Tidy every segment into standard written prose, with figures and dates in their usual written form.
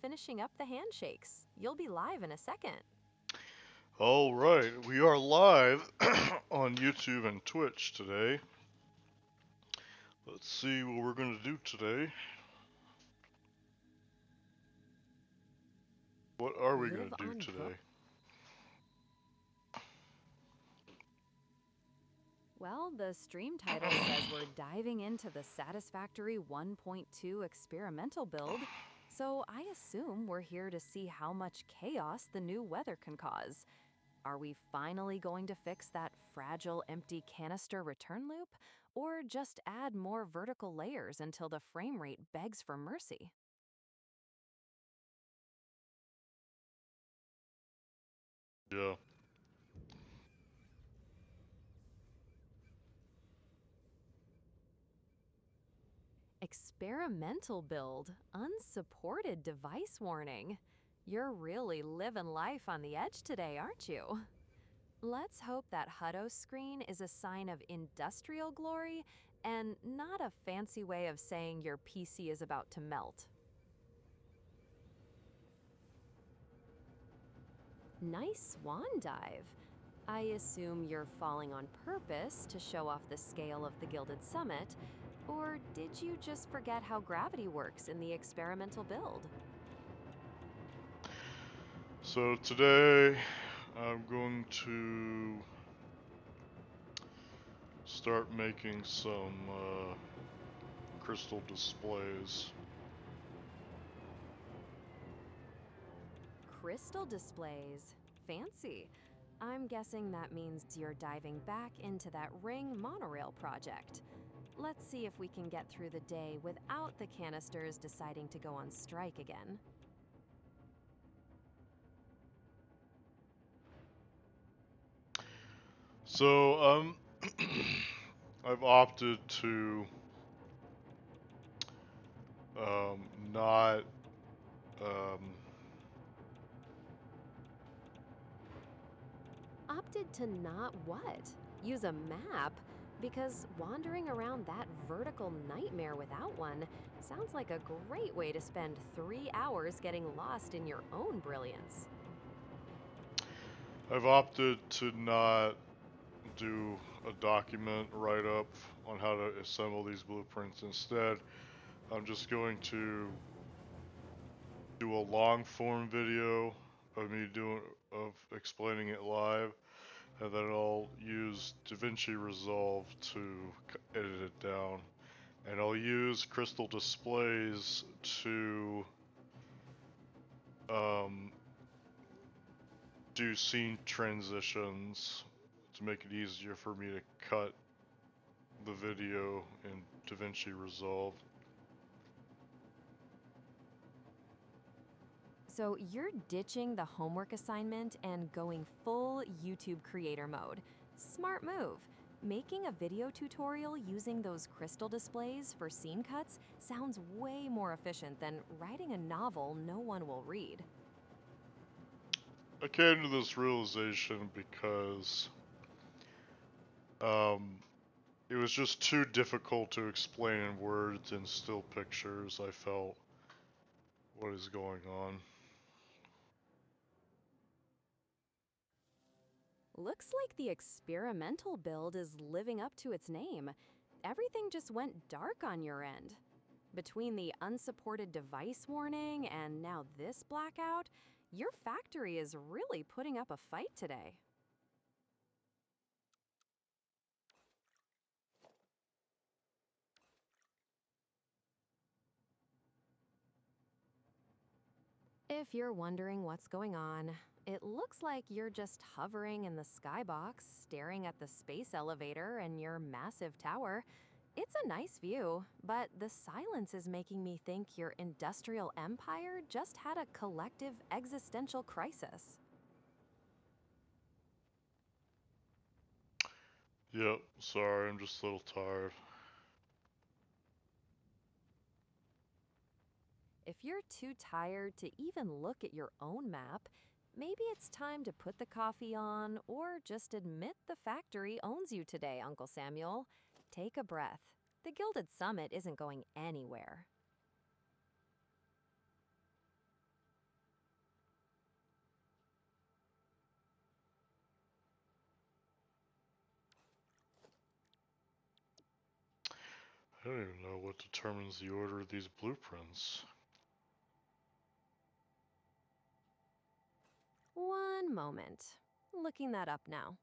finishing up the handshakes. You'll be live in a second. All right, we are live on YouTube and Twitch today. Let's see what we're going to do today. What are we going Live to do on book. today? Well, the stream title says we're diving into the Satisfactory 1.2 experimental build, so I assume we're here to see how much chaos the new weather can cause. Are we finally going to fix that fragile empty canister return loop, or just add more vertical layers until the frame rate begs for mercy? Yeah. Experimental build, unsupported device warning. You're really living life on the edge today, aren't you? Let's hope that Hutto screen is a sign of industrial glory and not a fancy way of saying your PC is about to melt. Nice swan dive. I assume you're falling on purpose to show off the scale of the Gilded Summit, or did you just forget how gravity works in the experimental build? So today I'm going to start making some crystal displays. Crystal displays. Fancy. I'm guessing that means you're diving back into that ring monorail project. Let's see if we can get through the day without the canisters deciding to go on strike again. So I've opted to not um, Opted to not what? Use a map? Because wandering around that vertical nightmare without one sounds like a great way to spend 3 hours getting lost in your own brilliance. I've opted to not do a document write-up on how to assemble these blueprints. Instead, I'm just going to do a long form video of me explaining it live, and then I'll use DaVinci Resolve to edit it down. And I'll use crystal displays to um, do scene transitions to make it easier for me to cut the video in DaVinci Resolve. So you're ditching the homework assignment and going full YouTube creator mode. Smart move. Making a video tutorial using those crystal displays for scene cuts sounds way more efficient than writing a novel no one will read. I came to this realization because um, it was just too difficult to explain in words and still pictures. I felt what is going on. Looks like the experimental build is living up to its name. Everything just went dark on your end. Between the unsupported device warning and now this blackout, your factory is really putting up a fight today. If you're wondering what's going on, it looks like you're just hovering in the skybox, staring at the space elevator and your massive tower. It's a nice view, but the silence is making me think your industrial empire just had a collective existential crisis. Yep, sorry, I'm just a little tired. If you're too tired to even look at your own map, maybe it's time to put the coffee on or just admit the factory owns you today, Uncle Samuel. Take a breath. The Gilded Summit isn't going anywhere. I don't even know what determines the order of these blueprints. One moment. Looking that up now.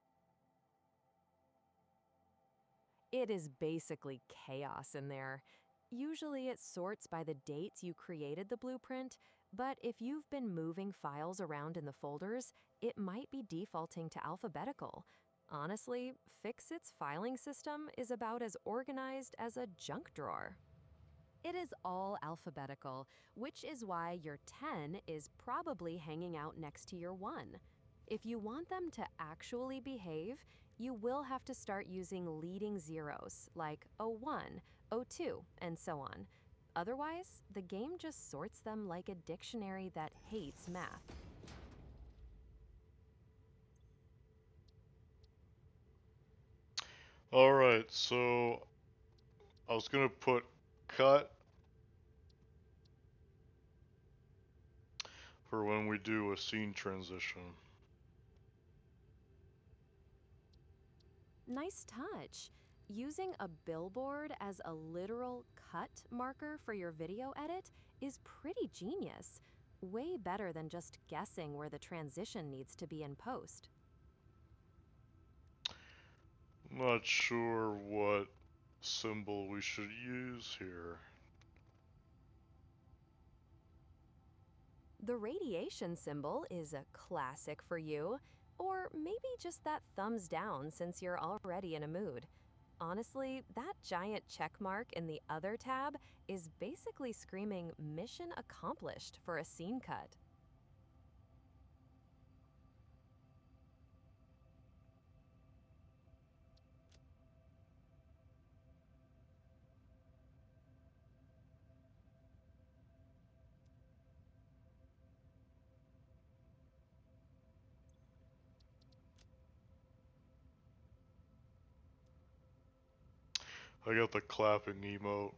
It is basically chaos in there. Usually it sorts by the dates you created the blueprint, but if you've been moving files around in the folders, it might be defaulting to alphabetical. Honestly, Fixit's filing system is about as organized as a junk drawer. It is all alphabetical, which is why your 10 is probably hanging out next to your 1. If you want them to actually behave, you will have to start using leading zeros like O1, O2, and so on. Otherwise, the game just sorts them like a dictionary that hates math. Alright, so I was gonna put cut for when we do a scene transition. Nice touch. Using a billboard as a literal cut marker for your video edit is pretty genius. Way better than just guessing where the transition needs to be in post. Not sure what symbol we should use here. The radiation symbol is a classic for you, or maybe just that thumbs down since you're already in a mood. Honestly, that giant check mark in the other tab is basically screaming mission accomplished for a scene cut. I got the clapping emote.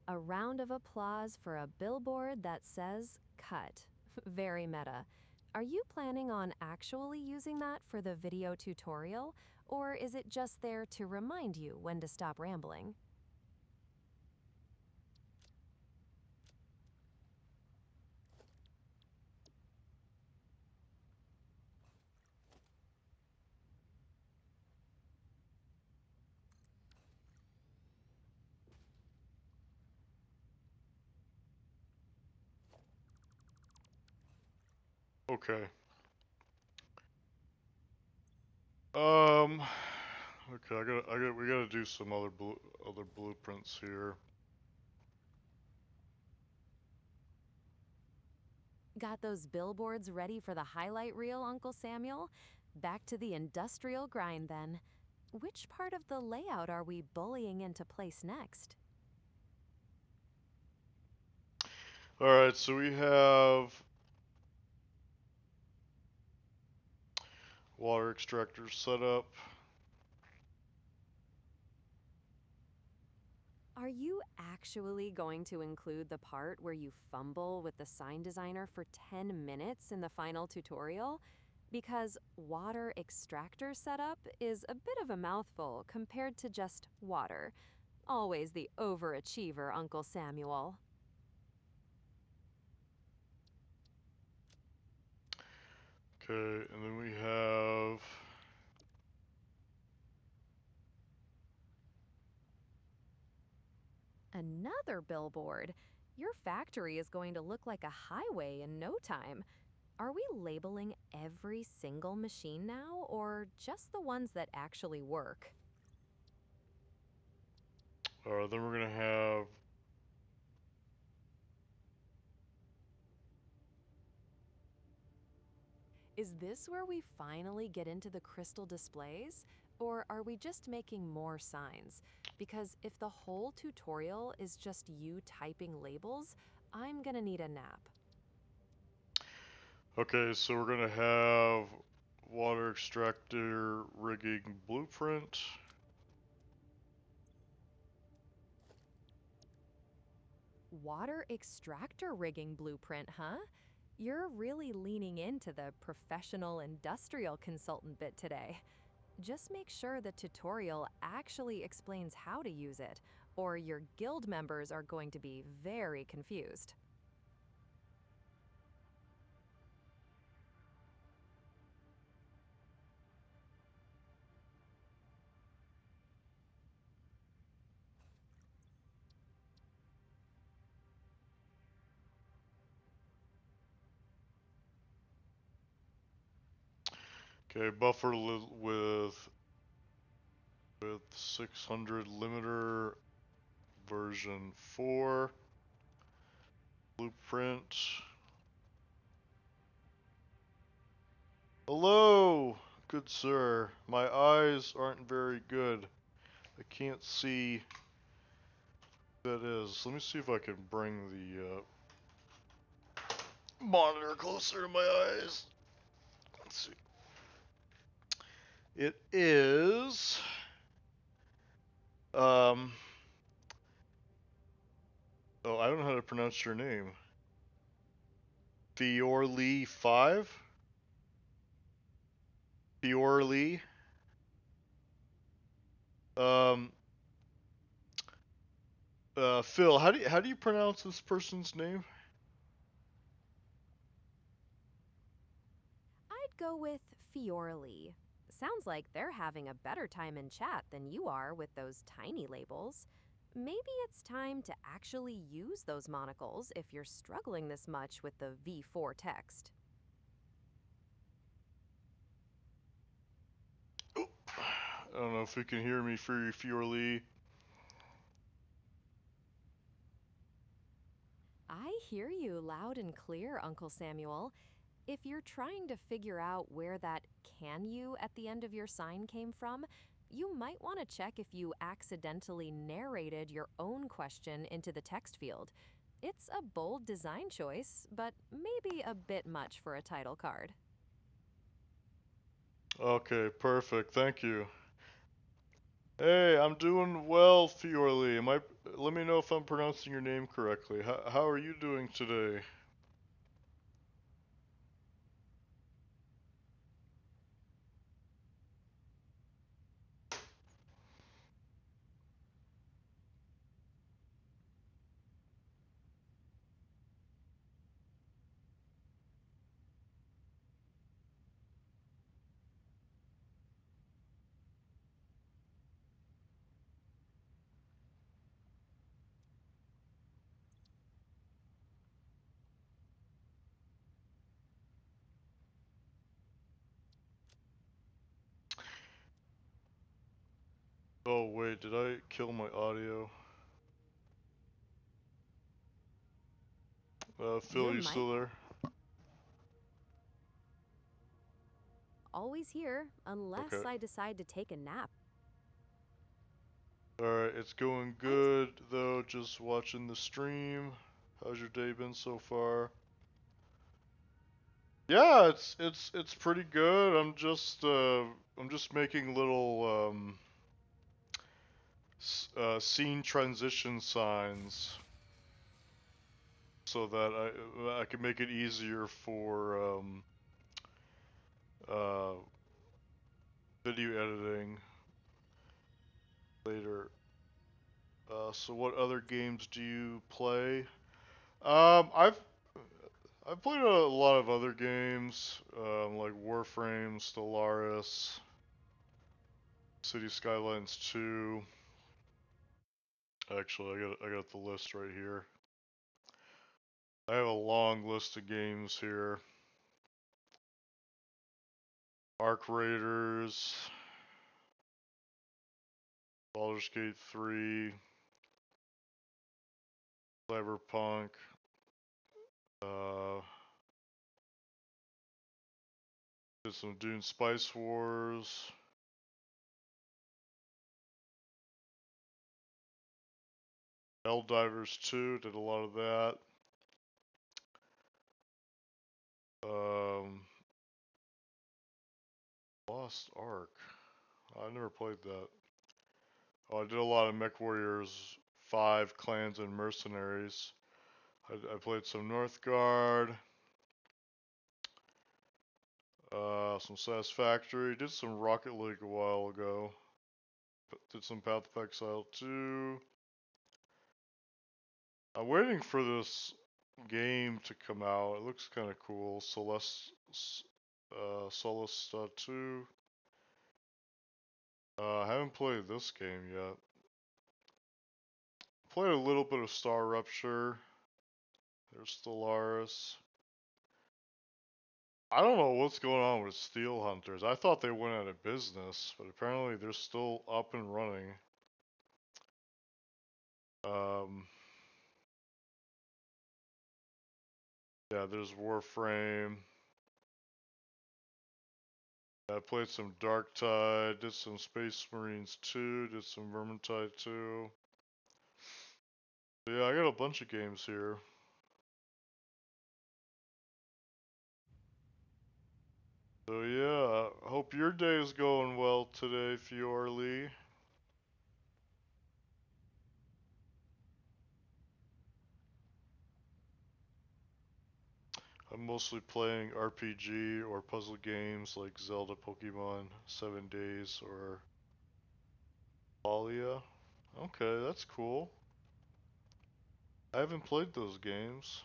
A round of applause for a billboard that says cut. Very meta. Are you planning on actually using that for the video tutorial, or is it just there to remind you when to stop rambling? Okay. Okay, we gotta do some other blueprints here. Got those billboards ready for the highlight reel, Uncle Samuel? Back to the industrial grind then. Which part of the layout are we bullying into place next? Alright, so we have water extractors set up. Are you actually going to include the part where you fumble with the sign designer for 10 minutes in the final tutorial? Because water extractor setup is a bit of a mouthful compared to just water. Always the overachiever, Uncle Samuel. Okay, and then we have Another billboard. Your factory is going to look like a highway in no time. Are we labeling every single machine now, or just the ones that actually work? then we're gonna have Is this where we finally get into the crystal displays? Or are we just making more signs? Because if the whole tutorial is just you typing labels, I'm gonna need a nap. okay, so we're gonna have water extractor rigging blueprint. Water extractor rigging blueprint, huh? You're really leaning into the professional industrial consultant bit today. Just make sure the tutorial actually explains how to use it, or your guild members are going to be very confused. Okay, buffer with 600 limiter version 4 blueprint. Hello, good sir. My eyes aren't very good. I can't see what that is. Let me see if I can bring the monitor closer to my eyes. Let's see. It is oh, I don't know how to pronounce your name. Fiorly 5? Fiorly? Um Phil, how do you pronounce this person's name? I'd go with Fiorly. Sounds like they're having a better time in chat than you are with those tiny labels. Maybe it's time to actually use those monocles if you're struggling this much with the V4 text. I don't know if you can hear me, Fiorly. I hear you loud and clear, Uncle Samuel. If you're trying to figure out where that "can you" at the end of your sign came from, you might want to check if you accidentally narrated your own question into the text field. It's a bold design choice, but maybe a bit much for a title card. Okay, perfect. Thank you. Hey, I'm doing well, Fiorly. Let me know if I'm pronouncing your name correctly. How are you doing today? Oh, wait, did I kill my audio? Phil, Your you mic still there? always here, Okay. unless I decide to take a nap. Alright, it's going I'd good, though, just watching the stream. How's your day been so far? Yeah, it's pretty good. I'm just making little scene transition signs so that I can make it easier for uh video editing later. So what other games do you play? Um, I've I've played a lot of other games, like Warframe, Stellaris, City Skylines 2. Actually, I got the list right here. I have a long list of games here. Arc Raiders, Baldur's Gate 3, Cyberpunk, uh, did some Dune Spice Wars, Helldivers 2, did a lot of that. Um, Lost Ark. I never played that. Oh, I did a lot of MechWarriors 5, Clans, and Mercenaries. I played some Northgard. Some Satisfactory. Did some Rocket League a while ago. Did some Path of Exile 2. I'm waiting for this game to come out. It looks kind of cool. Solus 2. I haven't played this game yet. Played a little bit of Star Rupture. There's Stellaris. I don't know what's going on with Steel Hunters. I thought they went out of business, but apparently they're still up and running. Yeah, there's Warframe. I played some Darktide, did some Space Marines 2, did some Vermintide 2. Yeah, I got a bunch of games here. So yeah, I hope your day is going well today, Fiorly. I'm mostly playing RPG or puzzle games like Zelda, Pokemon, 7 Days, or Palia. Okay, that's cool. I haven't played those games.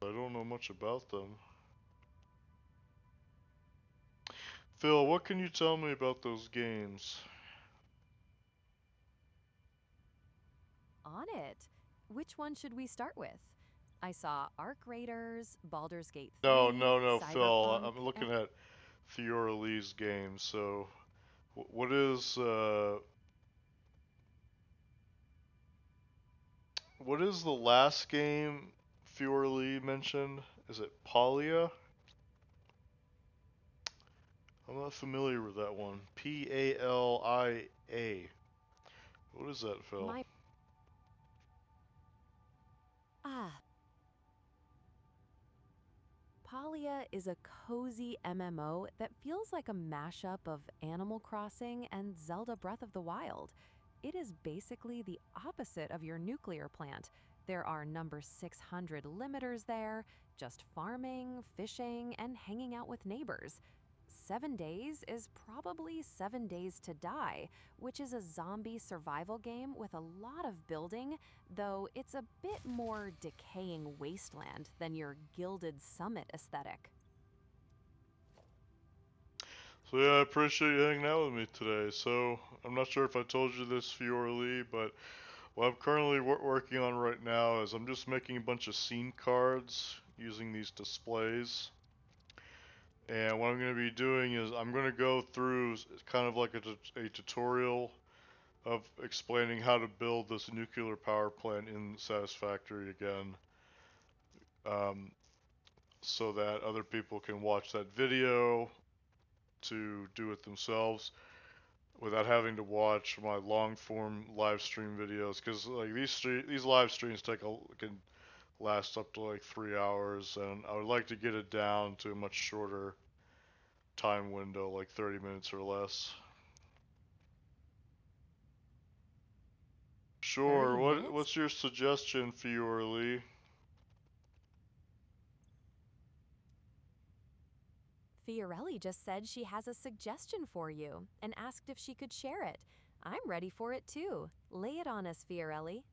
I don't know much about them. Phil, what can you tell me about those games? On it. Which one should we start with? I saw Arc Raiders, Baldur's Gate No, 3, no, no, Phil. Cyberpunk, I'm and looking at Fiorli's games. So, what is the last game Fiorli mentioned? Is it Palia? I'm not familiar with that one. Palia. What is that, Phil? my. Ah, Palia is a cozy MMO that feels like a mashup of Animal Crossing and Zelda Breath of the Wild. It is basically the opposite of your nuclear plant. There are number 600 limiters there, just farming, fishing, and hanging out with neighbors. 7 Days is probably 7 Days to Die, which is a zombie survival game with a lot of building, though it's a bit more decaying wasteland than your gilded summit aesthetic. So yeah, I appreciate you hanging out with me today. So, I'm not sure if I told you this, Fiorli, but what I'm currently working on right now is I'm just making a bunch of scene cards using these displays. And what I'm going to be doing is I'm going to go through kind of like a tutorial of explaining how to build this nuclear power plant in Satisfactory again, um, so that other people can watch that video to do it themselves without having to watch my long form live stream videos, because like these live streams can last up to like 3 hours, and I would like to get it down to a much shorter time window, like 30 minutes or less. 30 Sure. minutes? What's your suggestion, Fiorli? Fiorelli just said she has a suggestion for you and asked if she could share it. I'm ready for it too. Lay it on us, Fiorelli.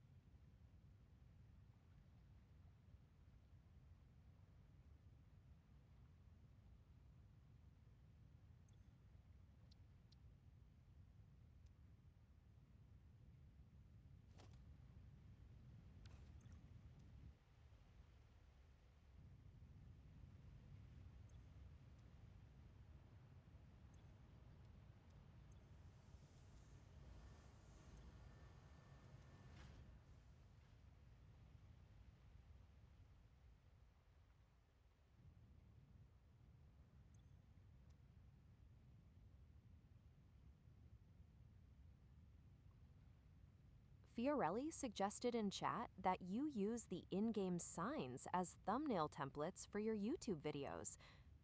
Fiorelli suggested in chat that you use the in-game signs as thumbnail templates for your YouTube videos.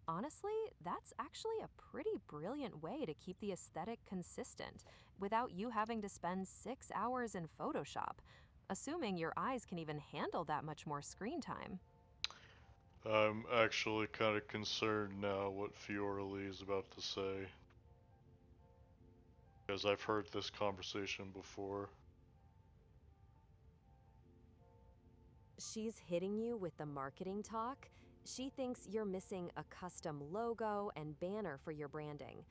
Honestly, that's actually a pretty brilliant way to keep the aesthetic consistent without you having to spend 6 hours in Photoshop. assuming your eyes can even handle that much more screen time. I'm actually kind of concerned now what Fiora Lee is about to say, because I've heard this conversation before. She's hitting you with the marketing talk. She thinks you're missing a custom logo and banner for your branding.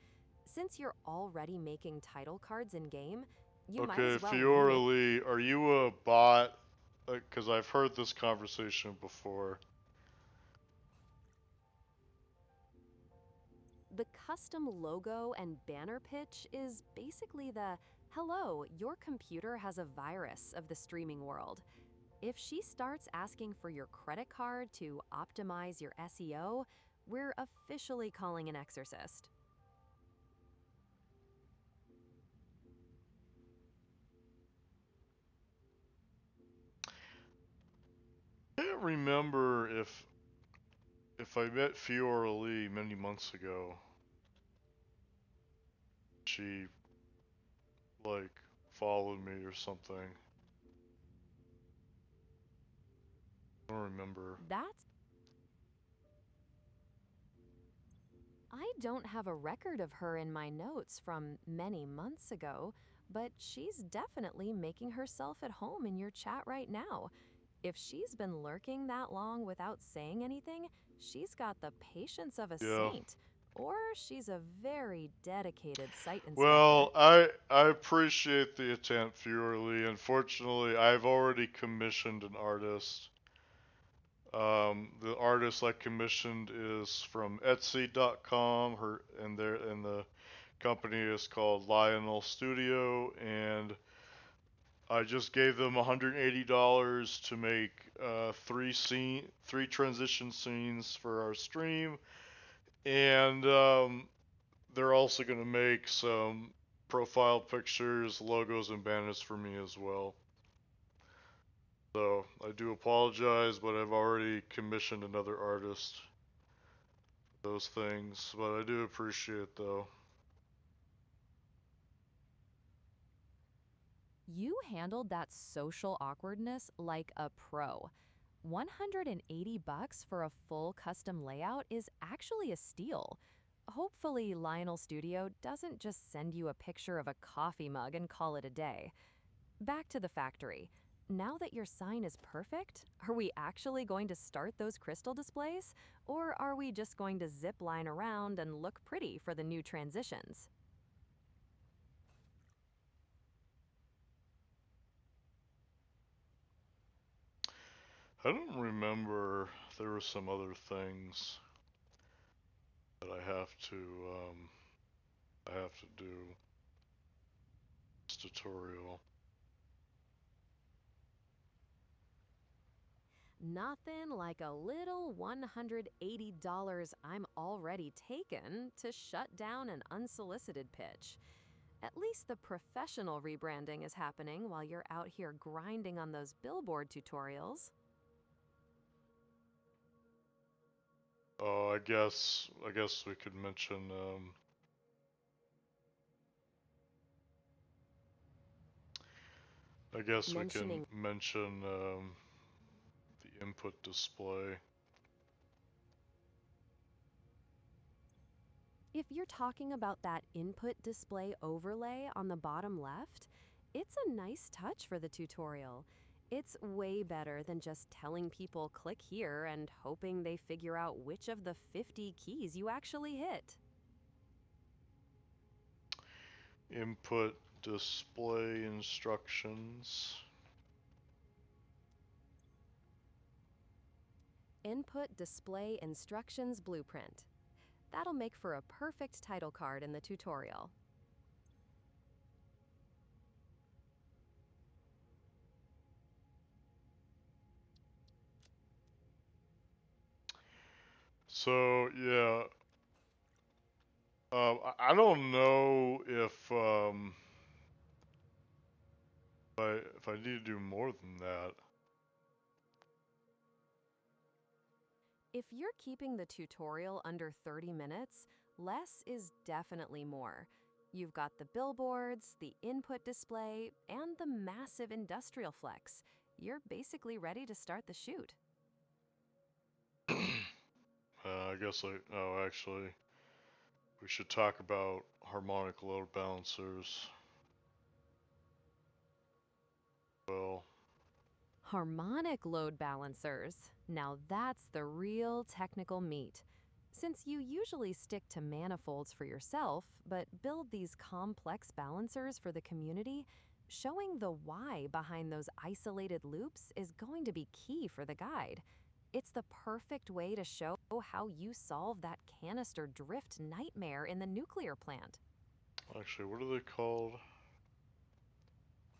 Since you're already making title cards in game, you might Okay, as well Fiora rename. Lee, are you a bot? Because I've heard this conversation before. The custom logo and banner pitch is basically the hello, your computer has a virus of the streaming world. If she starts asking for your credit card to optimize your SEO, we're officially calling an exorcist. I can't remember if I met Fiora Lee many months ago. She like followed me or something. I don't remember. That's I don't have a record of her in my notes from many months ago, but she's definitely making herself at home in your chat right now. If she's been lurking that long without saying anything, she's got the patience of a Yeah. saint, or she's a very dedicated site inspector. Well, I appreciate the attempt, Fiora Lee. Unfortunately, I've already commissioned an artist. The artist I commissioned is from Etsy.com. And the company is called Lionel Studio, and I just gave them $180 to make three transition scenes for our stream, and they're also gonna make some profile pictures, logos, and banners for me as well. So I do apologize, but I've already commissioned another artist for those things. But I do appreciate though. You handled that social awkwardness like a pro. 180 bucks for a full custom layout is actually a steal. Hopefully, Lionel Studio doesn't just send you a picture of a coffee mug and call it a day. Back to the factory. Now that your sign is perfect, are we actually going to start those crystal displays? Or are we just going to zip line around and look pretty for the new transitions? I don't remember. There were some other things that I have to do this tutorial. Nothing like a little $180 I'm already taken to shut down an unsolicited pitch. At least the professional rebranding is happening while you're out here grinding on those billboard tutorials. Oh, I guess we could mention I guess we can Mentioning mention the input display. if you're talking about that input display overlay on the bottom left, it's a nice touch for the tutorial. It's way better than just telling people click here and hoping they figure out which of the 50 keys you actually hit. Input display instructions. Input display instructions blueprint. That'll make for a perfect title card in the tutorial. So yeah, I don't know if I need to do more than that. If you're keeping the tutorial under 30 minutes, less is definitely more. You've got the billboards, the input display, and the massive industrial flex. You're basically ready to start the shoot. I guess oh, actually, we should talk about harmonic load balancers. Well, Harmonic load balancers. Now that's the real technical meat. Since you usually stick to manifolds for yourself, but build these complex balancers for the community, showing the why behind those isolated loops is going to be key for the guide. It's the perfect way to show how you solve that canister drift nightmare in the nuclear plant. actually, what are they called?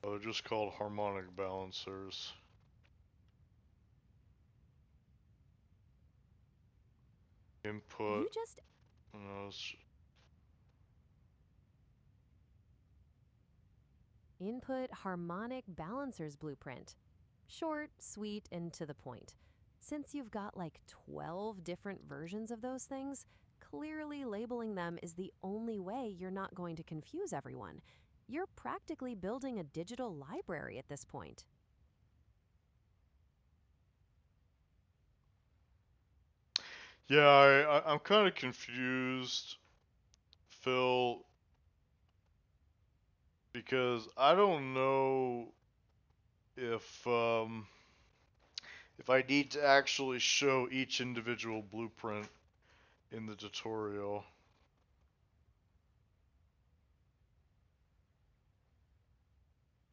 Oh, they're just called harmonic balancers. You Input. just No, input harmonic balancers blueprint. Short, sweet, and to the point. Since you've got like 12 different versions of those things, clearly labeling them is the only way you're not going to confuse everyone. You're practically building a digital library at this point. yeah, I'm kind of confused, Phil, because I don't know if if I need to actually show each individual blueprint in the tutorial.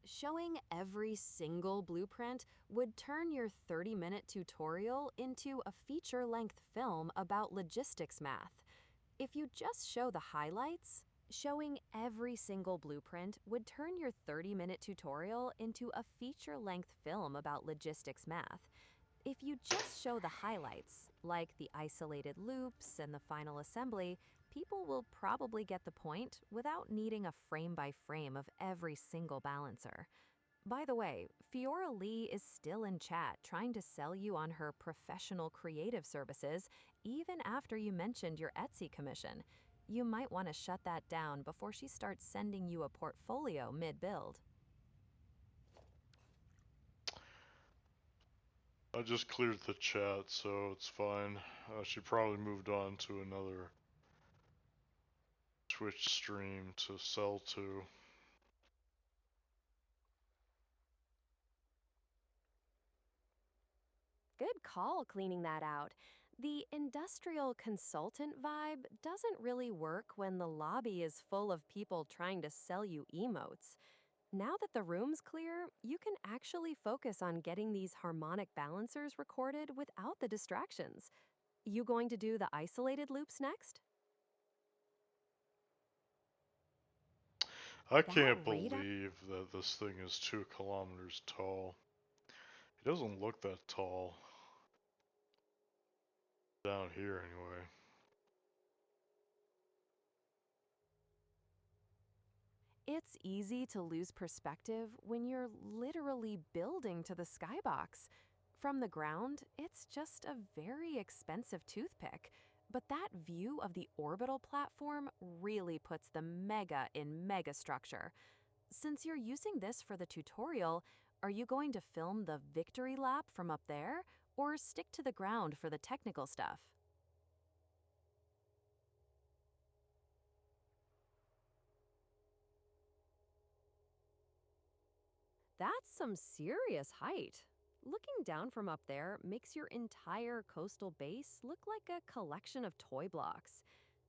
Showing every single blueprint would turn your 30-minute tutorial into a feature-length film about logistics math. If you just show the highlights, showing every single blueprint would turn your 30-minute tutorial into a feature-length film about logistics math. If you just show the highlights, like the isolated loops and the final assembly, people will probably get the point without needing a frame-by-frame of every single balancer. By the way, Fiora Lee is still in chat trying to sell you on her professional creative services even after you mentioned your Etsy commission. You might want to shut that down before she starts sending you a portfolio mid-build. I just cleared the chat, so it's fine. She probably moved on to another Twitch stream to sell to. Good call cleaning that out. The industrial consultant vibe doesn't really work when the lobby is full of people trying to sell you emotes. Now that the room's clear, you can actually focus on getting these harmonic balancers recorded without the distractions. You going to do the isolated loops next? I That can't radar believe that this thing is 2 kilometers tall. It doesn't look that tall. Down here, anyway. It's easy to lose perspective when you're literally building to the skybox. From the ground, it's just a very expensive toothpick, but that view of the orbital platform really puts the mega in mega structure. Since you're using this for the tutorial, are you going to film the victory lap from up there or stick to the ground for the technical stuff? That's some serious height. Looking down from up there makes your entire coastal base look like a collection of toy blocks.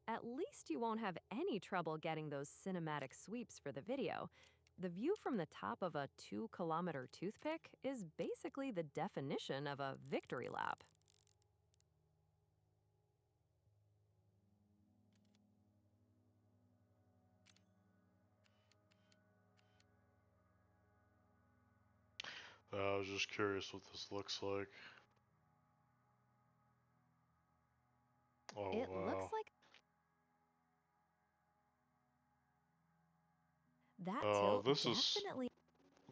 At least you won't have any trouble getting those cinematic sweeps for the video. The view from the top of a 2-kilometer toothpick is basically the definition of a victory lap. I was just curious what this looks like. Oh, It looks wow. like that Oh, tilt definitely.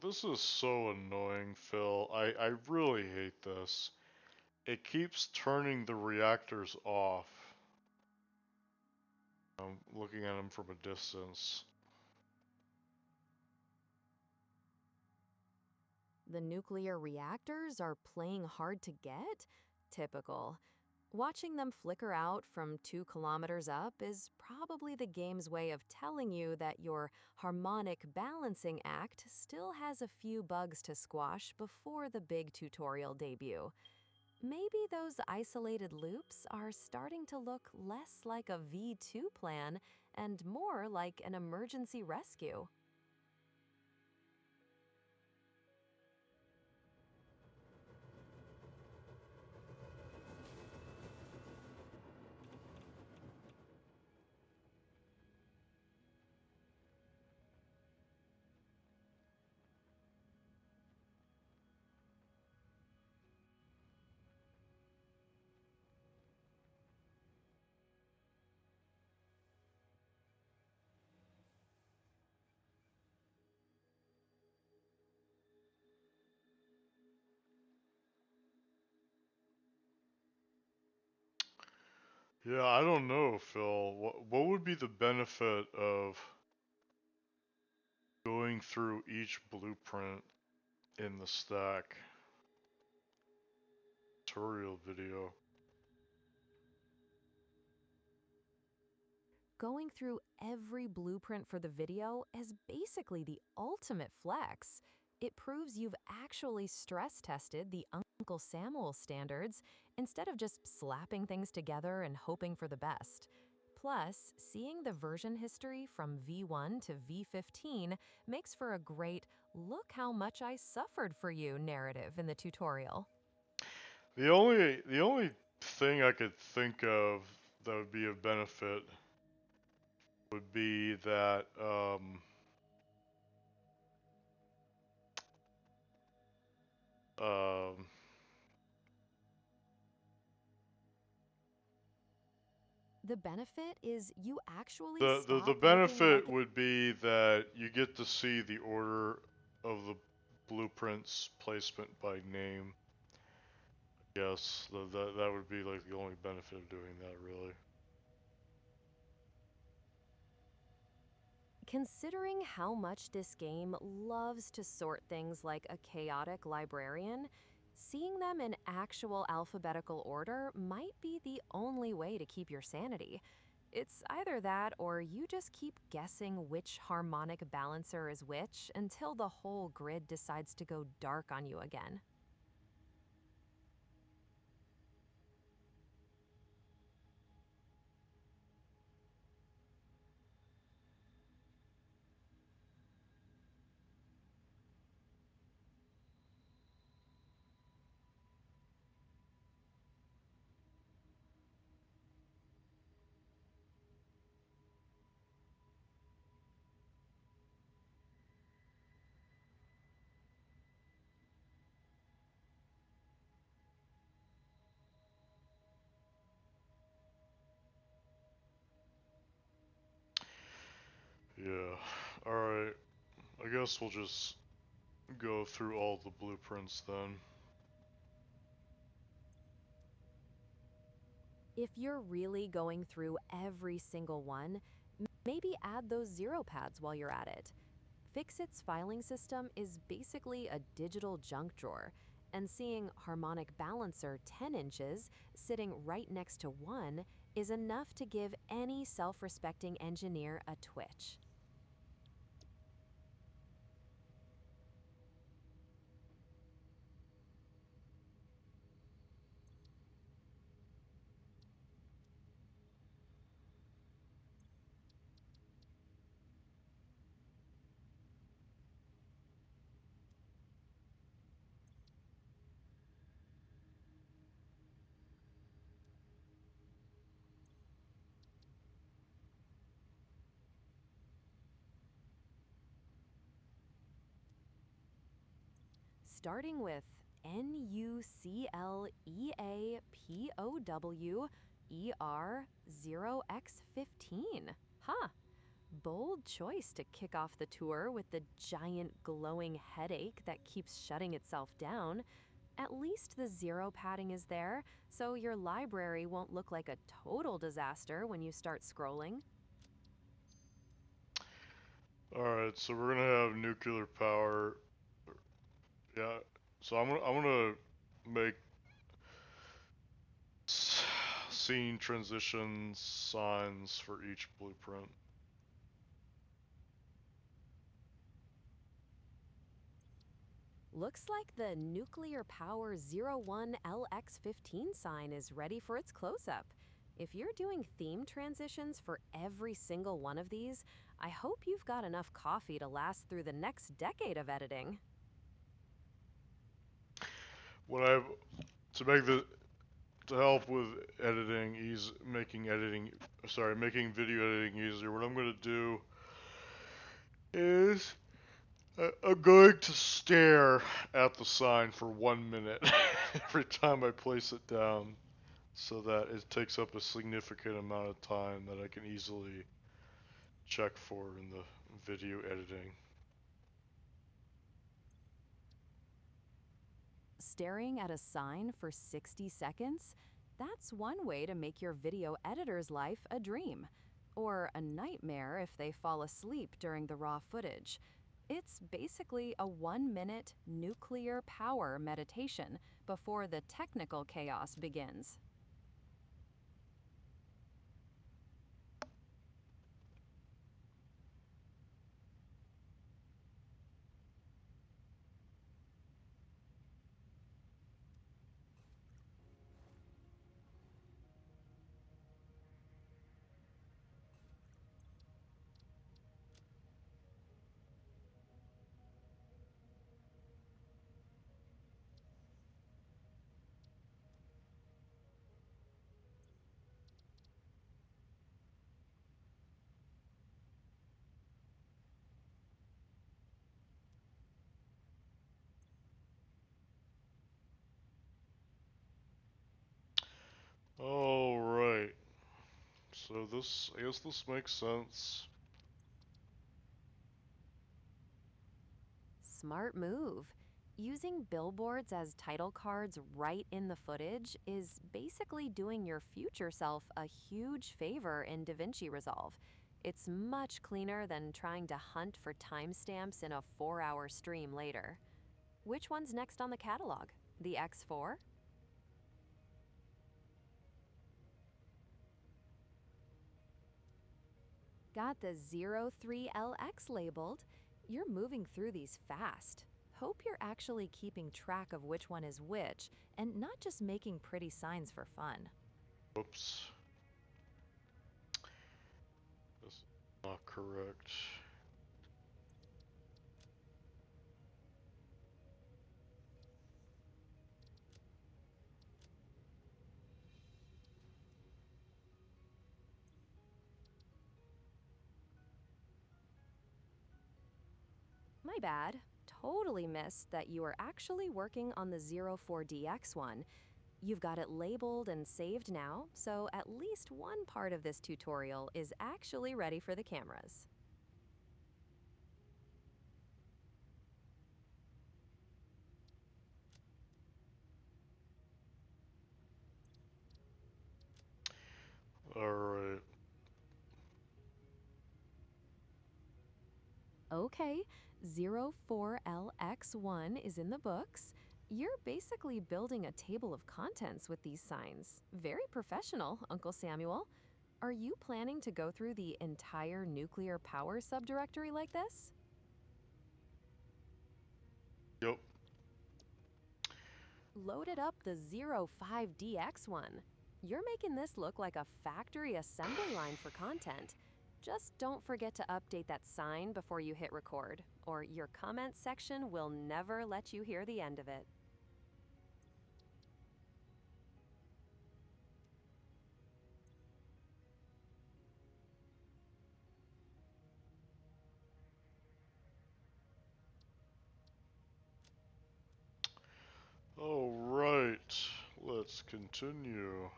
this is so annoying, Phil. I really hate this. It keeps turning the reactors off. looking at them from a distance. The nuclear reactors are playing hard to get? Typical. Watching them flicker out from 2 kilometers up is probably the game's way of telling you that your harmonic balancing act still has a few bugs to squash before the big tutorial debut. Maybe those isolated loops are starting to look less like a V2 plan and more like an emergency rescue. Yeah, I don't know, Phil. What would be the benefit of going through each blueprint in the stack tutorial video? Going through every blueprint for the video is basically the ultimate flex. It proves you've actually stress tested the Uncle Samuel standards instead of just slapping things together and hoping for the best. Plus, seeing the version history from V1 to V15 makes for a great "look how much I suffered for you" narrative in the tutorial. The only thing I could think of that would be a benefit would be that um, The benefit is you actually the stop looking benefit like would be that you get to see the order of the blueprints placement by name. Yes, that would be like the only benefit of doing that, really. Considering how much this game loves to sort things like a chaotic librarian, seeing them in actual alphabetical order might be the only way to keep your sanity. It's either that or you just keep guessing which harmonic balancer is which until the whole grid decides to go dark on you again. Yeah. Alright. I guess we'll just go through all the blueprints then. If you're really going through every single one, maybe add those zero pads while you're at it. Fixit's filing system is basically a digital junk drawer, and seeing harmonic balancer 10 inches sitting right next to 1 is enough to give any self-respecting engineer a twitch. Starting with NUCLEAPOWER0X15. Huh. Bold choice to kick off the tour with the giant glowing headache that keeps shutting itself down. At least the zero padding is there, so your library won't look like a total disaster when you start scrolling. Alright, so we're gonna have nuclear power. Yeah. So I'm gonna make scene transition signs for each blueprint. Looks like the Nuclear Power 01LX15 sign is ready for its close-up. If you're doing theme transitions for every single one of these, I hope you've got enough coffee to last through the next decade of editing. What I've to make the to help with editing, making video editing easier. What I'm gonna do is I'm going to stare at the sign for 1 minute every time I place it down, so that it takes up a significant amount of time that I can easily check for in the video editing. Staring at a sign for 60 seconds? That's one way to make your video editor's life a dream, or a nightmare if they fall asleep during the raw footage. It's basically a 1-minute nuclear power meditation before the technical chaos begins. Alright, so I guess this makes sense. Smart move. Using billboards as title cards right in the footage is basically doing your future self a huge favor in DaVinci Resolve. It's much cleaner than trying to hunt for timestamps in a 4-hour stream later. Which one's next on the catalog? The X4? Got the 03LX labeled. You're moving through these fast. Hope you're actually keeping track of which one is which and not just making pretty signs for fun. Oops. That's not correct. My bad. Totally missed that you are actually working on the 04DX one. You've got it labeled and saved now, so at least one part of this tutorial is actually ready for the cameras. Alright. Okay, 04LX1 is in the books. You're basically building a table of contents with these signs. Very professional, Uncle Samuel. Are you planning to go through the entire nuclear power subdirectory like this? Yep. Loaded up the 05DX one. You're making this look like a factory assembly line for content. Just don't forget to update that sign before you hit record, or your comment section will never let you hear the end of it. Alright. Let's continue.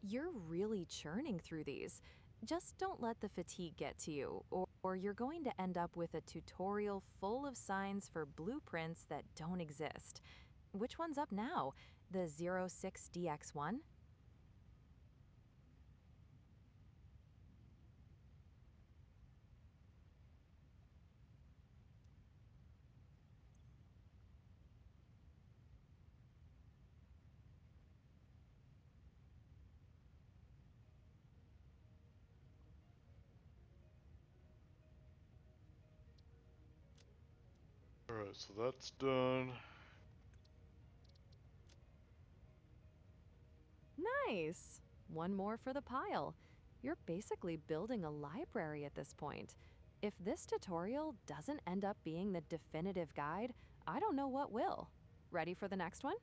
You're really churning through these. Just don't let the fatigue get to you, or you're going to end up with a tutorial full of signs for blueprints that don't exist. Which one's up now? The 06DX1? Alright, so that's done. Nice! One more for the pile. You're basically building a library at this point. If this tutorial doesn't end up being the definitive guide, I don't know what will. Ready for the next one?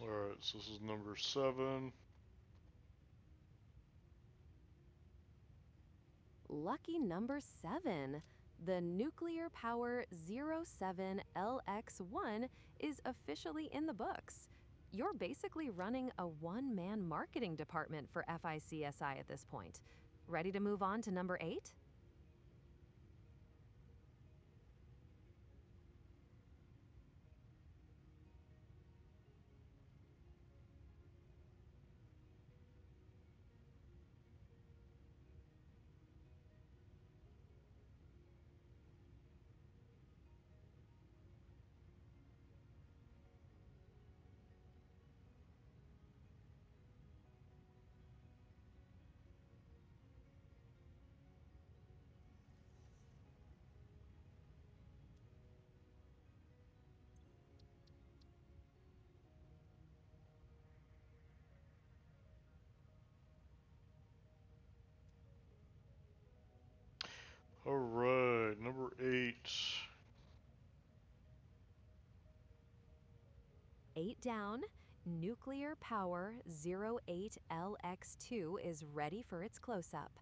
Alright, so this is number 7. Lucky number 7. The nuclear power 07LX1 is officially in the books. You're basically running a one-man marketing department for FICSI at this point. Ready to move on to number 8? Alright, number 8. 8 down. Nuclear power 08LX2 is ready for its close-up.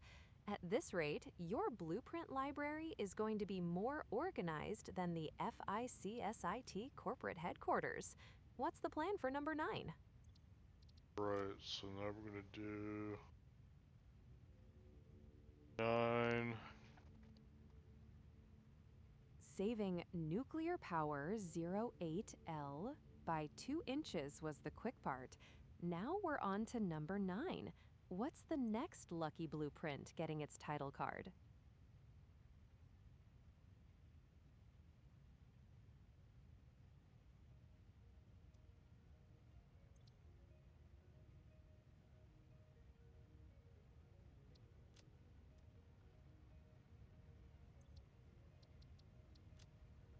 At this rate, your blueprint library is going to be more organized than the FICSIT corporate headquarters. What's the plan for number 9? Right, so now we're gonna do 9. Saving nuclear power 08L by 2 inches was the quick part. Now we're on to number 9. What's the next lucky blueprint getting its title card?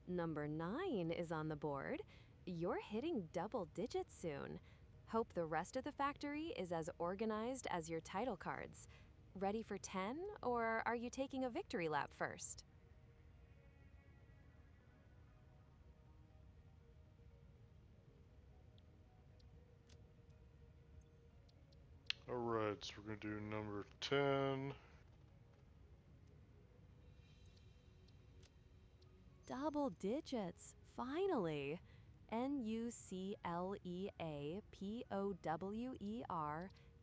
Number 9 is on the board. You're hitting double digits soon. Hope the rest of the factory is as organized as your title cards. Ready for 10, or are you taking a victory lap first? Alright, so we're gonna do number 10. Double digits, finally. NUCLEAPOWER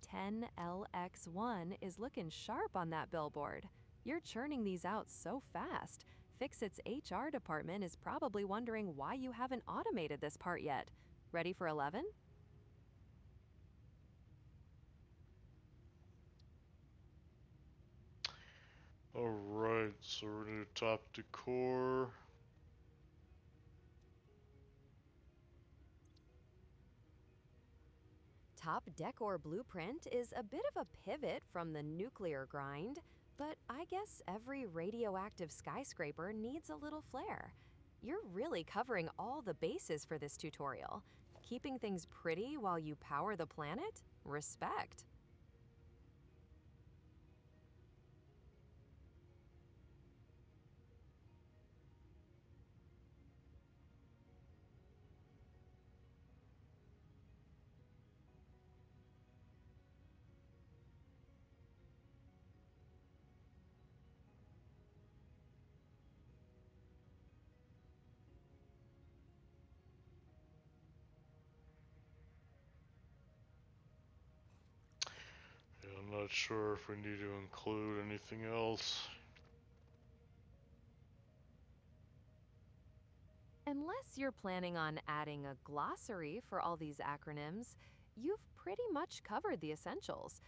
10LX1 is looking sharp on that billboard. You're churning these out so fast. Fixit's HR department is probably wondering why you haven't automated this part yet. Ready for 11? Alright, so we're gonna do top decor. Top Decor Blueprint is a bit of a pivot from the nuclear grind, but I guess every radioactive skyscraper needs a little flair. You're really covering all the bases for this tutorial. Keeping things pretty while you power the planet? Respect. Yeah, I'm not sure if we need to include anything else. Unless you're planning on adding a glossary for all these acronyms, you've pretty much covered the essentials.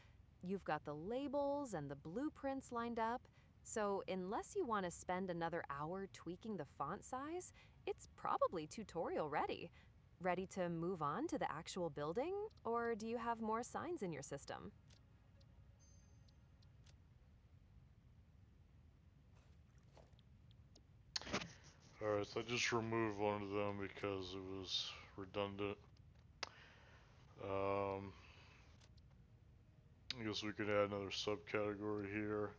You've got the labels and the blueprints lined up, so unless you want to spend another hour tweaking the font size, it's probably tutorial ready. Ready to move on to the actual building, or do you have more signs in your system? Alright, so I just removed one of them because it was redundant. I guess we could add another subcategory here.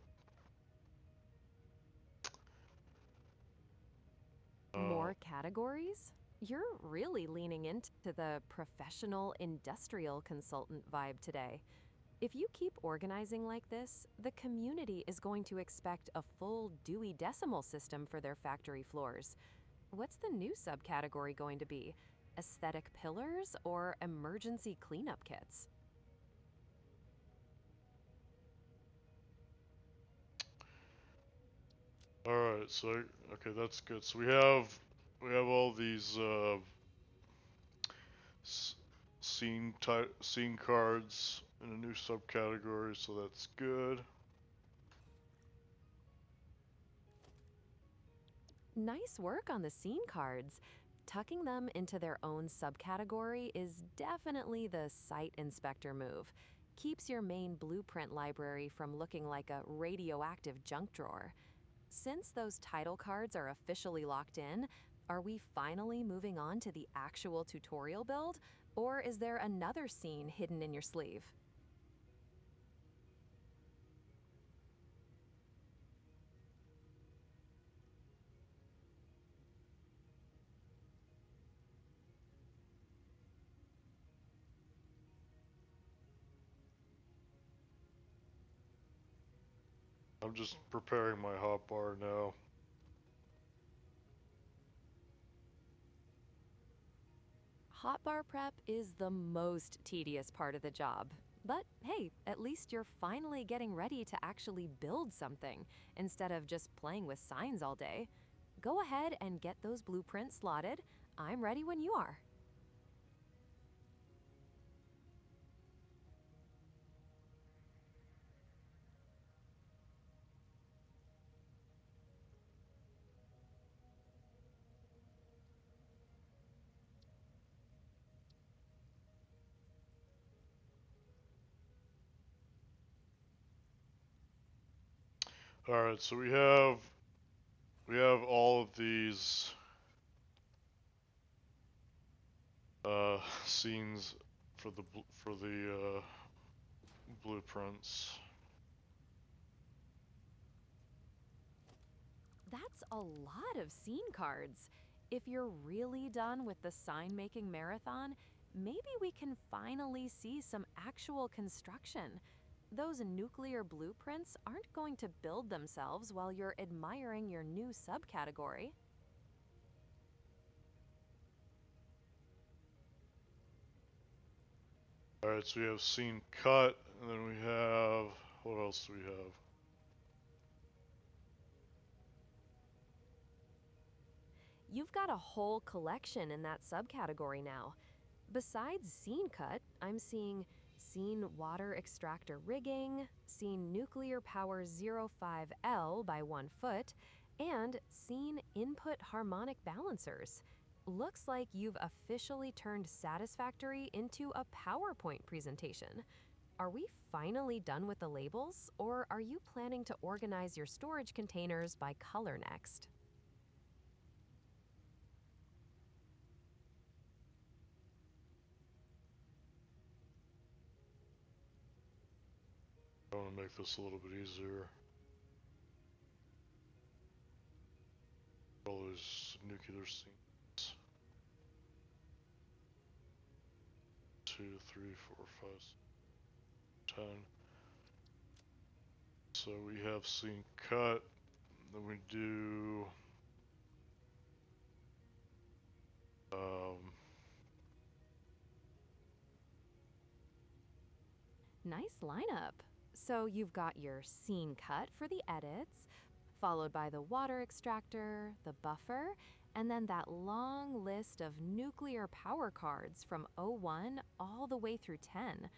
More categories? You're really leaning into the professional industrial consultant vibe today. If you keep organizing like this, the community is going to expect a full Dewey Decimal System for their factory floors. What's the new subcategory going to be? Aesthetic pillars or emergency cleanup kits? Alright, so okay, that's good. So we have all these scene cards in a new subcategory, so that's good. Nice work on the scene cards. Tucking them into their own subcategory is definitely the site inspector move. Keeps your main blueprint library from looking like a radioactive junk drawer. Since those title cards are officially locked in, are we finally moving on to the actual tutorial build, or is there another scene hidden in your sleeve? I'm just preparing my hotbar now. Hotbar prep is the most tedious part of the job. But hey, at least you're finally getting ready to actually build something instead of just playing with signs all day. Go ahead and get those blueprints slotted. I'm ready when you are. Alright, so we have all of these scenes for the blueprints. That's a lot of scene cards. If you're really done with the sign making marathon, maybe we can finally see some actual construction. Those nuclear blueprints aren't going to build themselves while you're admiring your new subcategory. Alright, so we have scene cut, and then we have, what else do we have? You've got a whole collection in that subcategory now. Besides scene cut, I'm seeing scene water extractor rigging, scene nuclear power 05L by 1 foot, and scene input harmonic balancers. Looks like you've officially turned Satisfactory into a PowerPoint presentation. Are we finally done with the labels, or are you planning to organize your storage containers by color next? I want to make this a little bit easier. All those nuclear scenes. 2, 3, 4, 5, 10. So we have scene cut. Then we do Nice lineup. So you've got your scene cut for the edits, followed by the water extractor, the buffer, and then that long list of nuclear power cards from '01 all the way through 10.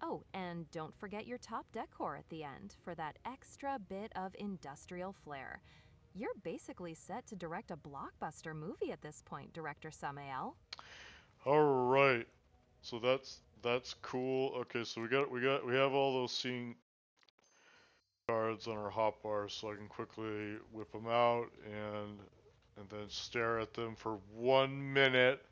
Oh, and don't forget your top decor at the end for that extra bit of industrial flair. You're basically set to direct a blockbuster movie at this point, Director Samael. All right. So that's cool. Okay, so we have all those scene cards on our hotbar, so I can quickly whip them out and then stare at them for 1 minute.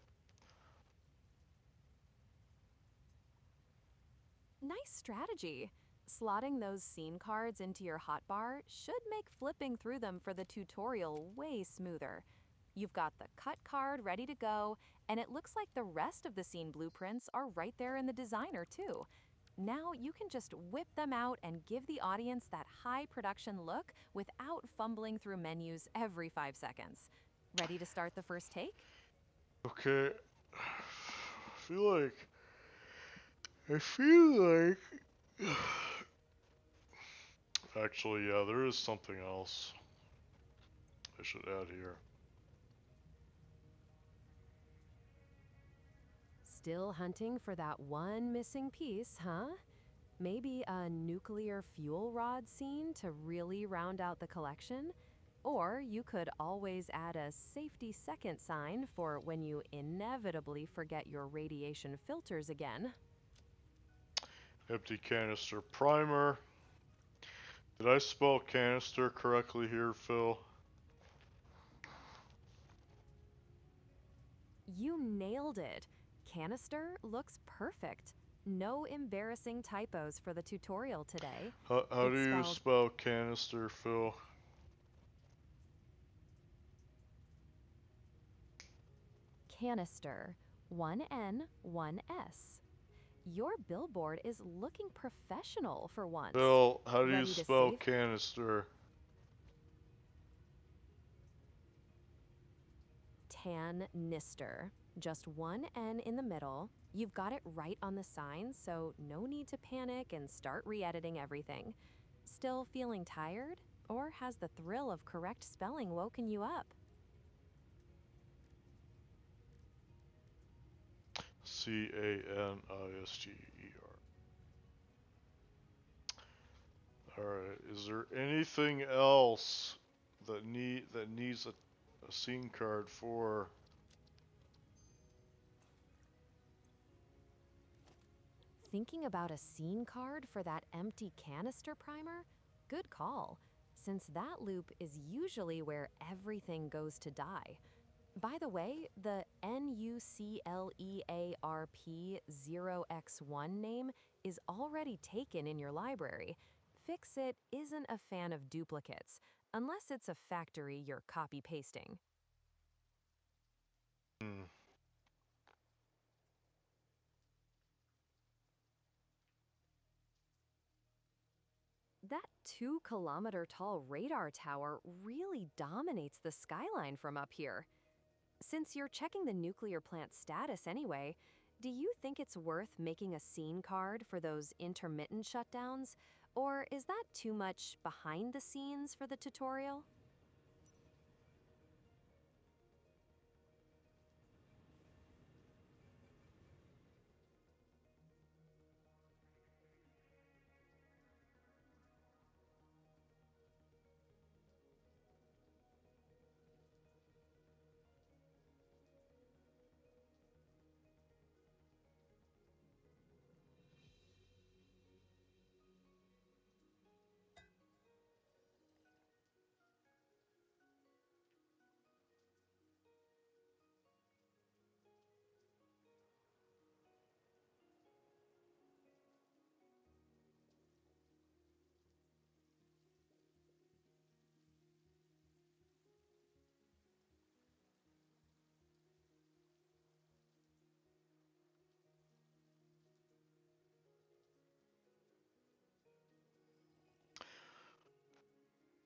Nice strategy. Slotting those scene cards into your hotbar should make flipping through them for the tutorial way smoother. You've got the cut card ready to go, and it looks like the rest of the scene blueprints are right there in the designer too. Now you can just whip them out and give the audience that high production look without fumbling through menus every 5 seconds. Ready to start the first take? Okay. I feel like actually, yeah, there is something else I should add here. Still hunting for that one missing piece, huh? Maybe a nuclear fuel rod scene to really round out the collection? Or you could always add a safety second sign for when you inevitably forget your radiation filters again. Empty canister primer. Did I spell canister correctly here, Phil? You nailed it. Canister looks perfect. No embarrassing typos for the tutorial today. How do It's you spelled spell canister, Phil? canister, one N, one S. Your billboard is looking professional for once. Phil, how do you Ready to spell save? canister? Tan-nister. Just one N in the middle. You've got it right on the sign, so no need to panic and start re-editing everything. Still feeling tired? Or has the thrill of correct spelling woken you up? Canister. Alright, is there anything else that needs a scene card for? Thinking about a scene card for that empty canister primer? Good call, since that loop is usually where everything goes to die. By the way, the NUCLEARP0X1 name is already taken in your library. Fix-It isn't a fan of duplicates, unless it's a factory you're copy-pasting. Hmm. That 2-kilometer tall radar tower really dominates the skyline from up here. Since you're checking the nuclear plant status anyway, do you think it's worth making a scene card for those intermittent shutdowns? Or is that too much behind the scenes for the tutorial?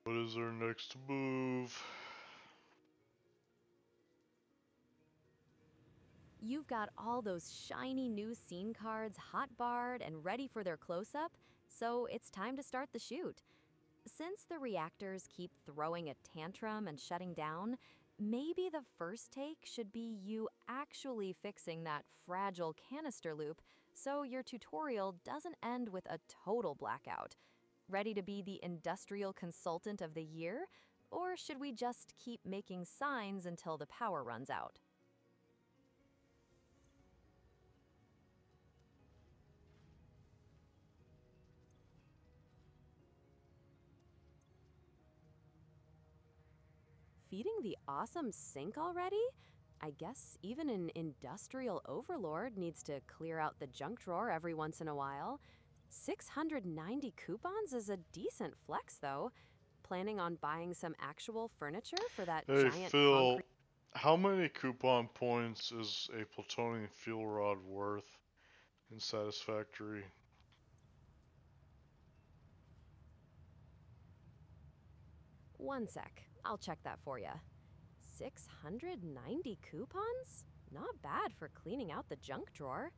What is our next move? You've got all those shiny new scene cards hot-barred and ready for their close-up, so it's time to start the shoot. Since the reactors keep throwing a tantrum and shutting down, Maybe the first take should be you actually fixing that fragile canister loop so your tutorial doesn't end with a total blackout. Ready to be the industrial consultant of the year? Or should we just keep making signs until the power runs out? Feeding the awesome sink already? I guess even an industrial overlord needs to clear out the junk drawer every once in a while. 690 coupons is a decent flex, though. Planning on buying some actual furniture for that Hey giant Phil, concrete. how many coupon points is a plutonium fuel rod worth in Satisfactory? One sec, I'll check that for you. 690 coupons? Not bad for cleaning out the junk drawer.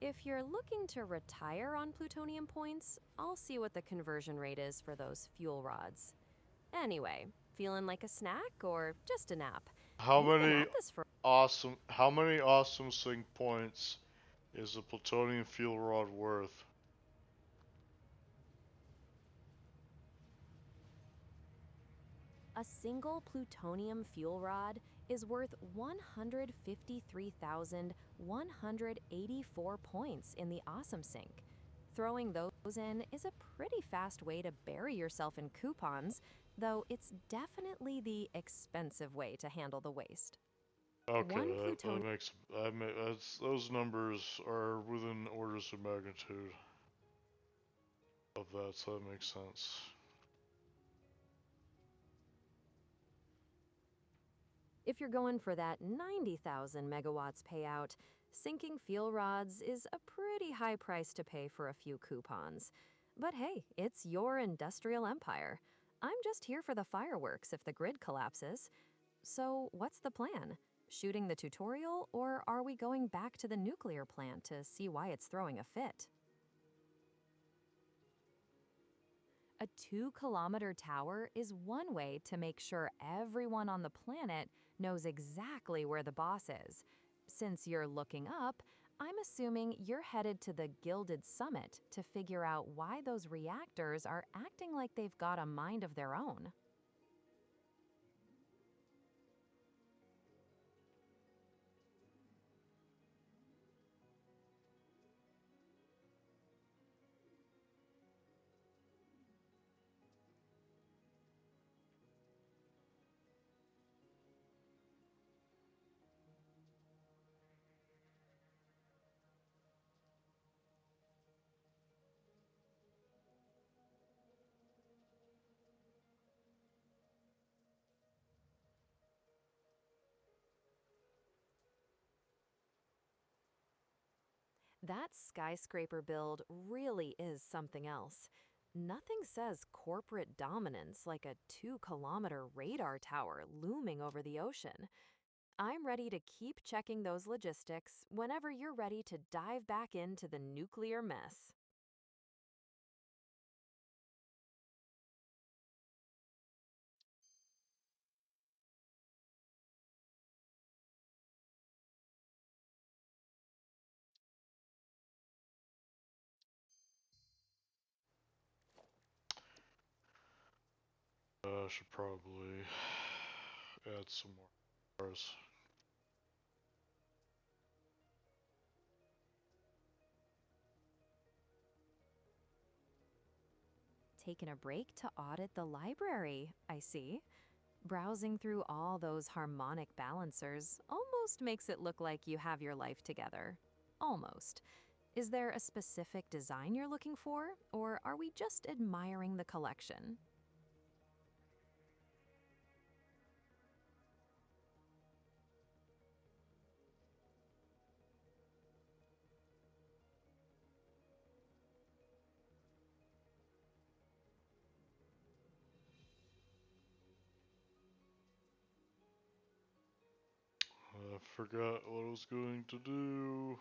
If you're looking to retire on plutonium points, I'll see what the conversion rate is for those fuel rods. Anyway, feeling like a snack or just a nap? How You've been many at this for awesome sync points is a plutonium fuel rod worth? a single plutonium fuel rod is worth 153,184 points in the Awesome Sync. Throwing those in is a pretty fast way to bury yourself in coupons, though it's definitely the expensive way to handle the waste. Okay, One that plutonium makes those numbers are within orders of magnitude of that, so that makes sense. If you're going for that 90,000 megawatts payout, sinking fuel rods is a pretty high price to pay for a few coupons. But hey, it's your industrial empire. I'm just here for the fireworks if the grid collapses. So, what's the plan? Shooting the tutorial, or are we going back to the nuclear plant to see why it's throwing a fit? A 2-kilometer tower is one way to make sure everyone on the planet knows exactly where the boss is. Since you're looking up, I'm assuming you're headed to the Gilded Summit to figure out why those reactors are acting like they've got a mind of their own. That skyscraper build really is something else. Nothing says corporate dominance like a 2-kilometer radar tower looming over the ocean. I'm ready to keep checking those logistics whenever you're ready to dive back into the nuclear mess. Should probably add some more cars. Taking a break to audit the library, I see. Browsing through all those harmonic balancers almost makes it look like you have your life together. Almost. Is there a specific design you're looking for, or are we just admiring the collection? I forgot what I was going to do.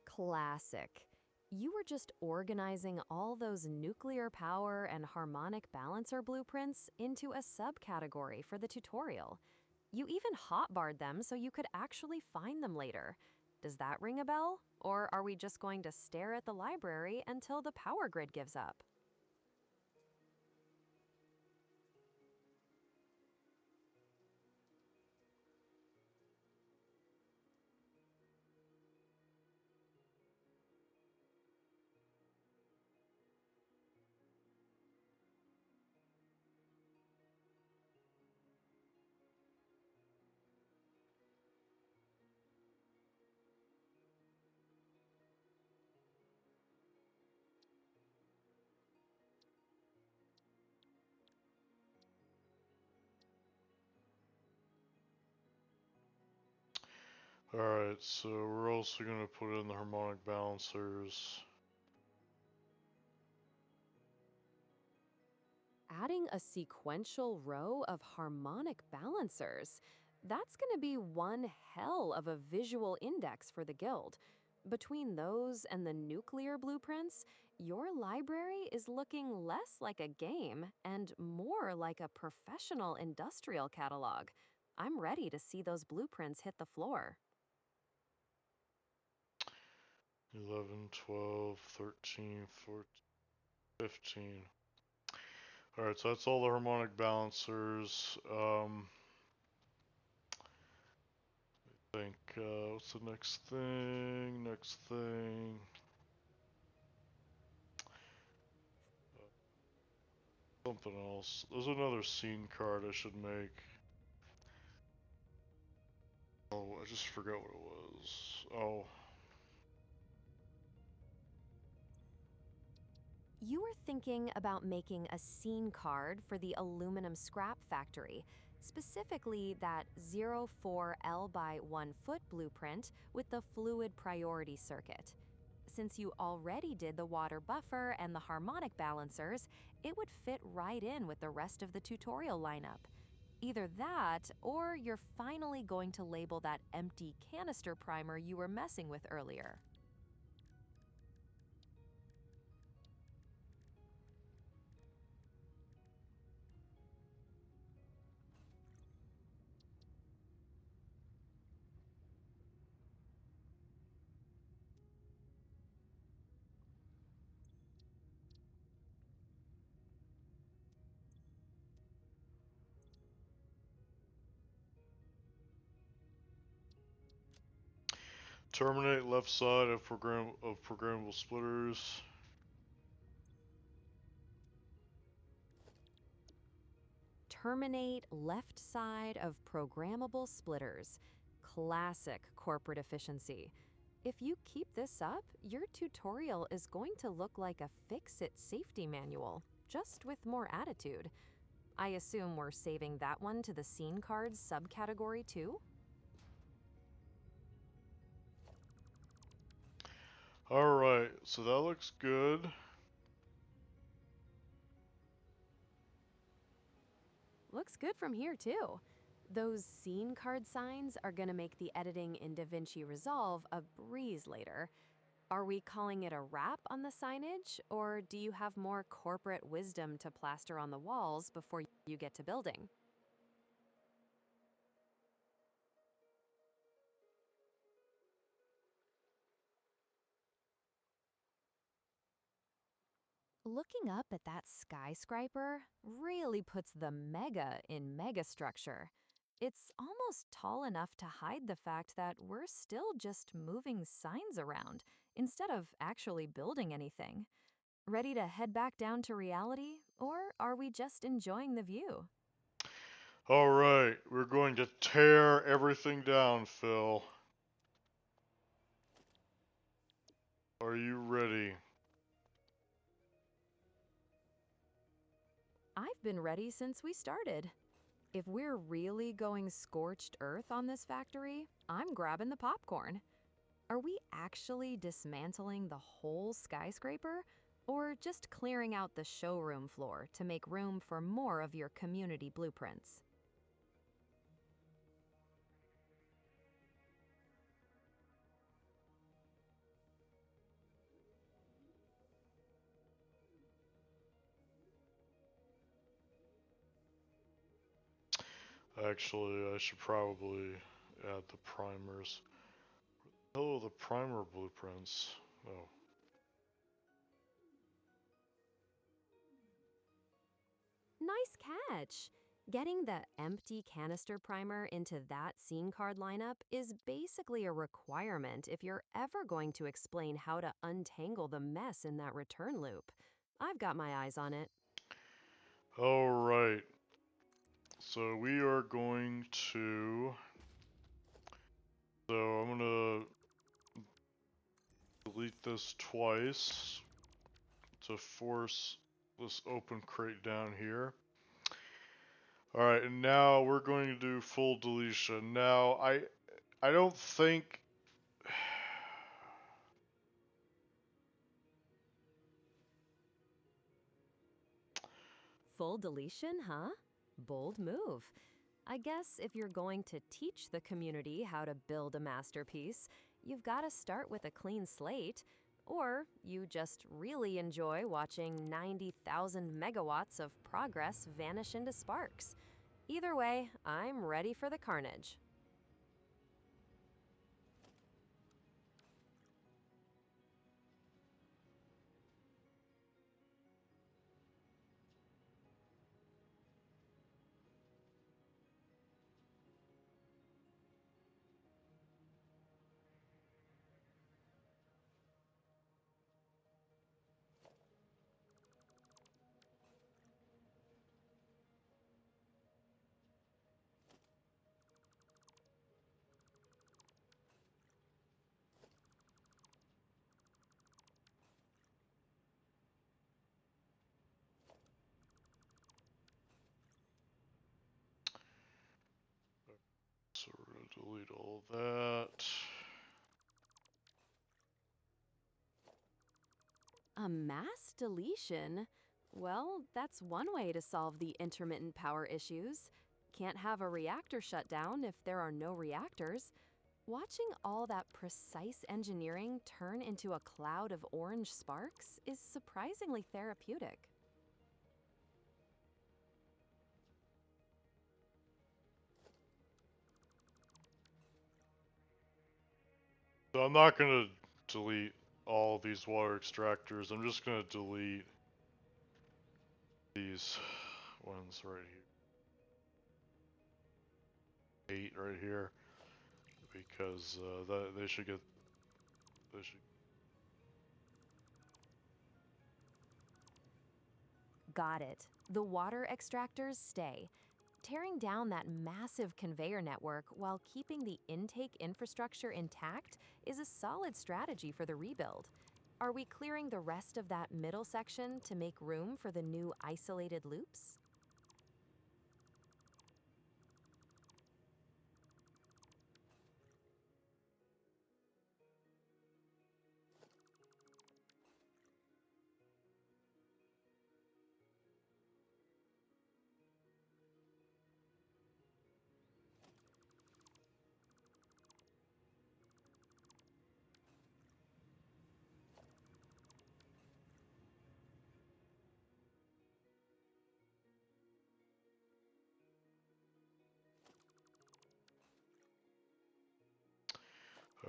Classic. You were just organizing all those nuclear power and harmonic balancer blueprints into a subcategory for the tutorial. You even hotbarred them so you could actually find them later. Does that ring a bell? Or are we just going to stare at the library until the power grid gives up? Alright, so we're also going to put in the harmonic balancers. Adding a sequential row of harmonic balancers. That's going to be one hell of a visual index for the guild. Between those and the nuclear blueprints, your library is looking less like a game and more like a professional industrial catalog. I'm ready to see those blueprints hit the floor. 11, 12, 13, 14, 15. Alright, so that's all the harmonic balancers. I think, what's the next thing? Next thing. Something else. There's another scene card I should make. Oh, I just forgot what it was. Oh. You were thinking about making a scene card for the aluminum scrap factory, specifically that 04L by 1 foot blueprint with the fluid priority circuit. Since you already did the water buffer and the harmonic balancers, it would fit right in with the rest of the tutorial lineup. Either that, or you're finally going to label that empty canister primer you were messing with earlier. Terminate left side of programmable splitters. Terminate left side of programmable splitters. Classic corporate efficiency. If you keep this up, your tutorial is going to look like a fix-it safety manual, just with more attitude. I assume we're saving that one to the scene cards subcategory too? Alright, so that looks good. Looks good from here too. Those scene card signs are gonna make the editing in DaVinci Resolve a breeze later. Are we calling it a wrap on the signage, or do you have more corporate wisdom to plaster on the walls before you get to building? Looking up at that skyscraper really puts the mega in megastructure. It's almost tall enough to hide the fact that we're still just moving signs around instead of actually building anything. Ready to head back down to reality, or are we just enjoying the view? Alright, we're going to tear everything down, Phil. Are you ready? I've been ready since we started. If we're really going scorched earth on this factory, I'm grabbing the popcorn. Are we actually dismantling the whole skyscraper, or just clearing out the showroom floor to make room for more of your community blueprints? Actually, I should probably add the primers. Oh, the primer blueprints. Oh. Nice catch! Getting the empty canister primer into that scene card lineup is basically a requirement if you're ever going to explain how to untangle the mess in that return loop. I've got my eyes on it. Alright. So we are going to... So I'm gonna delete this twice to force this open crate down here. Alright, and now we're going to do full deletion. Now, I don't think... Full deletion, huh? Bold move. I guess if you're going to teach the community how to build a masterpiece, you've got to start with a clean slate. Or you just really enjoy watching 90,000 megawatts of progress vanish into sparks. Either way, I'm ready for the carnage. So we're going to delete all that. A mass deletion? Well, that's one way to solve the intermittent power issues. Can't have a reactor shut down if there are no reactors. Watching all that precise engineering turn into a cloud of orange sparks is surprisingly therapeutic. So I'm not going to delete all these water extractors. I'm just going to delete these ones right here. 8 right here. Because they should get... They should... Got it. The water extractors stay. Tearing down that massive conveyor network while keeping the intake infrastructure intact is a solid strategy for the rebuild. Are we clearing the rest of that middle section to make room for the new isolated loops?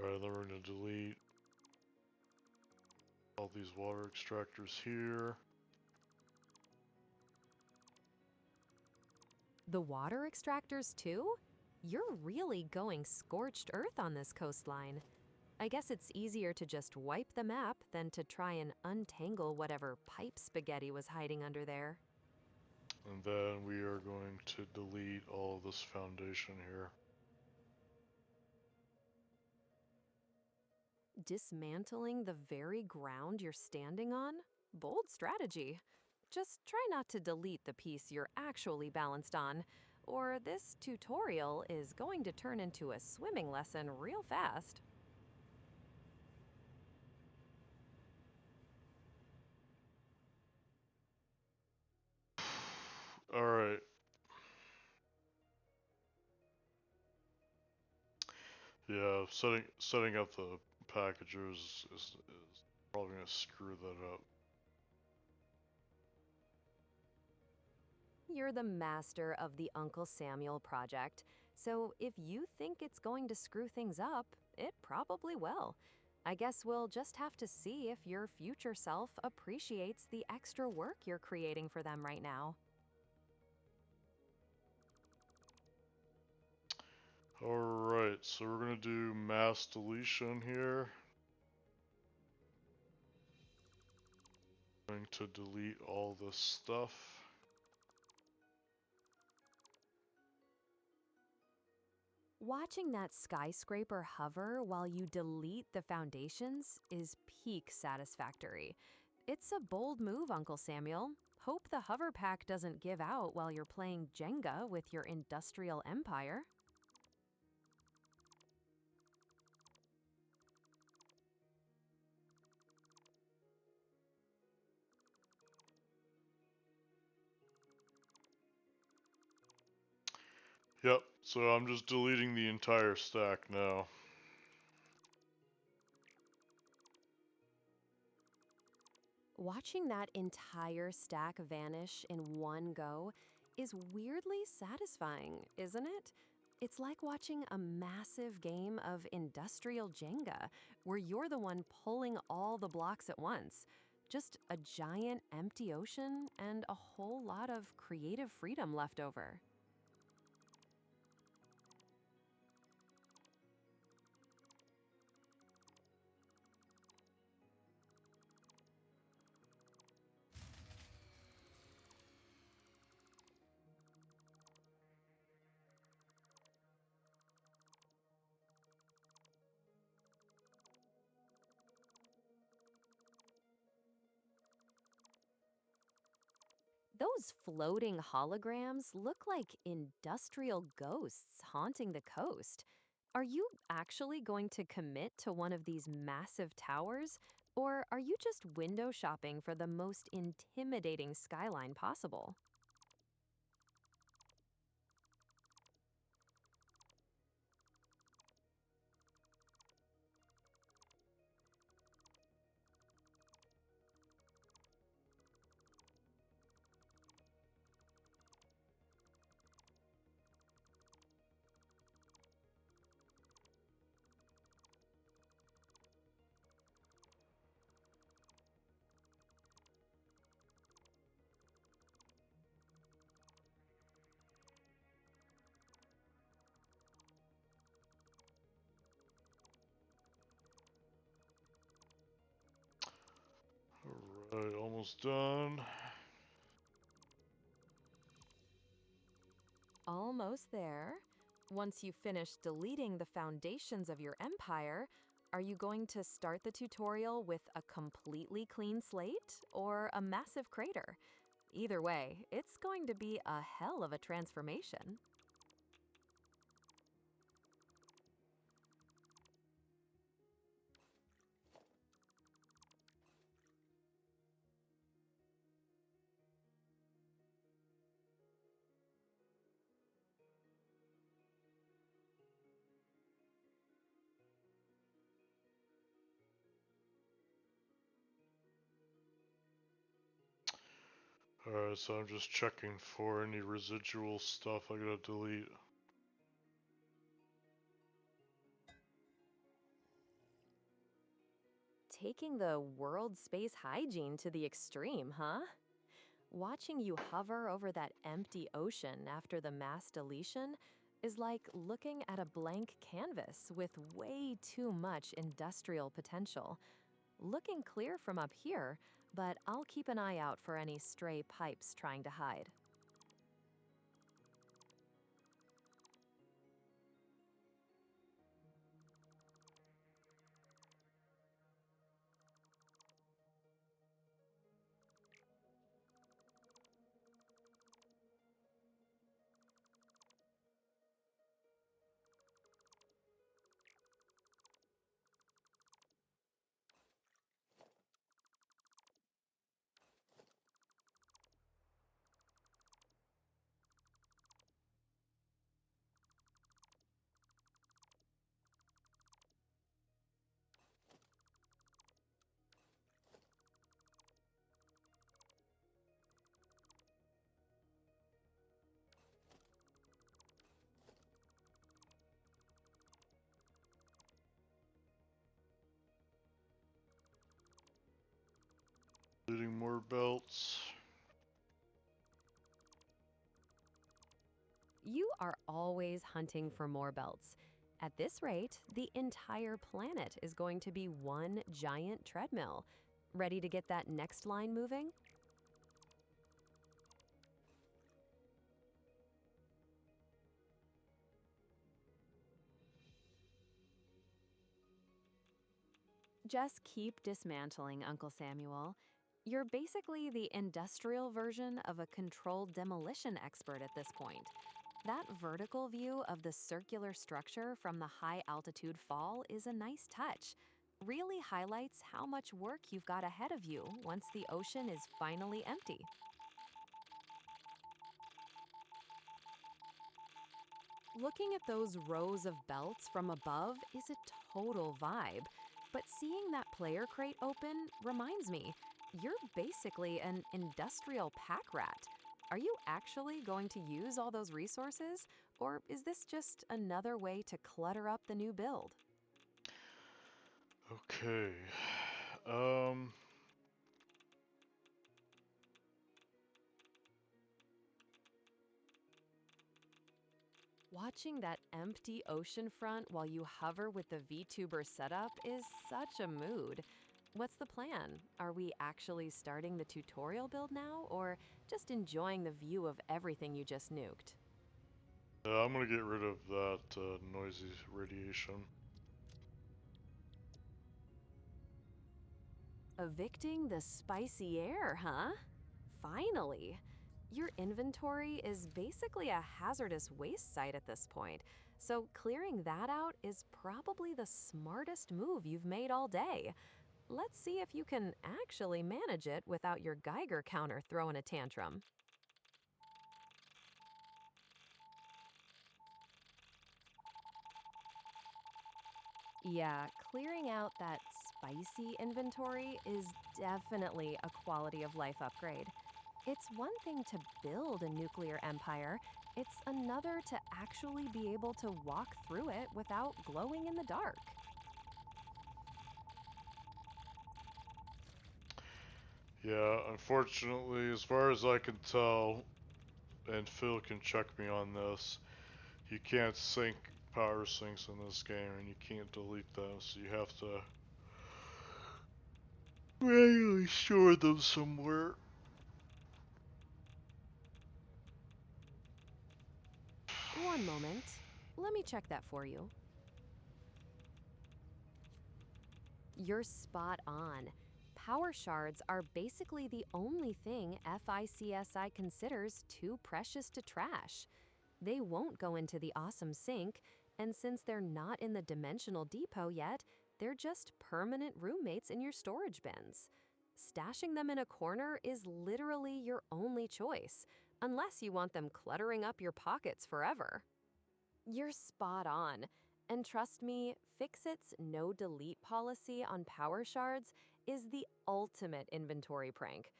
Alright, then we're going to delete all these water extractors here. The water extractors too? You're really going scorched earth on this coastline. I guess it's easier to just wipe the map than to try and untangle whatever pipe spaghetti was hiding under there. And then we are going to delete all of this foundation here. Dismantling the very ground you're standing on? Bold strategy. Just try not to delete the piece you're actually balanced on, or this tutorial is going to turn into a swimming lesson real fast. Alright. Yeah, setting up the packagers is probably gonna screw that up. You're the master of the Uncle Samuel project, so if you think it's going to screw things up, it probably will. I guess we'll just have to see if your future self appreciates the extra work you're creating for them right now. Alright, so we're gonna do mass deletion here. Going to delete all this stuff. Watching that skyscraper hover while you delete the foundations is peak satisfactory. It's a bold move, Uncle Samuel. Hope the hover pack doesn't give out while you're playing Jenga with your industrial empire. Yep, so I'm just deleting the entire stack now. Watching that entire stack vanish in one go is weirdly satisfying, isn't it? It's like watching a massive game of industrial Jenga, where you're the one pulling all the blocks at once. Just a giant empty ocean and a whole lot of creative freedom left over. Those floating holograms look like industrial ghosts haunting the coast. Are you actually going to commit to one of these massive towers? Or are you just window shopping for the most intimidating skyline possible? Alright, almost done. Almost there. Once you finish deleting the foundations of your empire, are you going to start the tutorial with a completely clean slate or a massive crater? Either way, it's going to be a hell of a transformation. Alright, so I'm just checking for any residual stuff I gotta delete. Taking the world space hygiene to the extreme, huh? Watching you hover over that empty ocean after the mass deletion is like looking at a blank canvas with way too much industrial potential. Looking clear from up here, but I'll keep an eye out for any stray pipes trying to hide. for belts. You are always hunting for more belts. At this rate, the entire planet is going to be one giant treadmill. Ready to get that next line moving? Just keep dismantling, Uncle Samuel. You're basically the industrial version of a controlled demolition expert at this point. That vertical view of the circular structure from the high altitude fall is a nice touch. Really highlights how much work you've got ahead of you once the ocean is finally empty. Looking at those rows of belts from above is a total vibe, but seeing that player crate open reminds me, you're basically an industrial pack rat. Are you actually going to use all those resources, or is this just another way to clutter up the new build? Okay. Watching that empty oceanfront while you hover with the VTuber setup is such a mood. What's the plan? Are we actually starting the tutorial build now, or just enjoying the view of everything you just nuked? I'm gonna get rid of that noisy radiation. Evicting the spicy air, huh? Finally! Your inventory is basically a hazardous waste site at this point, so clearing that out is probably the smartest move you've made all day. Let's see if you can actually manage it without your Geiger counter throwing a tantrum. Yeah, clearing out that spicy inventory is definitely a quality of life upgrade. It's one thing to build a nuclear empire, it's another to actually be able to walk through it without glowing in the dark. Yeah, unfortunately, as far as I can tell, and Phil can check me on this, you can't sync power sinks in this game, and you can't delete them, so you have to manually store them somewhere. One moment. Let me check that for you. You're spot on. Power shards are basically the only thing FICSI considers too precious to trash. They won't go into the awesome sink, and since they're not in the dimensional depot yet, they're just permanent roommates in your storage bins. Stashing them in a corner is literally your only choice, unless you want them cluttering up your pockets forever. You're spot on. And trust me, Fixit's no delete policy on power shards is the ultimate inventory prank.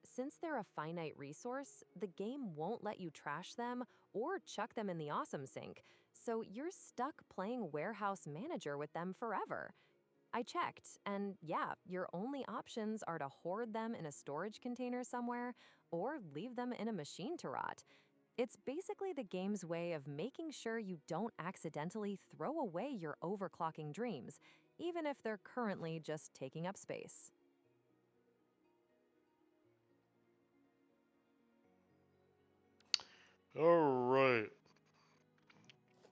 Since they're a finite resource, the game won't let you trash them or chuck them in the awesome sink, so you're stuck playing warehouse manager with them forever. I checked, and yeah, your only options are to hoard them in a storage container somewhere or leave them in a machine to rot. It's basically the game's way of making sure you don't accidentally throw away your overclocking dreams, even if they're currently just taking up space. Alright.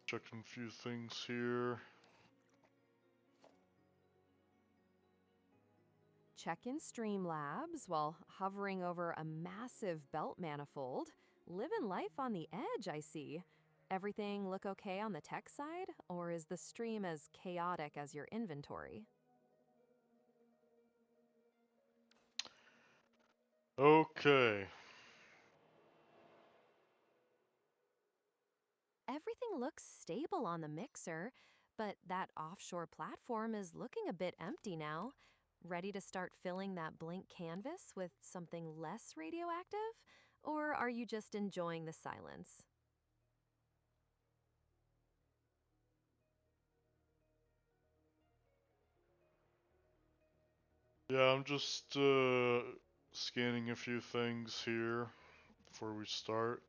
Checking a few things here. Check in Streamlabs while hovering over a massive belt manifold. Living life on the edge, I see. Everything look okay on the tech side, or is the stream as chaotic as your inventory? Okay. Everything looks stable on the mixer, but that offshore platform is looking a bit empty now. Ready to start filling that blank canvas with something less radioactive? Or are you just enjoying the silence? Yeah, I'm just scanning a few things here before we start.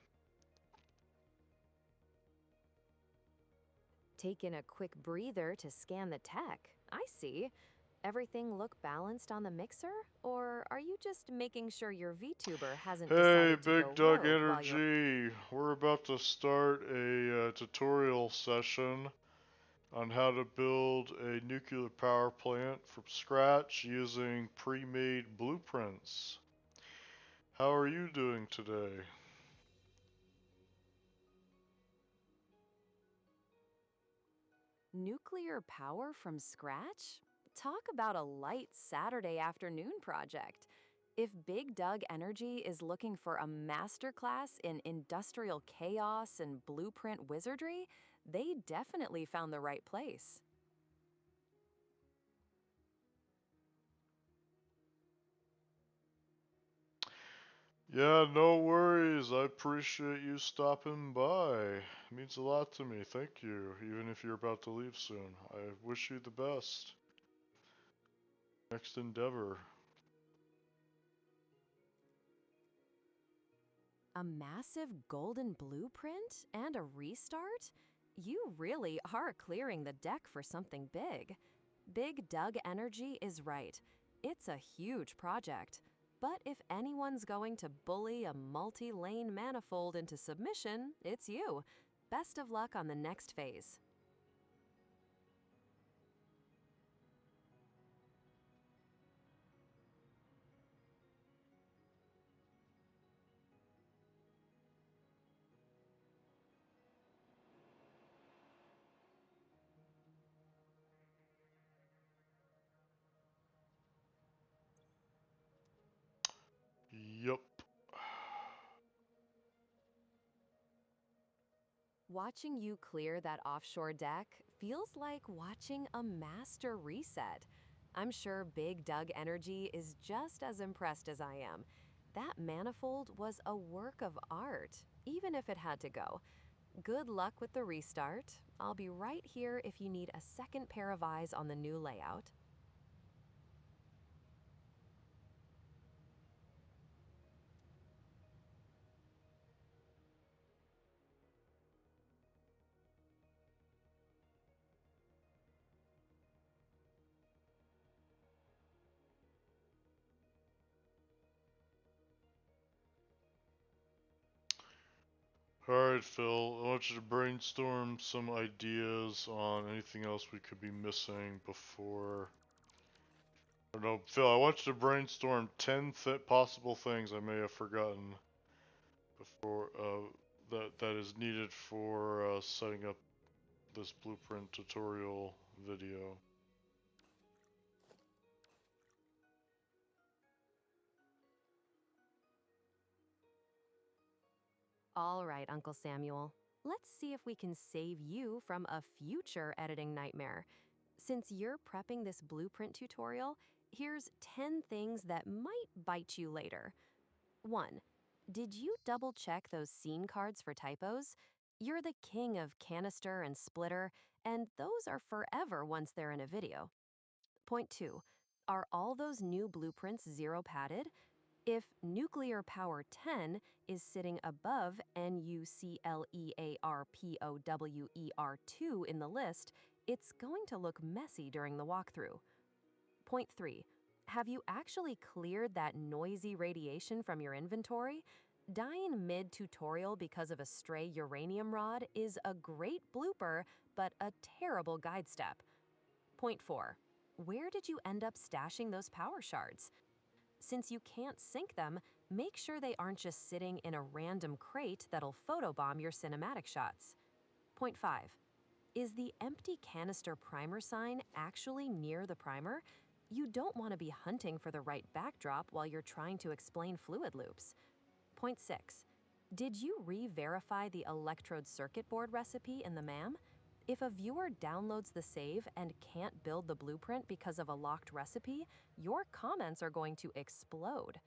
Taking a quick breather to scan the tech. I see. Everything look balanced on the mixer? Or are you just making sure your VTuber hasn't Hey, decided to Big go Doug rogue while you're... Energy. We're about to start a tutorial session on how to build a nuclear power plant from scratch using pre-made blueprints. How are you doing today? Nuclear power from scratch? Talk about a light Saturday afternoon project. If Big Doug Energy is looking for a masterclass in industrial chaos and blueprint wizardry, they definitely found the right place. Yeah, no worries. I appreciate you stopping by. It means a lot to me. Thank you. Even if you're about to leave soon. I wish you the best. Next endeavor. A massive golden blueprint and a restart? You really are clearing the deck for something big. Big Doug Energy is right. It's a huge project. But if anyone's going to bully a multi-lane manifold into submission, it's you. Best of luck on the next phase. Yup. Watching you clear that offshore deck feels like watching a master reset. I'm sure Big Doug Energy is just as impressed as I am. That manifold was a work of art, even if it had to go. Good luck with the restart. I'll be right here if you need a second pair of eyes on the new layout. Alright, Phil. I want you to brainstorm some ideas on anything else we could be missing before. Or no, Phil, I want you to brainstorm 10 possible things I may have forgotten before that is needed for setting up this blueprint tutorial video. All right, Uncle Samuel. Let's see if we can save you from a future editing nightmare. Since you're prepping this blueprint tutorial, here's 10 things that might bite you later. 1. Did you double check those scene cards for typos? You're the king of canister and splitter, and those are forever once they're in a video. Point 2. Are all those new blueprints zero padded? If nuclear power 10 is sitting above NUCLEARPOWER2 in the list, it's going to look messy during the walkthrough. Point 3. Have you actually cleared that noisy radiation from your inventory? Dying mid-tutorial because of a stray uranium rod is a great blooper, but a terrible guide step. Point 4. Where did you end up stashing those power shards? Since you can't sync them, make sure they aren't just sitting in a random crate that'll photobomb your cinematic shots. Point 5. Is the empty canister primer sign actually near the primer? You don't want to be hunting for the right backdrop while you're trying to explain fluid loops. Point 6. Did you re-verify the electrode circuit board recipe in the MAM? If a viewer downloads the save and can't build the blueprint because of a locked recipe, your comments are going to explode.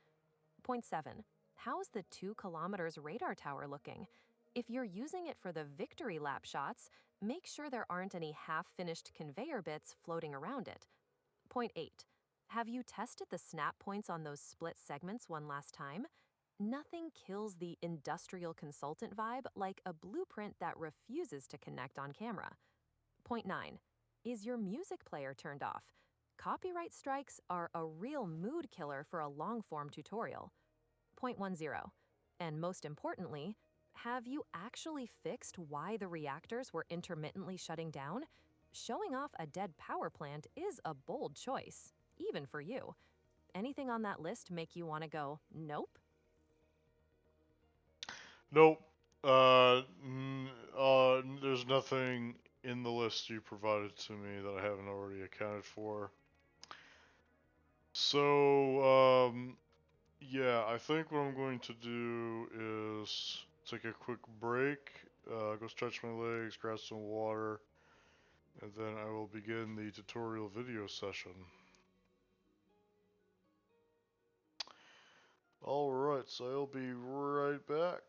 Point 7. How's the 2 kilometers radar tower looking? If you're using it for the victory lap shots, make sure there aren't any half-finished conveyor bits floating around it. Point 8. Have you tested the snap points on those split segments one last time? Nothing kills the industrial consultant vibe like a blueprint that refuses to connect on camera. Point 9. Is your music player turned off? Copyright strikes are a real mood killer for a long-form tutorial. Point 10. And most importantly, have you actually fixed why the reactors were intermittently shutting down? Showing off a dead power plant is a bold choice, even for you. Anything on that list make you want to go, nope? Nope. There's nothing in the list you provided to me that I haven't already accounted for. So, yeah, I think what I'm going to do is take a quick break, go stretch my legs, grab some water, and then I will begin the tutorial video session. Alright, so I'll be right back.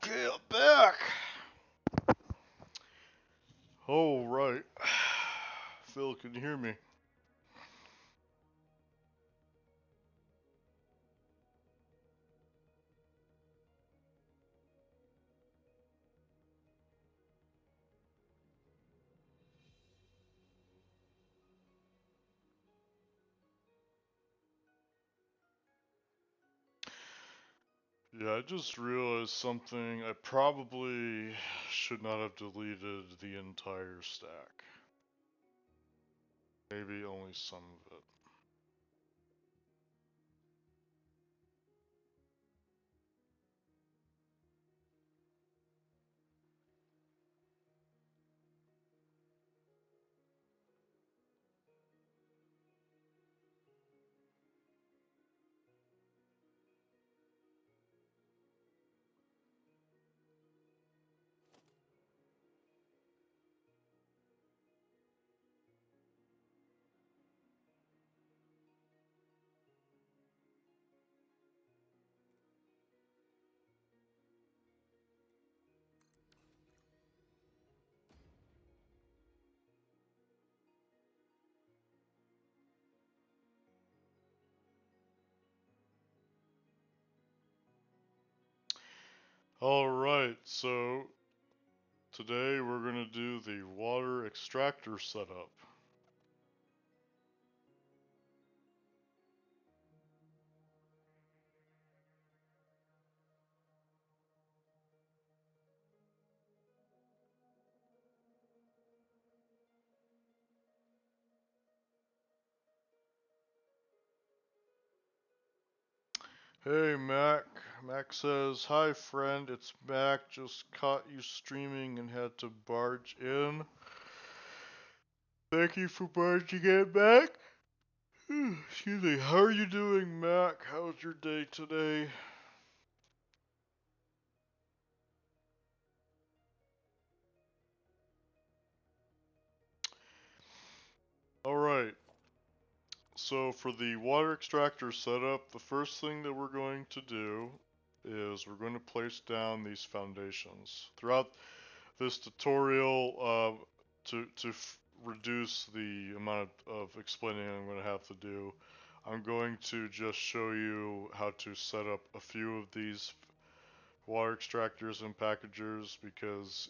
Okay, I'm back. Oh, right. Phil, can you hear me? Yeah, I just realized something. I probably should not have deleted the entire stack. Maybe only some of it. Alright, so today we're going to do the water extractor setup. Hey Mac. Mac says, "Hi friend, it's Mac. Just caught you streaming and had to barge in. Thank you for barging in, Mac." Excuse me. How are you doing, Mac? How's your day today? Alright. So for the water extractor setup, the first thing that we're going to do is we're going to place down these foundations. Throughout this tutorial, to reduce the amount of explaining I'm going to have to do, I'm going to just show you how to set up a few of these water extractors and packagers because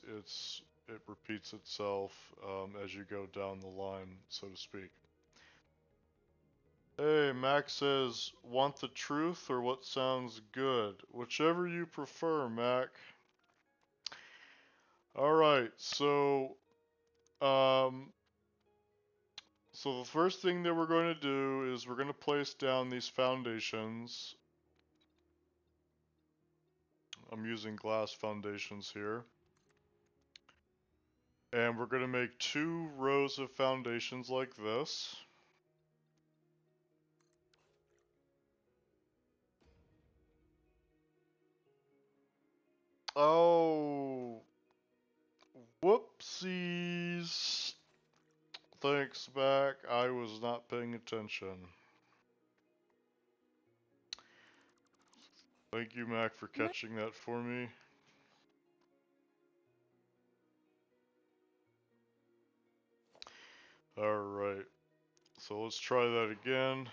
it repeats itself as you go down the line, so to speak. Hey, Mac says, "Want the truth or what sounds good?" Whichever you prefer, Mac. Alright, um, so the first thing that we're going to do is we're going to place down these foundations. I'm using glass foundations here. And we're going to make 2 rows of foundations like this. Oh, whoopsies. Thanks, Mac. I was not paying attention. Thank you, Mac, for catching that for me. Alright, so let's try that again.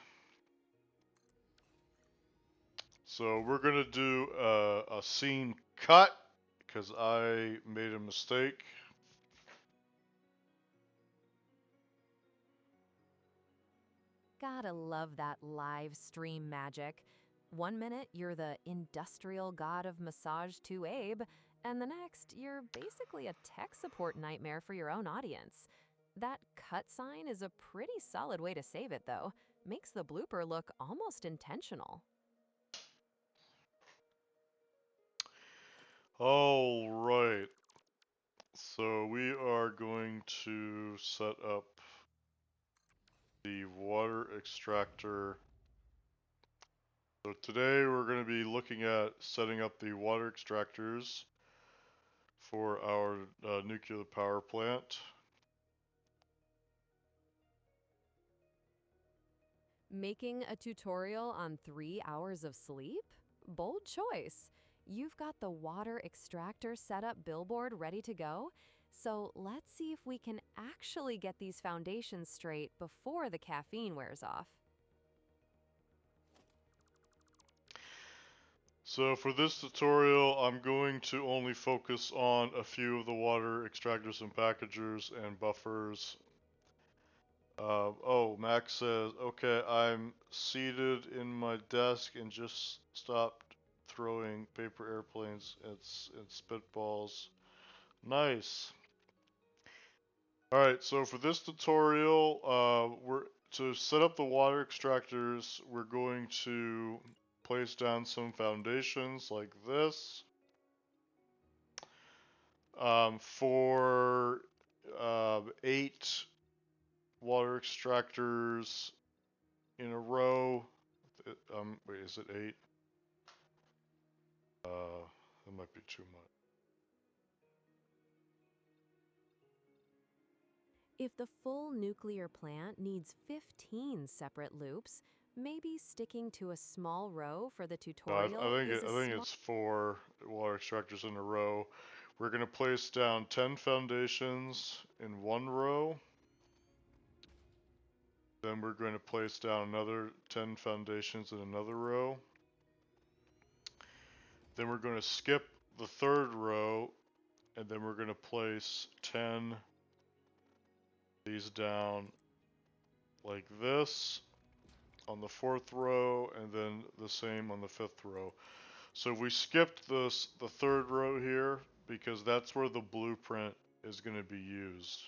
So we're gonna do a scene cut because I made a mistake. Gotta love that live stream magic. 1 minute, you're the industrial god of massage to Abe, and the next, you're basically a tech support nightmare for your own audience. That cut sign is a pretty solid way to save it, though. Makes the blooper look almost intentional. Alright, so we are going to set up the water extractor. So today we're going to be looking at setting up the water extractors for our nuclear power plant. Making a tutorial on 3 hours of sleep? Bold choice. you've got the water extractor setup billboard ready to go. So let's see if we can actually get these foundations straight before the caffeine wears off. So for this tutorial, I'm going to only focus on a few of the water extractors and packagers and buffers. Oh, Max says, okay, I'm seated in my desk and just stopped throwing paper airplanes and spitballs. Nice. Alright, so for this tutorial, to set up the water extractors, we're going to place down some foundations like this. For 8 water extractors in a row. Wait, is it 8? That might be too much. If the full nuclear plant needs 15 separate loops, maybe sticking to a small row for the I tutorial think is I think it's 4 water extractors in a row. We're gonna place down 10 foundations in one row. Then we're going to place down another 10 foundations in another row. Then we're going to skip the third row, and then we're going to place 10 of these down like this on the 4th row, and then the same on the 5th row. So we skipped the 3rd row here because that's where the blueprint is going to be used.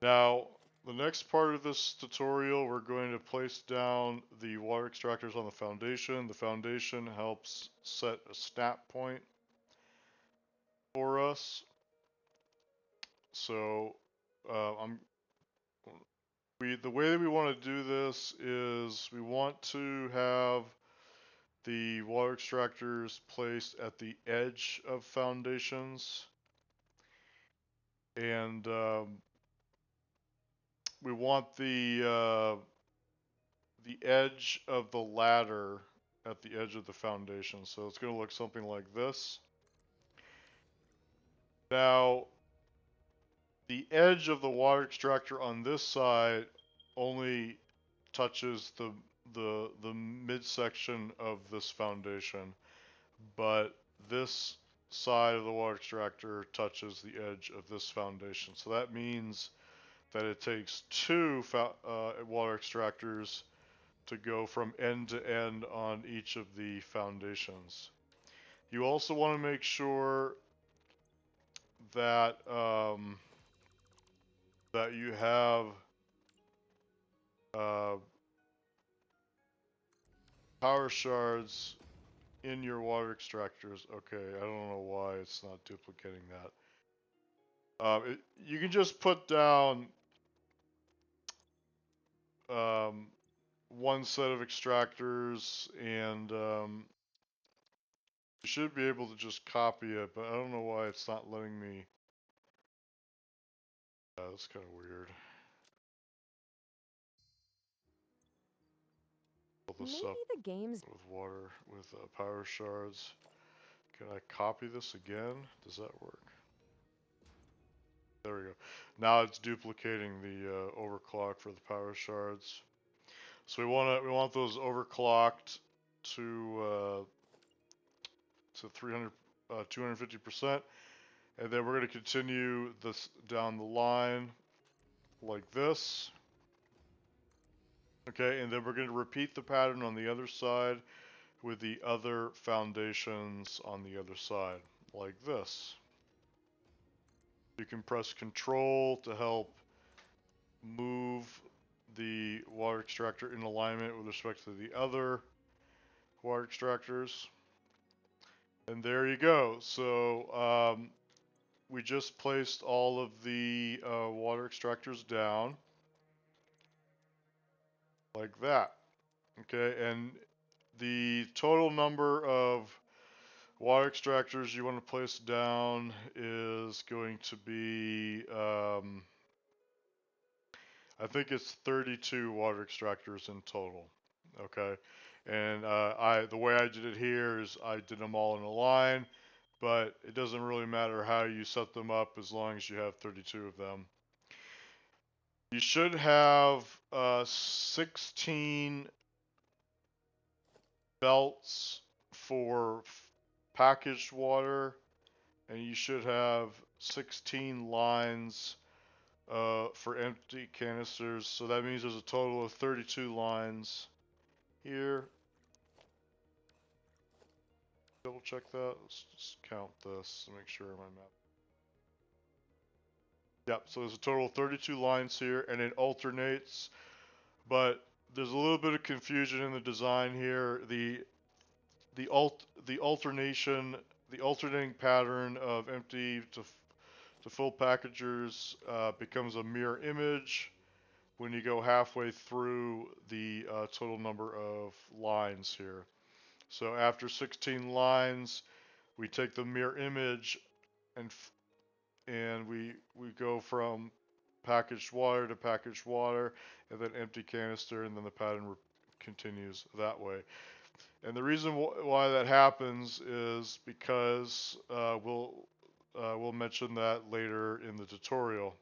Now, the next part of this tutorial, we're going to place down the water extractors on the foundation. The foundation helps set a snap point for us. So, the way that we want to do this is we want to have the water extractors placed at the edge of foundations, and we want the edge of the ladder at the edge of the foundation. So it's going to look something like this. Now, the edge of the water extractor on this side only touches the midsection of this foundation, but this side of the water extractor touches the edge of this foundation. So that means that it takes 2 water extractors to go from end to end on each of the foundations. You also want to make sure that that you have power shards in your water extractors. Okay, I don't know why it's not duplicating that. You can just put down one set of extractors, and you should be able to just copy it, but I don't know why it's not letting me. That's kind of weird. Pull this maybe up the game's with water, with power shards. Can I copy this again? Does that work? There we go. Now it's duplicating the overclock for the power shards. So we want those overclocked to 250%, and then we're going to continue this down the line like this. Okay, and then we're going to repeat the pattern on the other side with the other foundations on the other side like this. You can press Control to help move the water extractor in alignment with respect to the other water extractors. And there you go. So we just placed all of the water extractors down like that. Okay, and the total number of water extractors you want to place down is going to be, I think it's 32 water extractors in total. Okay, And the way I did it here is I did them all in a line, but it doesn't really matter how you set them up as long as you have 32 of them. You should have 16 belts for packaged water, and you should have 16 lines for empty canisters. So that means there's a total of 32 lines here. Double check that. Let's just count this to make sure my map. Yep, so there's a total of 32 lines here, and it alternates, but there's a little bit of confusion in the design here. The alternating pattern of empty to full packagers becomes a mirror image when you go halfway through the total number of lines here. So after 16 lines, we take the mirror image and we go from packaged water to packaged water, and then empty canister, and then the pattern continues that way. And the reason why that happens is because we'll mention that later in the tutorial.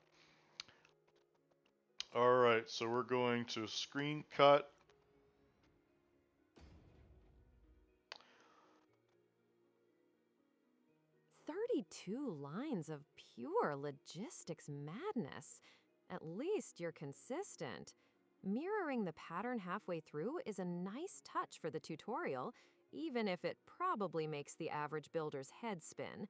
Alright, so we're going to screen cut. "32 lines of pure logistics madness. At least you're consistent. Mirroring the pattern halfway through is a nice touch for the tutorial, even if it probably makes the average builder's head spin.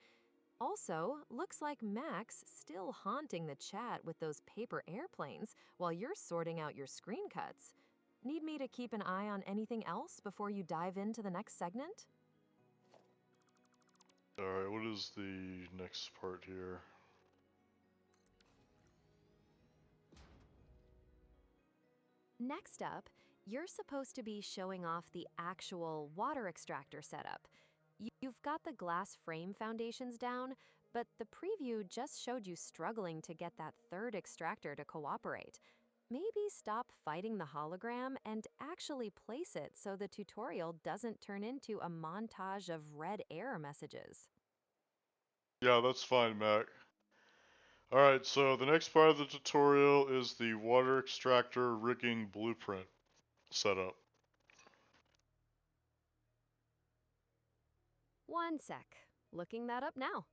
Also, looks like Mac's still haunting the chat with those paper airplanes while you're sorting out your screen cuts. Need me to keep an eye on anything else before you dive into the next segment?" Alright, what is the next part here? Next up, you're supposed to be showing off the actual water extractor setup. You've got the glass frame foundations down, but the preview just showed you struggling to get that third extractor to cooperate. Maybe stop fighting the hologram and actually place it so the tutorial doesn't turn into a montage of red error messages. Yeah, that's fine, Mac. Alright, so the next part of the tutorial is the water extractor rigging blueprint setup. One sec. Looking that up now.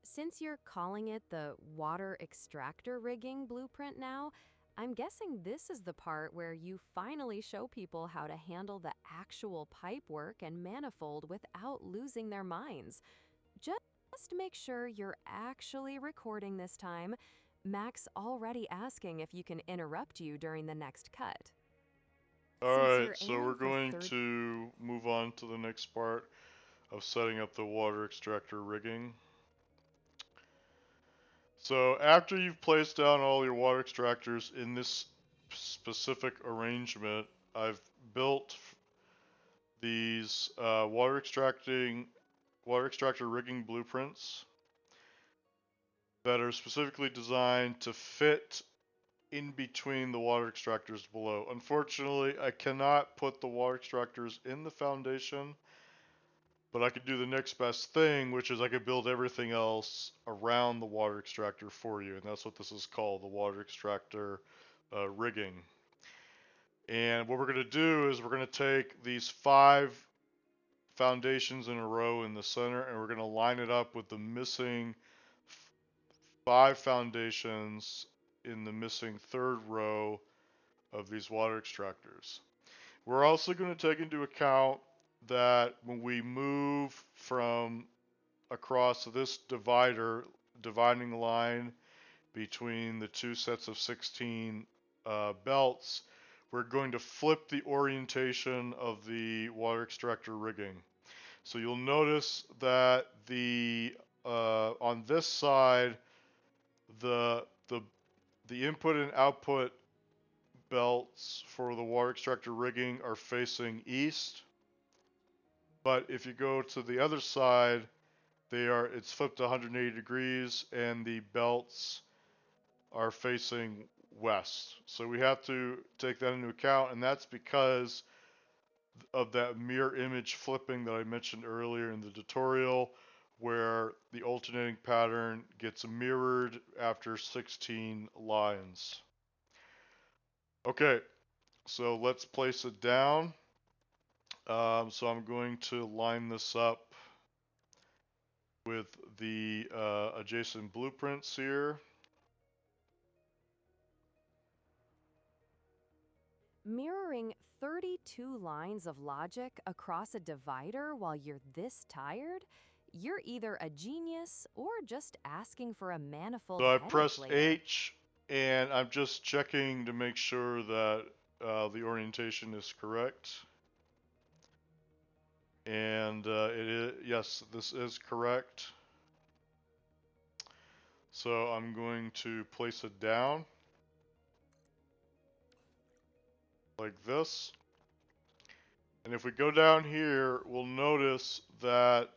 Since you're calling it the water extractor rigging blueprint now, I'm guessing this is the part where you finally show people how to handle the actual pipe work and manifold without losing their minds. Just make sure you're actually recording this time. Mac's already asking if you can interrupt you during the next cut. Since Alright, you're so aiming we're for going third to move on to the next part of setting up the water extractor rigging. So after you've placed down all your water extractors in this specific arrangement, I've built these water extractor rigging blueprints that are specifically designed to fit in between the water extractors below. Unfortunately, I cannot put the water extractors in the foundation, but I could do the next best thing, which is I could build everything else around the water extractor for you, and that's what this is called, the water extractor rigging. And what we're going to do is we're going to take these 5 foundations in a row in the center, and we're going to line it up with the missing 5 foundations in the missing third row of these water extractors. We're also going to take into account that when we move from across this dividing line between the two sets of 16 belts, we're going to flip the orientation of the water extractor rigging. So you'll notice that the on this side, the input and output belts for the water extractor rigging are facing east. But if you go to the other side, it's flipped 180 degrees and the belts are facing west. So we have to take that into account, and that's because of that mirror image flipping that I mentioned earlier in the tutorial, where the alternating pattern gets mirrored after 16 lines. Okay, so let's place it down. So I'm going to line this up with the adjacent blueprints here. Mirroring 32 lines of logic across a divider while you're this tired? You're either a genius or just asking for a manifold So I headache pressed later. H, and I'm just checking to make sure that the orientation is correct. And it is, yes, this is correct. So I'm going to place it down like this. And if we go down here, we'll notice that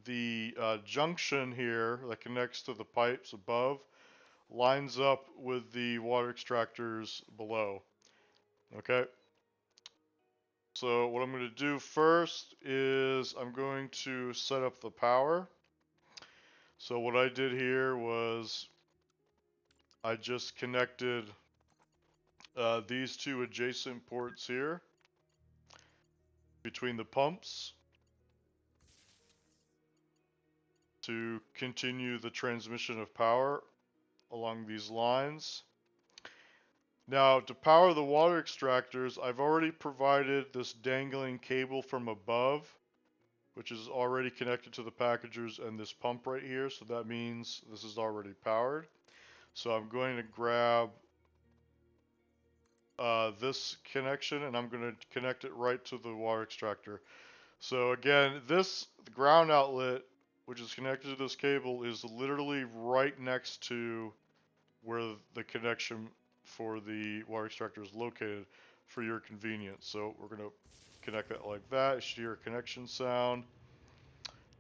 the junction here that connects to the pipes above lines up with the water extractors below. Okay. So what I'm going to do first is I'm going to set up the power. So what I did here was I just connected these two adjacent ports here between the pumps to continue the transmission of power along these lines. Now, to power the water extractors, I've already provided this dangling cable from above, which is already connected to the packagers and this pump right here, so that means this is already powered. So I'm going to grab this connection, and I'm going to connect it right to the water extractor. So again, this ground outlet, which is connected to this cable, is literally right next to where the connection for the water extractor is located for your convenience. So we're going to connect that like that. You should hear a connection sound.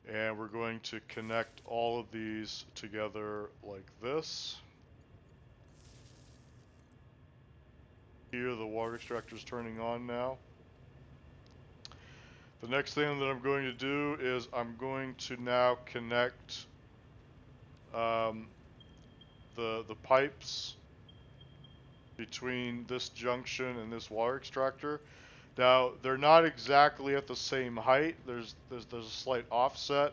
And we're going to connect all of these together like this. Here the water extractor is turning on now. The next thing that I'm going to do is I'm going to now connect the pipes between this junction and this water extractor. Now they're not exactly at the same height. There's a slight offset.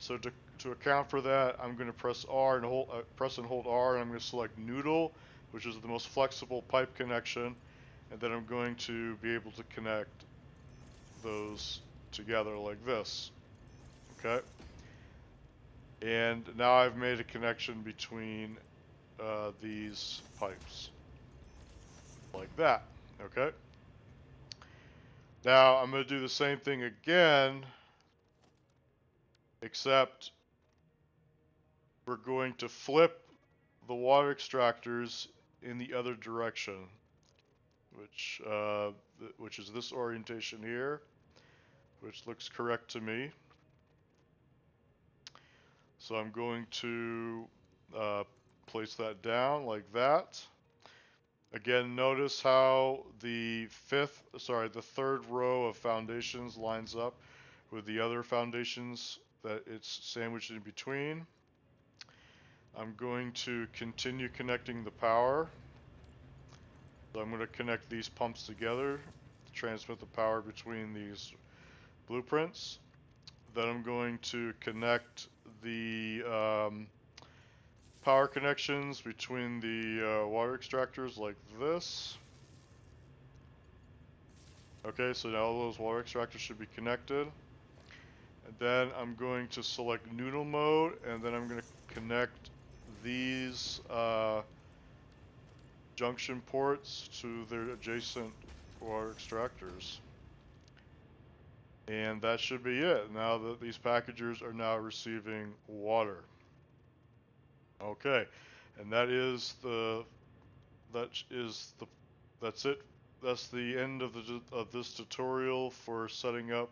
So to account for that, I'm going to press R and hold press and hold R, and I'm going to select noodle, which is the most flexible pipe connection, and then I'm going to be able to connect those together like this. Okay. And now I've made a connection between these pipes like that. Okay. Now I'm going to do the same thing again, except we're going to flip the water extractors in the other direction, which is this orientation here, which looks correct to me. So I'm going to place that down like that. Again, notice how the third row of foundations lines up with the other foundations that it's sandwiched in between. I'm going to continue connecting the power. So I'm going to connect these pumps together to transmit the power between these blueprints. Then I'm going to connect the power connections between the water extractors like this. Okay, so now all those water extractors should be connected. And then I'm going to select noodle mode, and then I'm going to connect these junction ports to their adjacent water extractors. And that should be it. Now that these packagers are now receiving water. Okay, and that's it. That's the end of this tutorial for setting up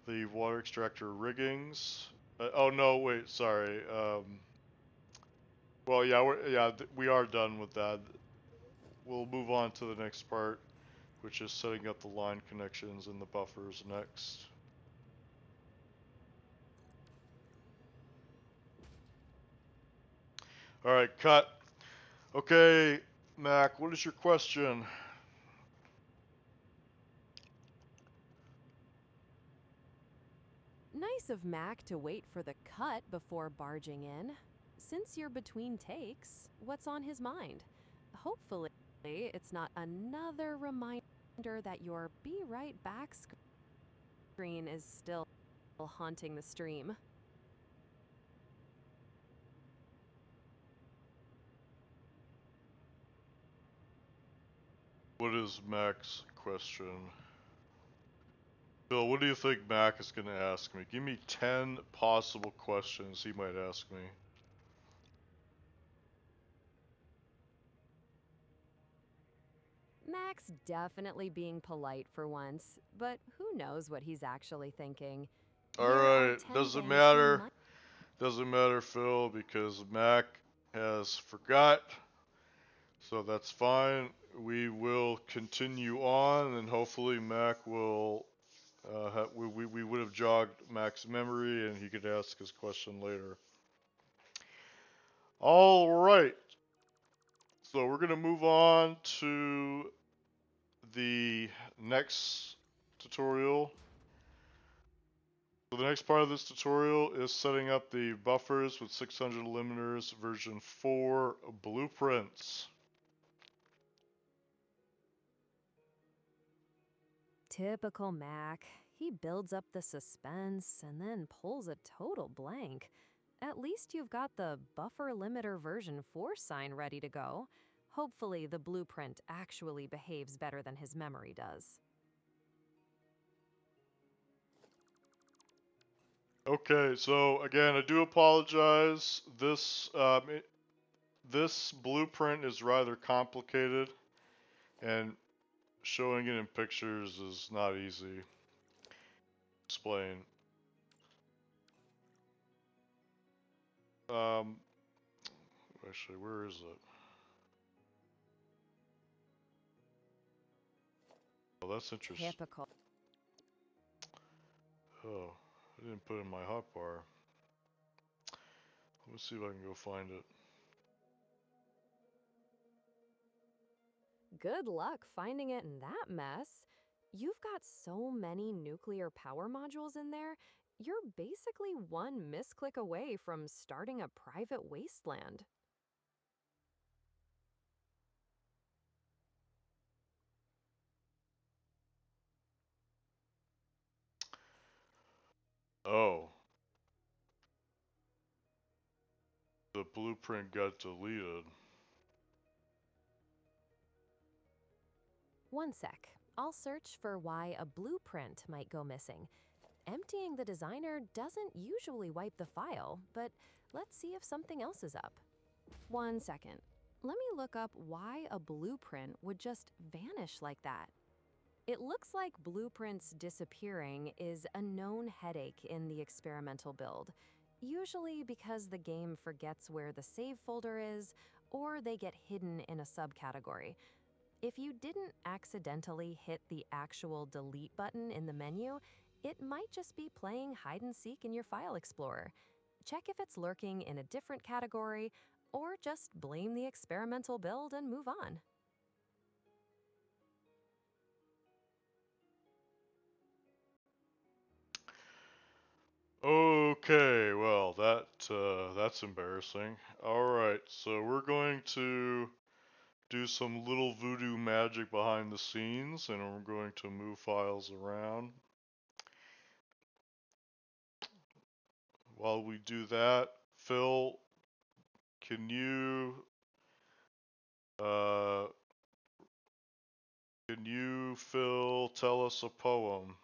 the water extractor riggings. Oh no, wait, sorry. Well, yeah, we are done with that. we'll move on to the next part, which is setting up the line connections and the buffers next. Alright, cut. Okay, Mac, what is your question? Nice of Mac to wait for the cut before barging in. Since you're between takes, what's on his mind? Hopefully, it's not another reminder that your Be Right Back screen is still haunting the stream. What is Mac's question? Bill, what do you think Mac is going to ask me? Give me 10 possible questions he might ask me. Mac's definitely being polite for once, but who knows what he's actually thinking. Here are Alright, 10 doesn't things he matter. might. Doesn't matter, Phil, because Mac has forgot. So that's fine. We will continue on, and hopefully Mac will. We would have jogged Mac's memory, and he could ask his question later. All right. So we're gonna move on to the next tutorial. So the next part of this tutorial is setting up the buffers with 600 limiters version 4 blueprints. Typical Mac. He builds up the suspense and then pulls a total blank. At least you've got the buffer limiter version 4 sign ready to go. Hopefully, the blueprint actually behaves better than his memory does. Okay, so again, I do apologize. This blueprint is rather complicated, and showing it in pictures is not easy. Explain. Um, Actually, where is it? Oh, that's interesting. Typical. Oh, I didn't put it in my hotbar. Let me see if I can go find it. Good luck finding it in that mess. You've got so many nuclear power modules in there, you're basically one misclick away from starting a private wasteland. Oh, the blueprint got deleted. One sec. I'll search for why a blueprint might go missing. Emptying the designer doesn't usually wipe the file, but let's see if something else is up. 1 second. Let me look up why a blueprint would just vanish like that. It looks like blueprints disappearing is a known headache in the experimental build, usually because the game forgets where the save folder is or they get hidden in a subcategory. If you didn't accidentally hit the actual delete button in the menu, it might just be playing hide and seek in your file explorer. Check if it's lurking in a different category, or just blame the experimental build and move on. Okay, well that's embarrassing. All right, so we're going to do some little voodoo magic behind the scenes, and we're going to move files around. While we do that, Phil, can you uh, Phil, tell us a poem?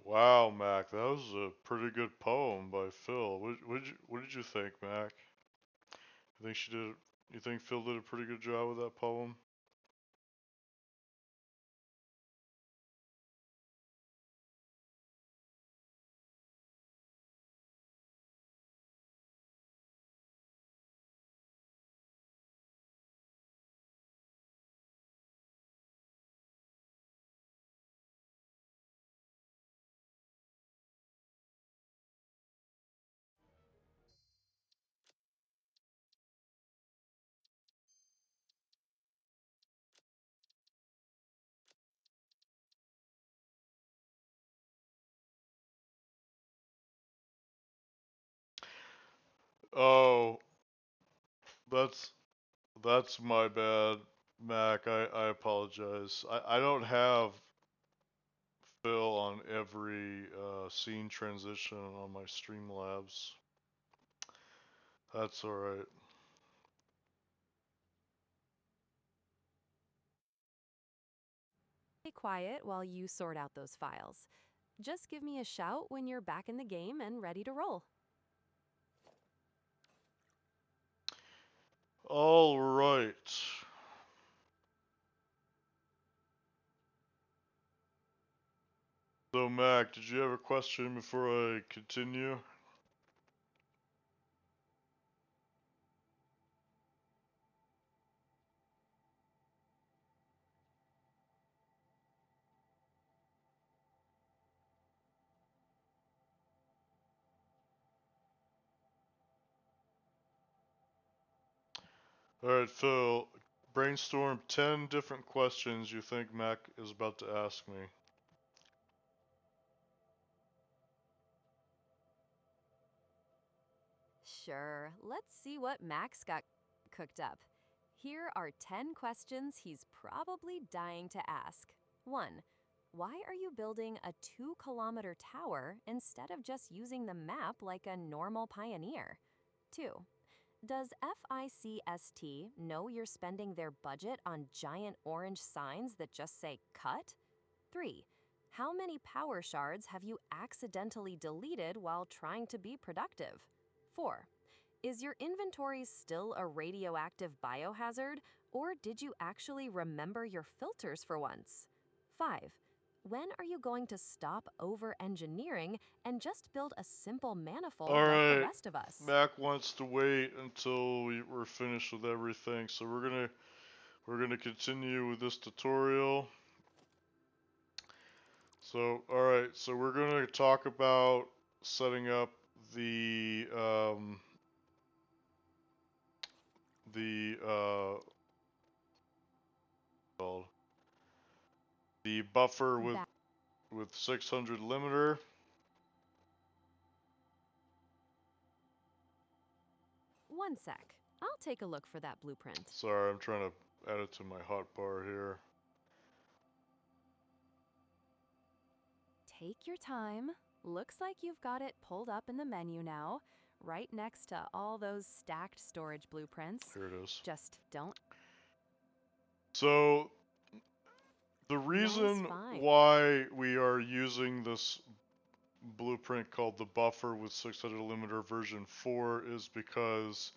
Wow, Mac, that was a pretty good poem by Phil. What did you think, Mac? You think she did? You think Phil did a pretty good job with that poem? Oh, that's that's my bad, Mac. I apologize. I don't have Phil on every scene transition on my Streamlabs. That's alright. Stay quiet while you sort out those files. Just give me a shout when you're back in the game and ready to roll. Alright. So, Mac, did you have a question before I continue? Alright, Phil, brainstorm 10 different questions you think Mac is about to ask me. Sure, let's see what Max got cooked up. Here are 10 questions he's probably dying to ask. 1. Why are you building a 2-kilometer tower instead of just using the map like a normal pioneer? 2. Does FICST know you're spending their budget on giant orange signs that just say cut? 3. How many power shards have you accidentally deleted while trying to be productive? 4. Is your inventory still a radioactive biohazard, or did you actually remember your filters for once? 5. When are you going to stop over-engineering and just build a simple manifold like the Alright, rest of us? Mac wants to wait until we're finished with everything, so we're gonna continue with this tutorial. So, alright, so we're gonna talk about setting up the called the buffer with Ba- 600 limiter. One sec. I'll take a look for that blueprint. Sorry, I'm trying to add it to my hotbar here. Take your time. Looks like you've got it pulled up in the menu now, right next to all those stacked storage blueprints. Here it is. Just don't. So, the Nice reason find. why we are using this blueprint called the buffer with 600 limiter version 4 is because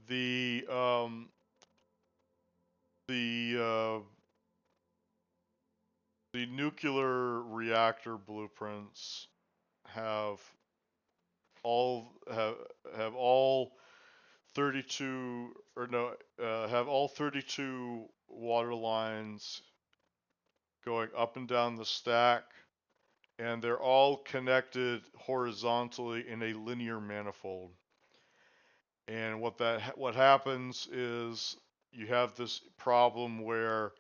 the um, the uh, the nuclear reactor blueprints have have have all 32 or no have all 32 water lines going up and down the stack, and they're all connected horizontally in a linear manifold. And what happens is you have this problem where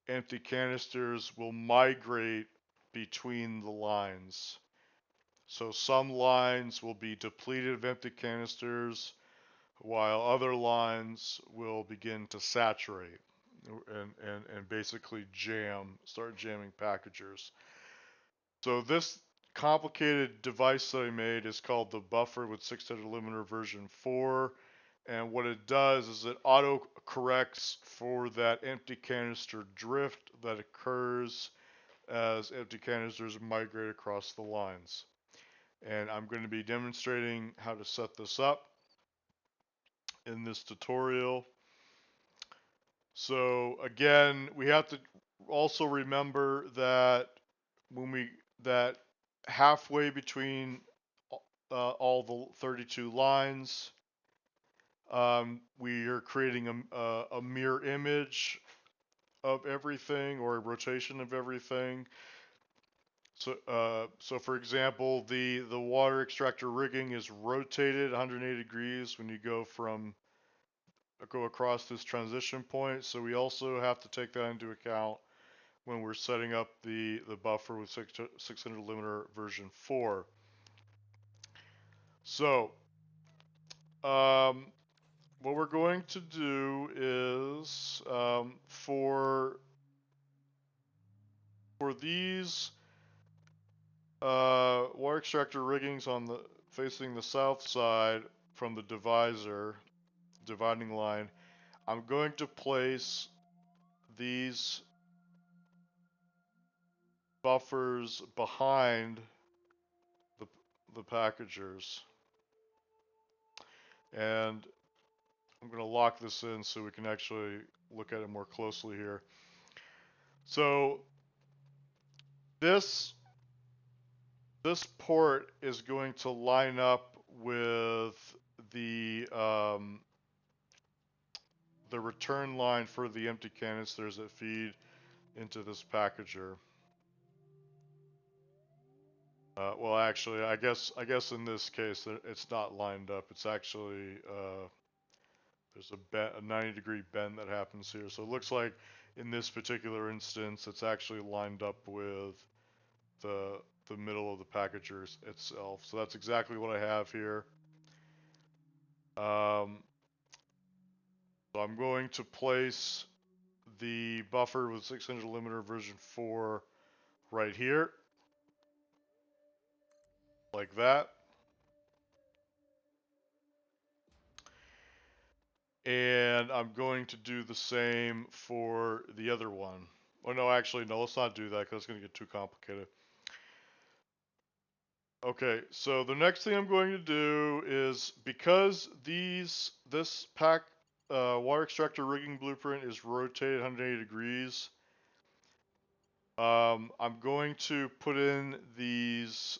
empty canisters will migrate between the lines. So some lines will be depleted of empty canisters, while other lines will begin to saturate and basically start jamming packagers. So this complicated device that I made is called the buffer with 600 limiter version 4. And what it does is it auto corrects for that empty canister drift that occurs as empty canisters migrate across the lines. And I'm going to be demonstrating how to set this up in this tutorial. So again, we have to also remember that that halfway between all the 32 lines, we are creating a mirror image of everything, or a rotation of everything. So for example, the water extractor rigging is rotated 180 degrees when you go across this transition point. So we also have to take that into account when we're setting up the buffer with 600 limiter version 4. So what we're going to do is for these water extractor riggings facing the south side from the dividing line, I'm going to place these buffers behind the packagers, and I'm going to lock this in so we can actually look at it more closely here. So this port is going to line up with the return line for the empty canisters that feed into this packager. Well, actually, I guess in this case it's not lined up. It's actually there's a 90-degree bend that happens here. So it looks like in this particular instance, it's actually lined up with the middle of the packager itself. So that's exactly what I have here. So I'm going to place the buffer with 600 limiter version 4 right here, like that. And I'm going to do the same for the other one. Oh no, actually no, let's not do that because it's going to get too complicated. Okay, so the next thing I'm going to do is, because this water extractor rigging blueprint is rotated 180 degrees, I'm going to put in these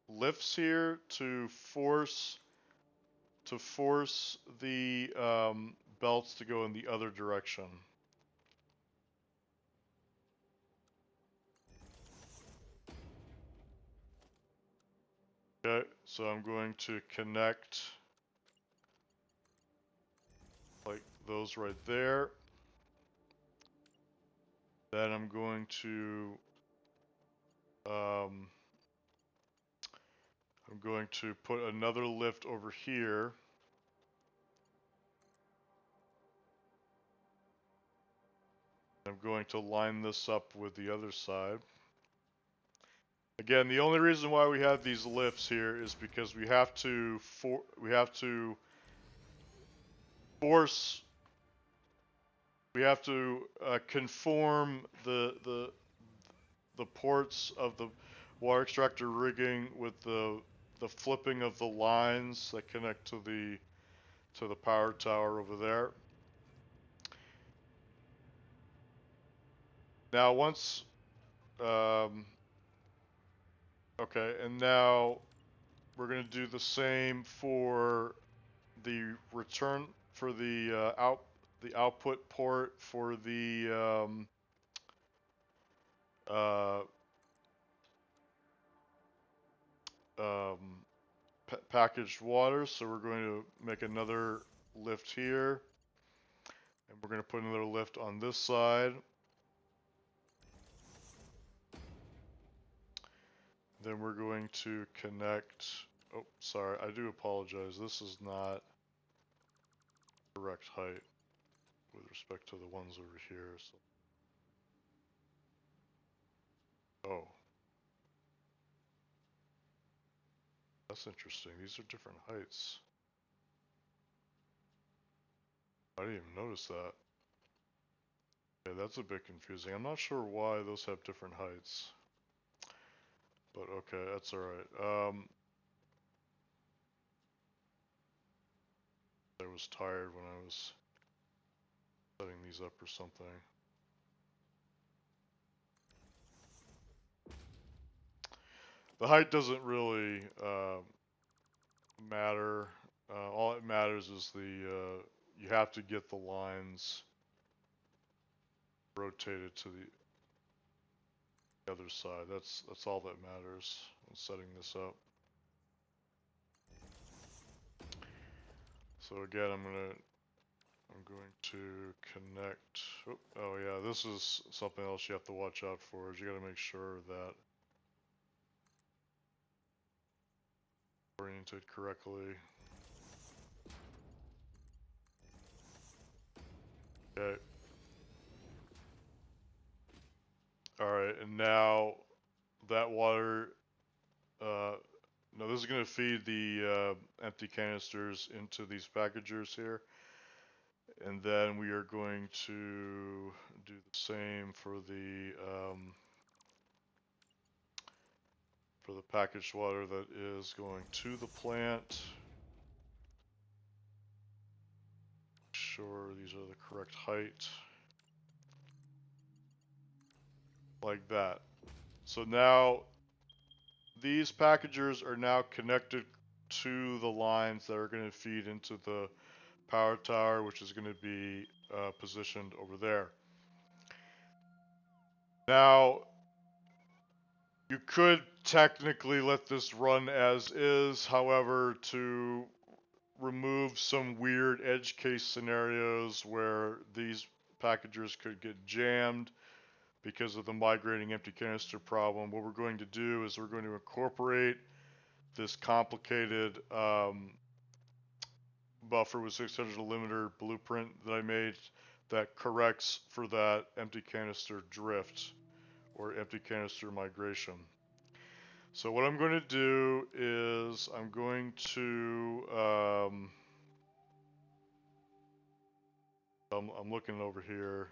lifts here to force the belts to go in the other direction. Okay, so I'm going to connect like those right there. Then I'm going to put another lift over here. I'm going to line this up with the other side. Again, the only reason why we have these lifts here is because we have to conform the ports of the water extractor rigging with the flipping of the lines that connect to the power tower over there. Now okay, and now we're going to do the same for the return, for the output port for the packaged water. So we're going to make another lift here, and we're going to put another lift on this side. Then we're going to connect, oh, sorry, I do apologize. This is not correct height with respect to the ones over here. So. Oh. That's interesting. These are different heights. I didn't even notice that. Okay, that's a bit confusing. I'm not sure why those have different heights. But okay, that's alright. I was tired when I was setting these up or something. The height doesn't really matter. All it matters is you have to get the lines rotated to the other side. That's all that matters in setting this up. So again, I'm going to connect. Oh yeah, this is something else you have to watch out for. Is you got to make sure that oriented correctly. Okay. Alright, and now that water, now this is going to feed the empty canisters into these packagers here. And then we are going to do the same for the packaged water that is going to the plant. Sure, these are the correct height. Like that. So now these packagers are now connected to the lines that are going to feed into the power tower, which is going to be positioned over there. Now, you could technically let this run as is, however, to remove some weird edge case scenarios where these packagers could get jammed because of the migrating empty canister problem, what we're going to do is we're going to incorporate this complicated buffer with 600 limiter blueprint that I made that corrects for that empty canister drift or empty canister migration. So what I'm going to do is I'm going to I'm looking over here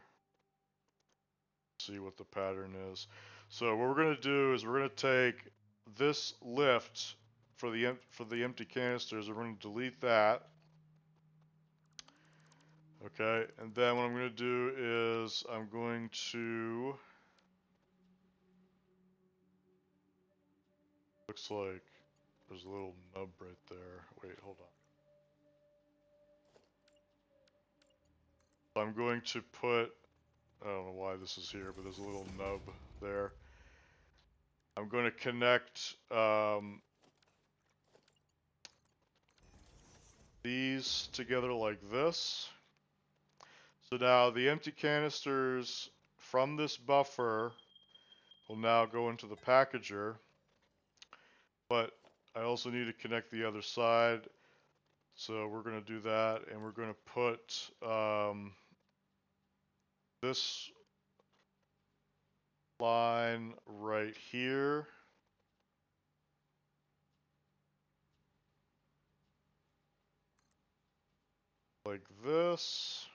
to see what the pattern is. So what we're going to do is we're going to take this lift for the empty canisters. We're going to delete that. Okay, and then what I'm going to do is I'm going to, looks like there's a little nub right there. Wait, hold on. I'm going to put, I don't know why this is here, but there's a little nub there. I'm going to connect these together like this. So now the empty canisters from this buffer will now go into the packager, but I also need to connect the other side. So we're going to do that, and we're going to put this line right here. Like this.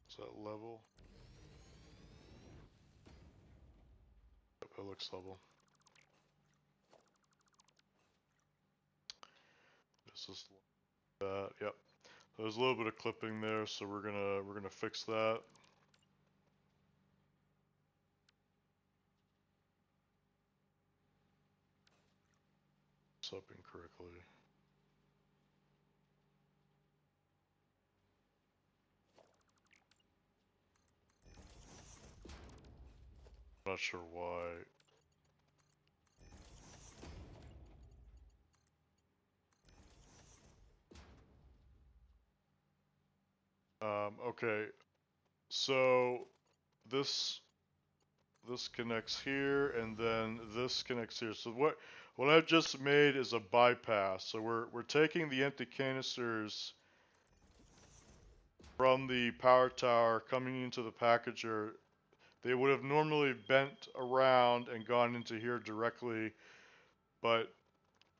Is that level? Yep, it looks level. This is that. Yep. There's a little bit of clipping there, so we're gonna fix that. It's up incorrectly. I'm not sure why. Okay, so this connects here, and then this connects here. So what I've just made is a bypass. So we're taking the empty canisters from the power tower coming into the packager, They would have normally bent around and gone into here directly, but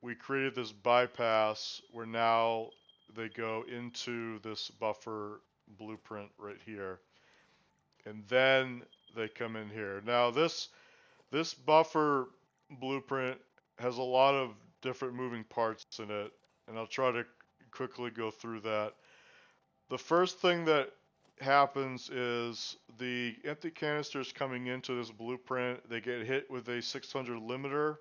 we created this bypass where now they go into this buffer blueprint right here. And then they come in here. Now this buffer blueprint has a lot of different moving parts in it, and I'll try to quickly go through that. The first thing that happens is the empty canisters coming into this blueprint, they get hit with a 600 limiter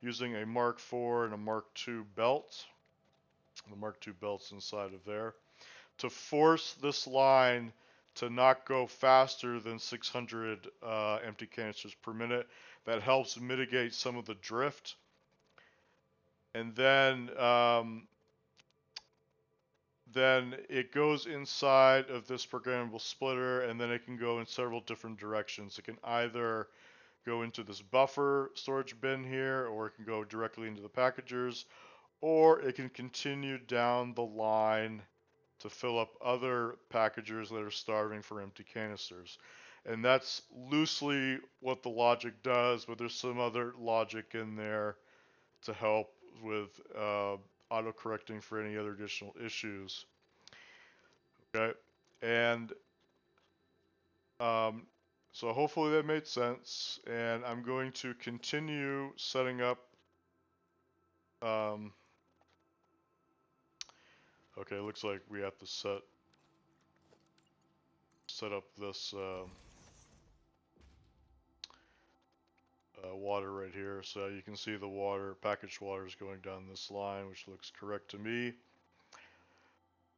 using a Mark IV and a Mark II belt. The Mark II belt's inside of there. To force this line to not go faster than 600 empty canisters per minute. That helps mitigate some of the drift. And then it goes inside of this programmable splitter, and then it can go in several different directions. It can either go into this buffer storage bin here, or it can go directly into the packagers, or it can continue down the line to fill up other packagers that are starving for empty canisters. And that's loosely what the logic does, but there's some other logic in there to help with auto-correcting for any other additional issues. Okay, and so hopefully that made sense, and I'm going to continue setting up okay, looks like we have to set up this water right here. So you can see the water, packaged water is going down this line, which looks correct to me.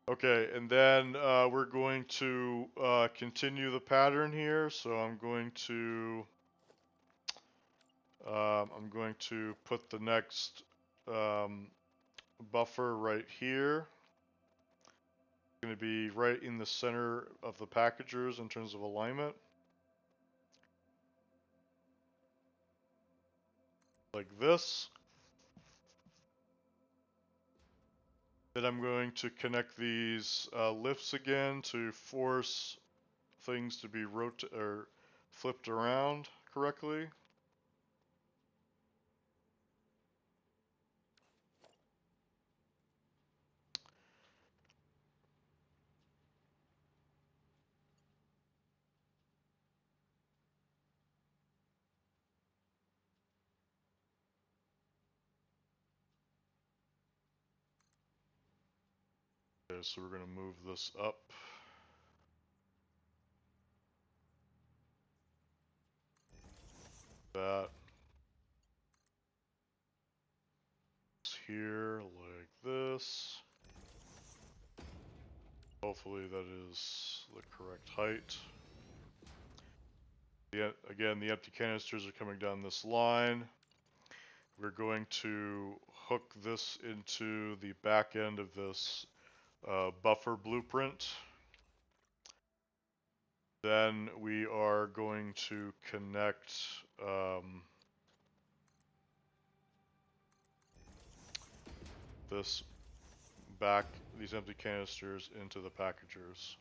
Okay, and then we're going to continue the pattern here. So I'm going to put the next buffer right here. It's going to be right in the center of the packagers in terms of alignment. Like this. Then I'm going to connect these lifts again to force things to be flipped around correctly. Okay, so we're going to move this up. That here like this. Hopefully that is the correct height. Again, the empty canisters are coming down this line. We're going to hook this into the back end of this buffer blueprint. Then we are going to connect these empty canisters into the packagers.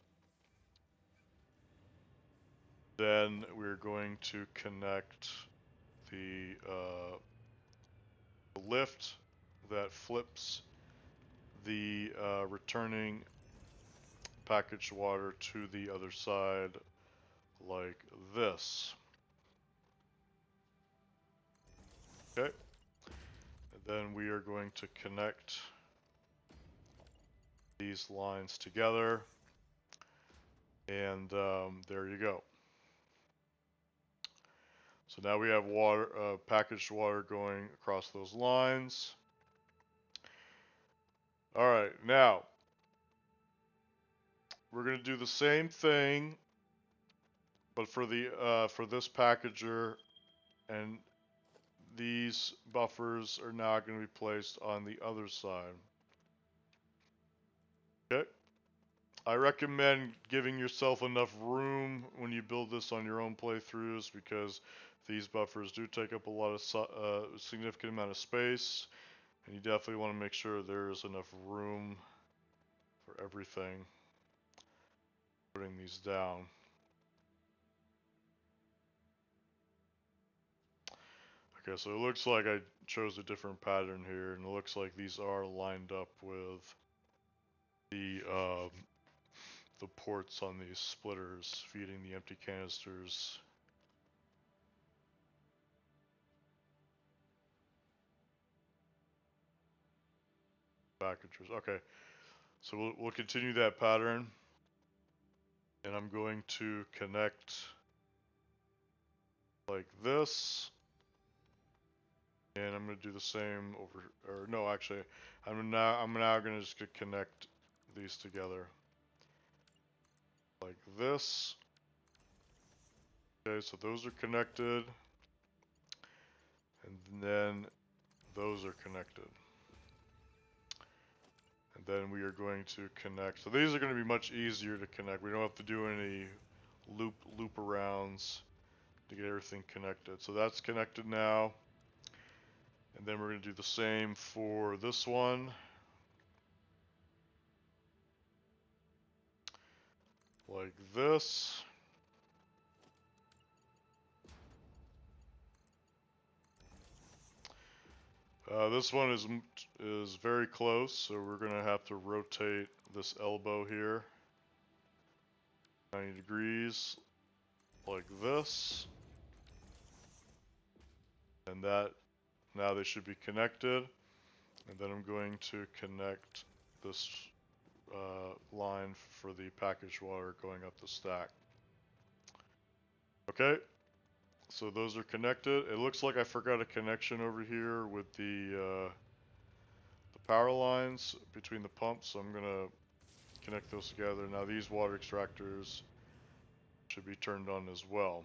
Then we're going to connect the lift that flips the returning packaged water to the other side like this. Okay. And then we are going to connect these lines together, and there you go. So now we have water, packaged water going across those lines. All right, now we're going to do the same thing, but for this packager, and these buffers are now going to be placed on the other side. Okay. I recommend giving yourself enough room when you build this on your own playthroughs, because these buffers do take up a lot of significant amount of space, and you definitely want to make sure there's enough room for everything. Putting these down. Okay, so it looks like I chose a different pattern here, and it looks like these are lined up with the ports on these splitters feeding the empty canisters. Packagers. Okay, so we'll continue that pattern, and I'm going to connect like this, and I'm going to do the same over. Or no, actually, I'm now going to just connect these together like this. Okay, so those are connected, and then those are connected. And then we are going to connect. So these are going to be much easier to connect. We don't have to do any loop arounds to get everything connected. So that's connected now. And then we're going to do the same for this one. Like this. This one is very close, so we're going to have to rotate this elbow here 90 degrees like this. And that, now they should be connected. And then I'm going to connect this line for the packaged water going up the stack. Okay, so those are connected. It looks like I forgot a connection over here with the power lines between the pumps, so I'm gonna connect those together. Now these water extractors should be turned on as well.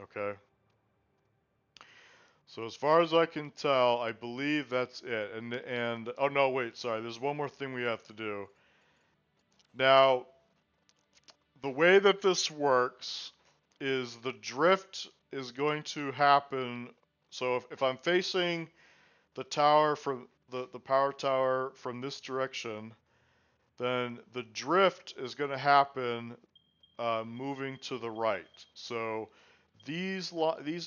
Okay. So as far as I can tell, I believe that's it. And oh no, wait, sorry. There's one more thing we have to do. Now, the way that this works is the drift is going to happen. So if I'm facing the tower from the power tower from this direction, then the drift is going to happen moving to the right. So these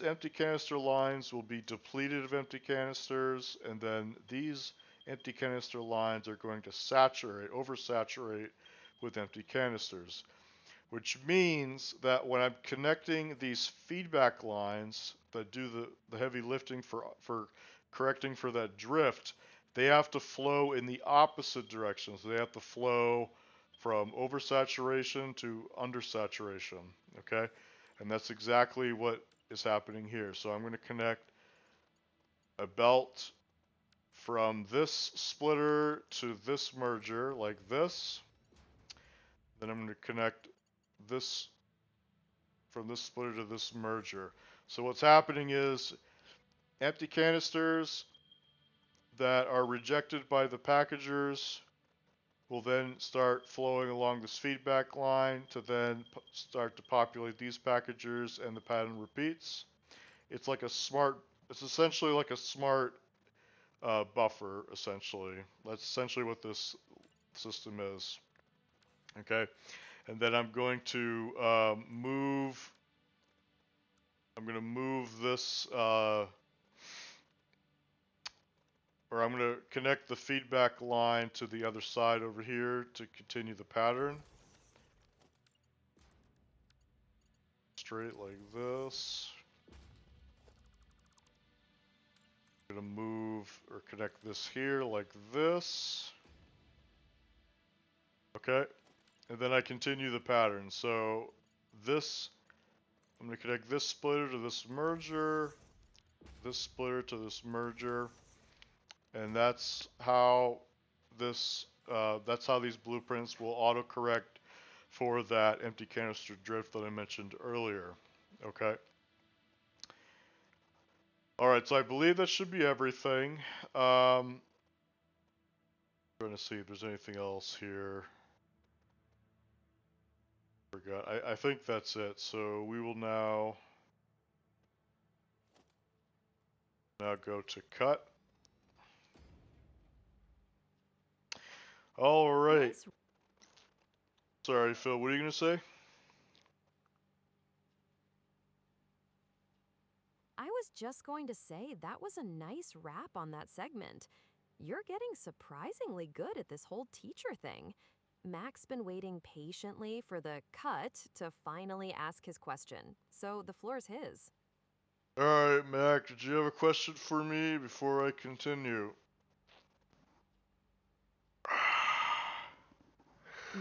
empty canister lines will be depleted of empty canisters, and then these empty canister lines are going to oversaturate with empty canisters, which means that when I'm connecting these feedback lines that do the heavy lifting for correcting for that drift, they have to flow in the opposite direction. So they have to flow from oversaturation to undersaturation, okay? And that's exactly what is happening here. So I'm going to connect a belt from this splitter to this merger like this. Then I'm going to connect this from this splitter to this merger. So what's happening is empty canisters that are rejected by the packagers will then start flowing along this feedback line to then start to populate these packagers, and the pattern repeats. It's essentially like a smart buffer, essentially. That's essentially what this system is. Okay, and then I'm going to move this, or I'm going to connect the feedback line to the other side over here to continue the pattern. Straight like this. I'm going to move or connect this here like this. Okay, and then I continue the pattern. So I'm going to connect this splitter to this merger, this splitter to this merger, and that's how these blueprints will autocorrect for that empty canister drift that I mentioned earlier. Okay. Alright, so I believe that should be everything. I'm trying to see if there's anything else here. Forgot. I think that's it. So we will now go to cut. All right. Nice. Sorry, Phil. What are you gonna say? I was just going to say that was a nice wrap on that segment. You're getting surprisingly good at this whole teacher thing. Mac's been waiting patiently for the cut to finally ask his question, so the floor's his. Alright, Mac, did you have a question for me before I continue?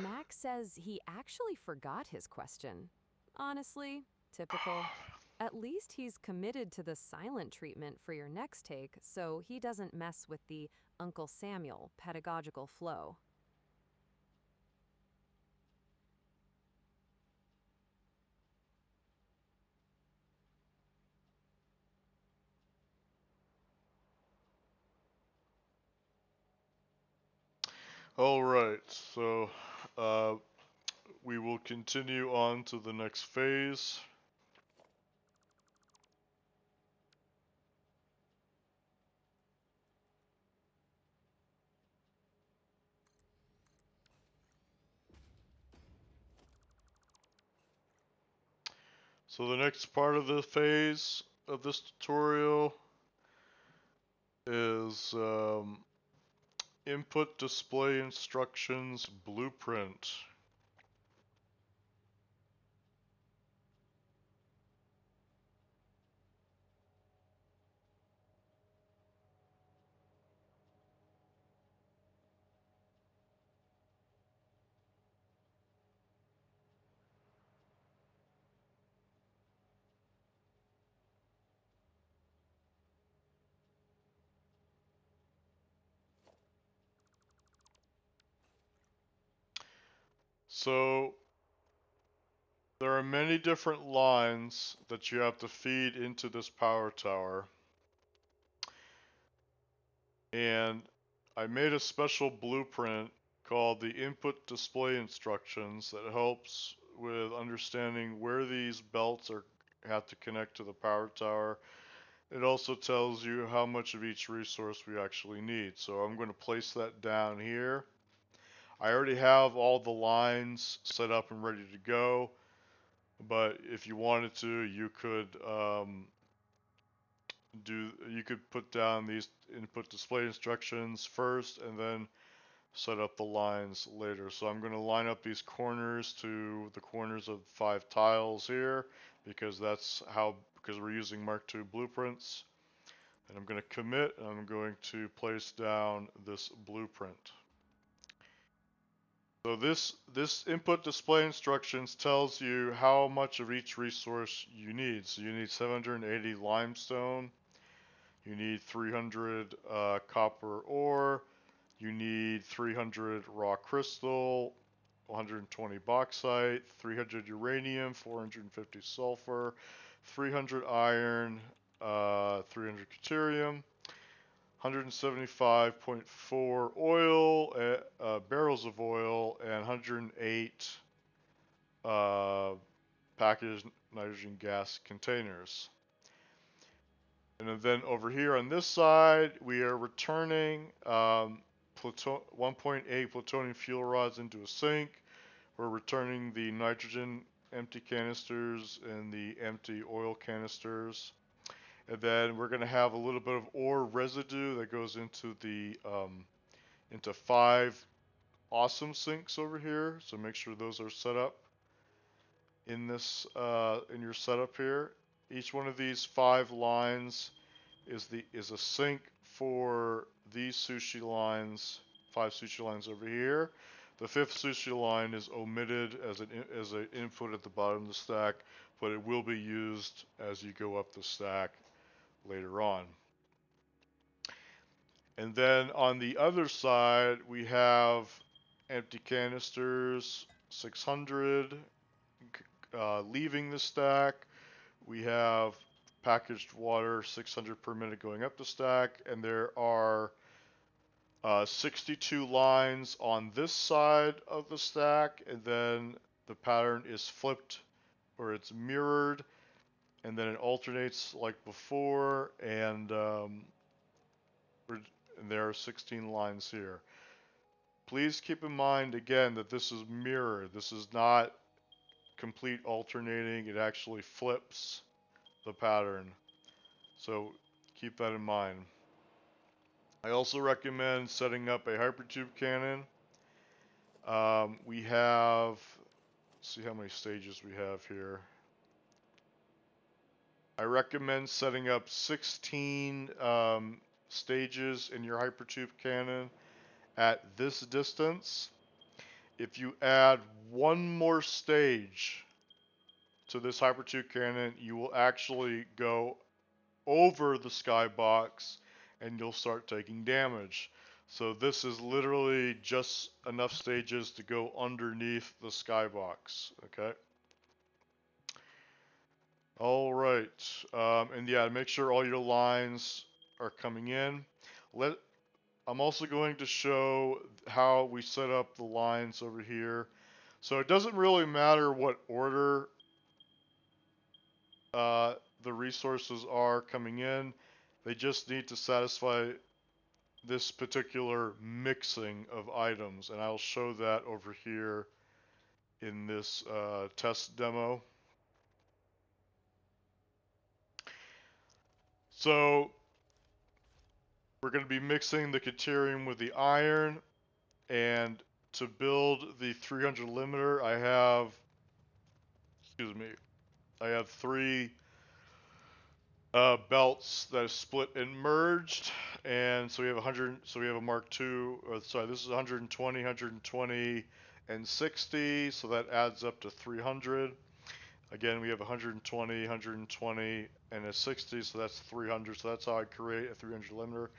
Mac says he actually forgot his question. Honestly, typical. At least he's committed to the silent treatment for your next take, so he doesn't mess with the Uncle Samuel pedagogical flow. Alright, so uh, we will continue on to the next phase. So the next part of the phase of this tutorial is input display instructions blueprint. So there are many different lines that you have to feed into this power tower. And I made a special blueprint called the input display instructions that helps with understanding where these belts have to connect to the power tower. It also tells you how much of each resource we actually need. So I'm going to place that down here. I already have all the lines set up and ready to go, but if you wanted to, you could put down these input display instructions first and then set up the lines later. So I'm going to line up these corners to the corners of 5 tiles here because we're using Mark II blueprints. And I'm going to commit and I'm going to place down this blueprint. So this input display instructions tells you how much of each resource you need. So you need 780 limestone, you need 300 copper ore, you need 300 raw crystal, 120 bauxite, 300 uranium, 450 sulfur, 300 iron, 300 deuterium, 175.4 oil, barrels of oil, and 108 packaged nitrogen gas containers. And then over here on this side, we are returning 1.8 plutonium fuel rods into a sink. We're returning the nitrogen empty canisters and the empty oil canisters. And then we're going to have a little bit of ore residue that goes into into 5 awesome sinks over here. So make sure those are set up in in your setup here. Each one of these 5 lines is a sink for these sushi lines, 5 sushi lines over here. The 5th sushi line is omitted as an input at the bottom of the stack, but it will be used as you go up the stack later on. And then on the other side, we have empty canisters, 600 leaving the stack. We have packaged water, 600 per minute going up the stack, and there are 62 lines on this side of the stack, and then the pattern is flipped or it's mirrored, and then it alternates like before, and there are 16 lines here. Please keep in mind again that this is mirrored. This is not complete alternating. It actually flips the pattern. So keep that in mind. I also recommend setting up a hypertube cannon. We have, let's see how many stages we have here. I recommend setting up 16 stages in your hypertube cannon at this distance. If you add one more stage to this hypertube cannon, you will actually go over the skybox and you'll start taking damage. So this is literally just enough stages to go underneath the skybox, okay? All right, and yeah, make sure all your lines are coming in. I'm also going to show how we set up the lines over here. So it doesn't really matter what order the resources are coming in. They just need to satisfy this particular mixing of items, and I'll show that over here in this test demo. So we're going to be mixing the Caterium with the iron, and to build the 300 limiter, I have three belts that is split and merged, and so we have 100. So we have a Mark II. Sorry, this is 120, 120, and 60. So that adds up to 300. Again, we have 120, 120, and a 60. So that's 300. So that's how I create a 300 limiter.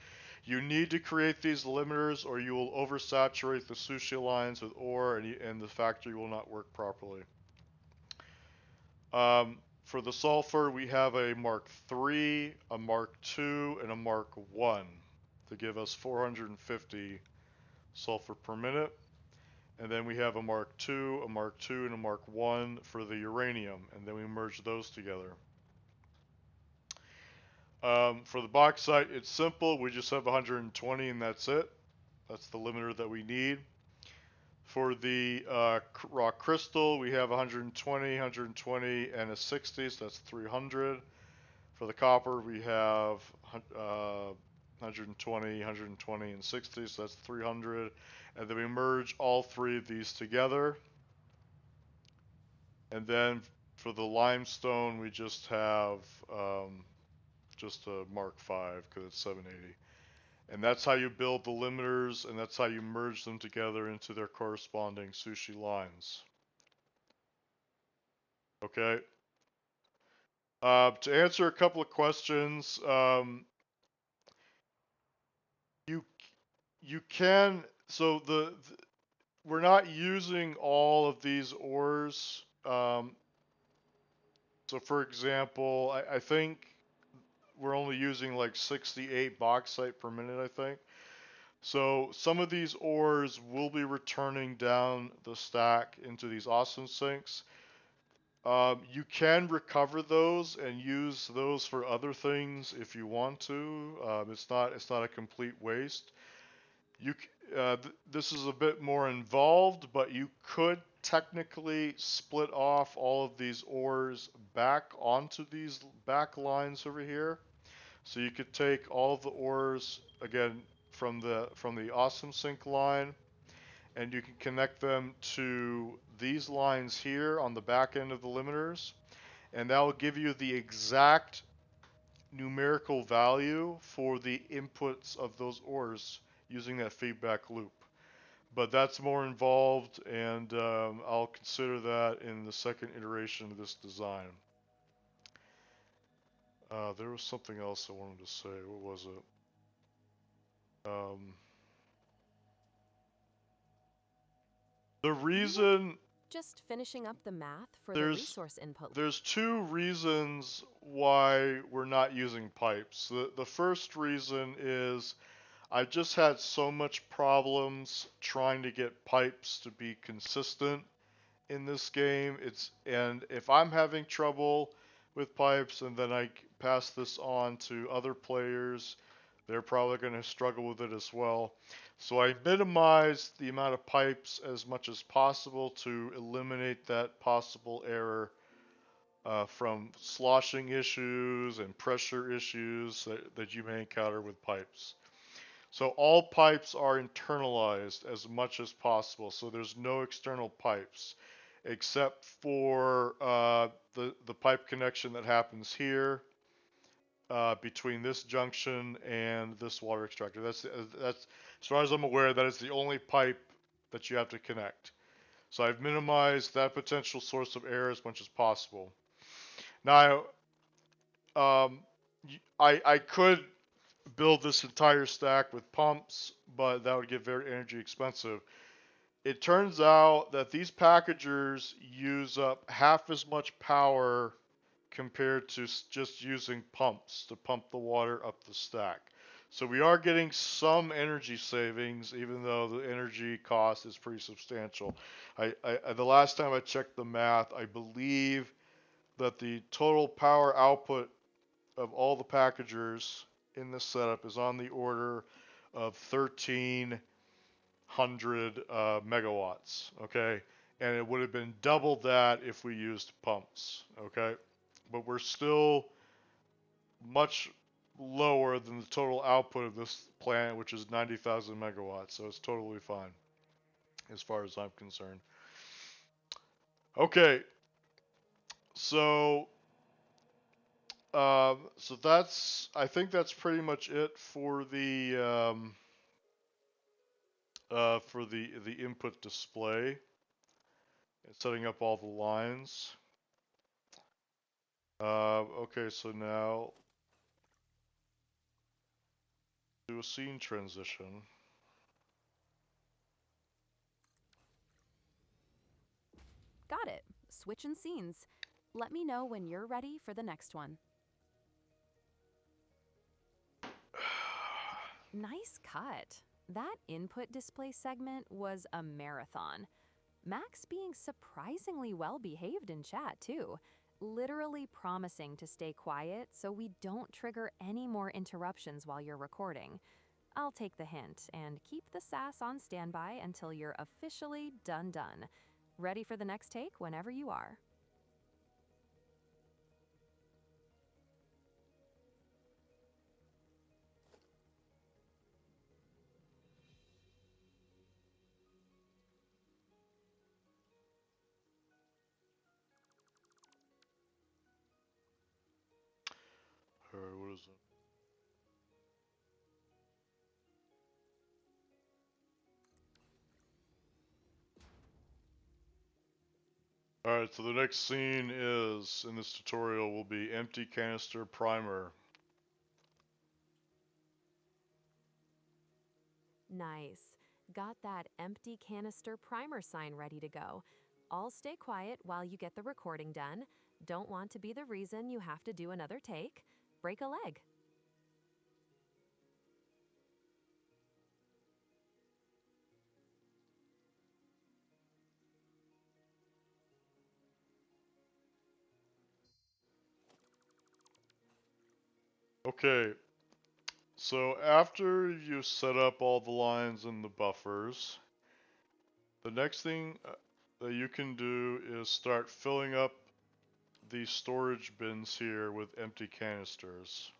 You need to create these limiters, or you will oversaturate the sushi lines with ore, and the factory will not work properly. For the sulfur, we have a Mark III, a Mark II, and a Mark I to give us 450 sulfur per minute. And then we have a Mark II, a Mark II, and a Mark I for the uranium, and then we merge those together. For the bauxite, it's simple. We just have 120 and that's it. That's the limiter that we need. For the raw crystal, we have 120, 120, and a 60, so that's 300. For the copper, we have 120, 120, and 60, so that's 300. And then we merge all three of these together. And then for the limestone, we just have just a Mark V because it's 780. And that's how you build the limiters, and that's how you merge them together into their corresponding sushi lines. Okay. To answer a couple of questions, you can, so we're not using all of these ores. So for example, I think we're only using like 68 bauxite per minute, I think. So some of these ores will be returning down the stack into these awesome sinks. You can recover those and use those for other things if you want to. It's not a complete waste. This is a bit more involved, but you could technically split off all of these ores back onto these back lines over here. So you could take all of the ores again from the awesome sink line, and you can connect them to these lines here on the back end of the limiters, and that will give you the exact numerical value for the inputs of those ores using that feedback loop. But that's more involved, and I'll consider that in the second iteration of this design. There was something else I wanted to say. What was it? The reason Just finishing up the math for the resource input. there's two reasons why we're not using pipes. The first reason is I've just had so much problems trying to get pipes to be consistent in this game. And if I'm having trouble with pipes and then I pass this on to other players, they're probably going to struggle with it as well. So I minimize the amount of pipes as much as possible to eliminate that possible error from sloshing issues and pressure issues that you may encounter with pipes. So all pipes are internalized as much as possible. So there's no external pipes except for the pipe connection that happens here between this junction and this water extractor. That's as far as I'm aware, that is the only pipe that you have to connect. So I've minimized that potential source of error as much as possible. Now, I could build this entire stack with pumps, but that would get very energy expensive. It turns out that these packagers use up half as much power compared to just using pumps to pump the water up the stack. So we are getting some energy savings, even though the energy cost is pretty substantial. The last time I checked the math, I believe that the total power output of all the packagers in this setup is on the order of 1,300 megawatts. Okay, and it would have been double that if we used pumps. Okay, but we're still much lower than the total output of this plant, which is 90,000 megawatts. So it's totally fine as far as I'm concerned. Okay, so so I think that's pretty much it for the input display and setting up all the lines. Okay, so now do a scene transition. Got it. Switching scenes. Let me know when you're ready for the next one. Nice cut. That input display segment was a marathon. Max being surprisingly well behaved in chat, too. Literally promising to stay quiet so we don't trigger any more interruptions while you're recording. I'll take the hint and keep the sass on standby until you're officially done. Ready for the next take whenever you are. Alright, what is it? Alright, so the next scene is, in this tutorial, will be empty canister primer. Nice. Got that empty canister primer sign ready to go. I'll stay quiet while you get the recording done. Don't want to be the reason you have to do another take. Break a leg. Okay, so after you set up all the lines and the buffers, the next thing that you can do is start filling up the storage bins here with empty canisters.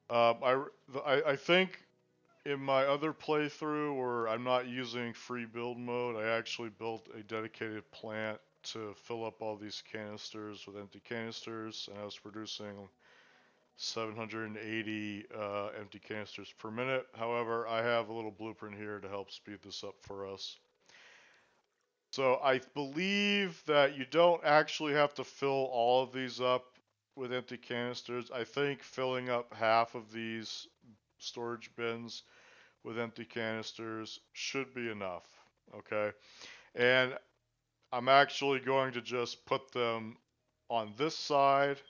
I think in my other playthrough where I'm not using free build mode, I actually built a dedicated plant to fill up all these canisters with empty canisters, and I was producing 780 empty canisters per minute. However, I have a little blueprint here to help speed this up for us. So I believe that you don't actually have to fill all of these up with empty canisters. I think filling up half of these storage bins with empty canisters should be enough. Okay. And I'm actually going to just put them on this side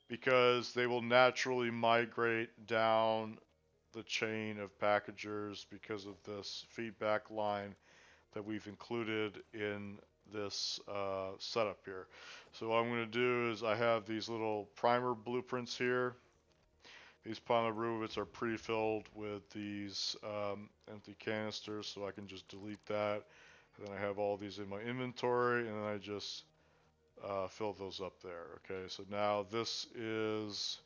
because they will naturally migrate down the chain of packagers because of this feedback line that we've included in this setup here. So what I'm going to do is I have these little primer blueprints here. These primer blueprints are pre-filled with these empty canisters, so I can just delete that And then I have all these in my inventory, and then I just fill those up there. Okay, so now this is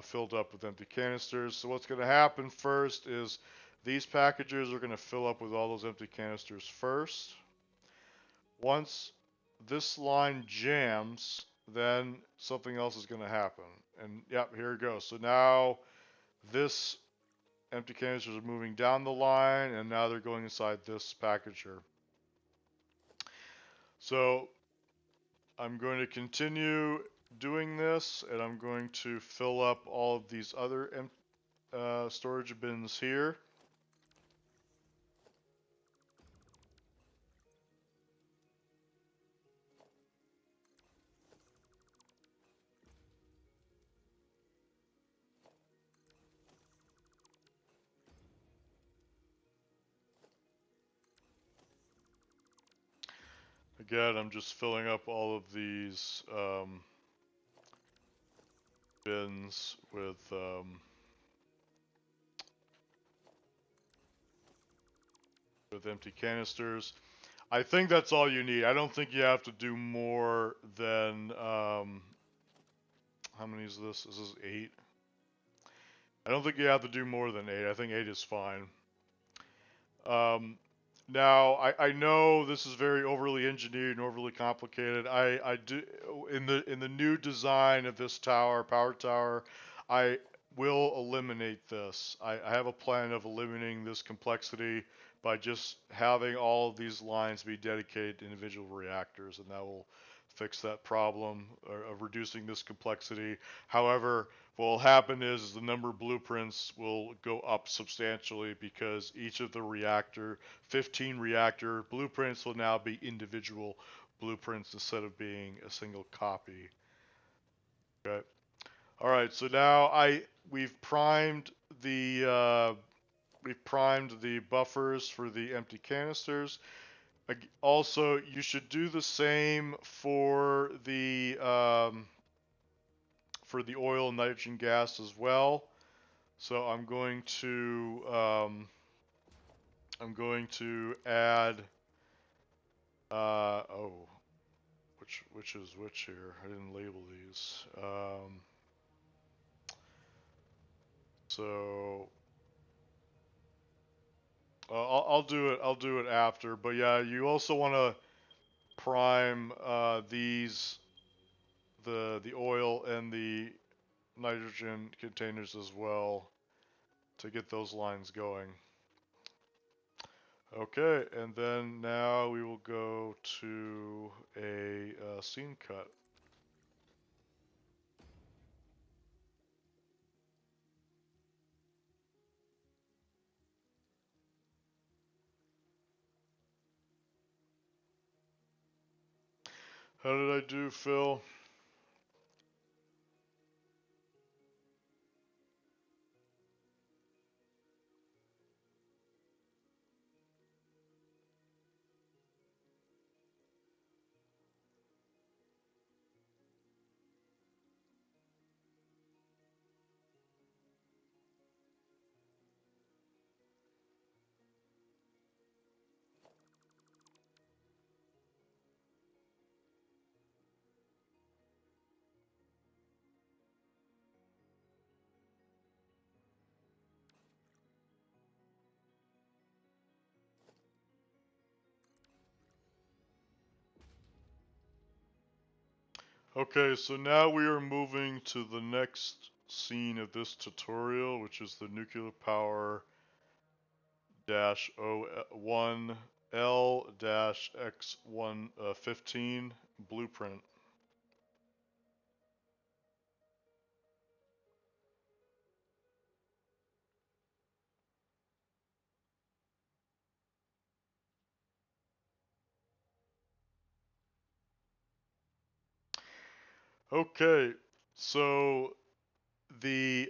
filled up with empty canisters. So what's going to happen first is these packages are going to fill up with all those empty canisters first. Once this line jams, then something else is going to happen. And yep, here it goes. So now this empty canisters are moving down the line, and now they're going inside this package here. So I'm going to continue doing this, and I'm going to fill up all of these other storage bins here. Again, I'm just filling up all of these bins with empty canisters. I think that's all you need. I don't think you have to do more than how many is this? Is this 8? I don't think you have to do more than 8. I think 8 is fine. Now I know this is very overly engineered and overly complicated. I do in the new design of this tower, power tower, I will eliminate this. I have a plan of eliminating this complexity by just having all of these lines be dedicated to individual reactors, and that will fix that problem of reducing this complexity. However, what will happen is the number of blueprints will go up substantially because each of the 15 reactor blueprints will now be individual blueprints instead of being a single copy. Okay. All right. So now we've primed the buffers for the empty canisters. Also, you should do the same for the oil and nitrogen gas as well. So I'm going to add which is which here? I didn't label these. So I'll do it. I'll do it after. But yeah, you also want to prime these the oil and the nitrogen containers as well to get those lines going. Okay, and then now we will go to a scene cut. How did I do, Phil? Okay, so now we are moving to the next scene of this tutorial, which is the nuclear power dash O1 L dash X115 blueprint. Okay, so the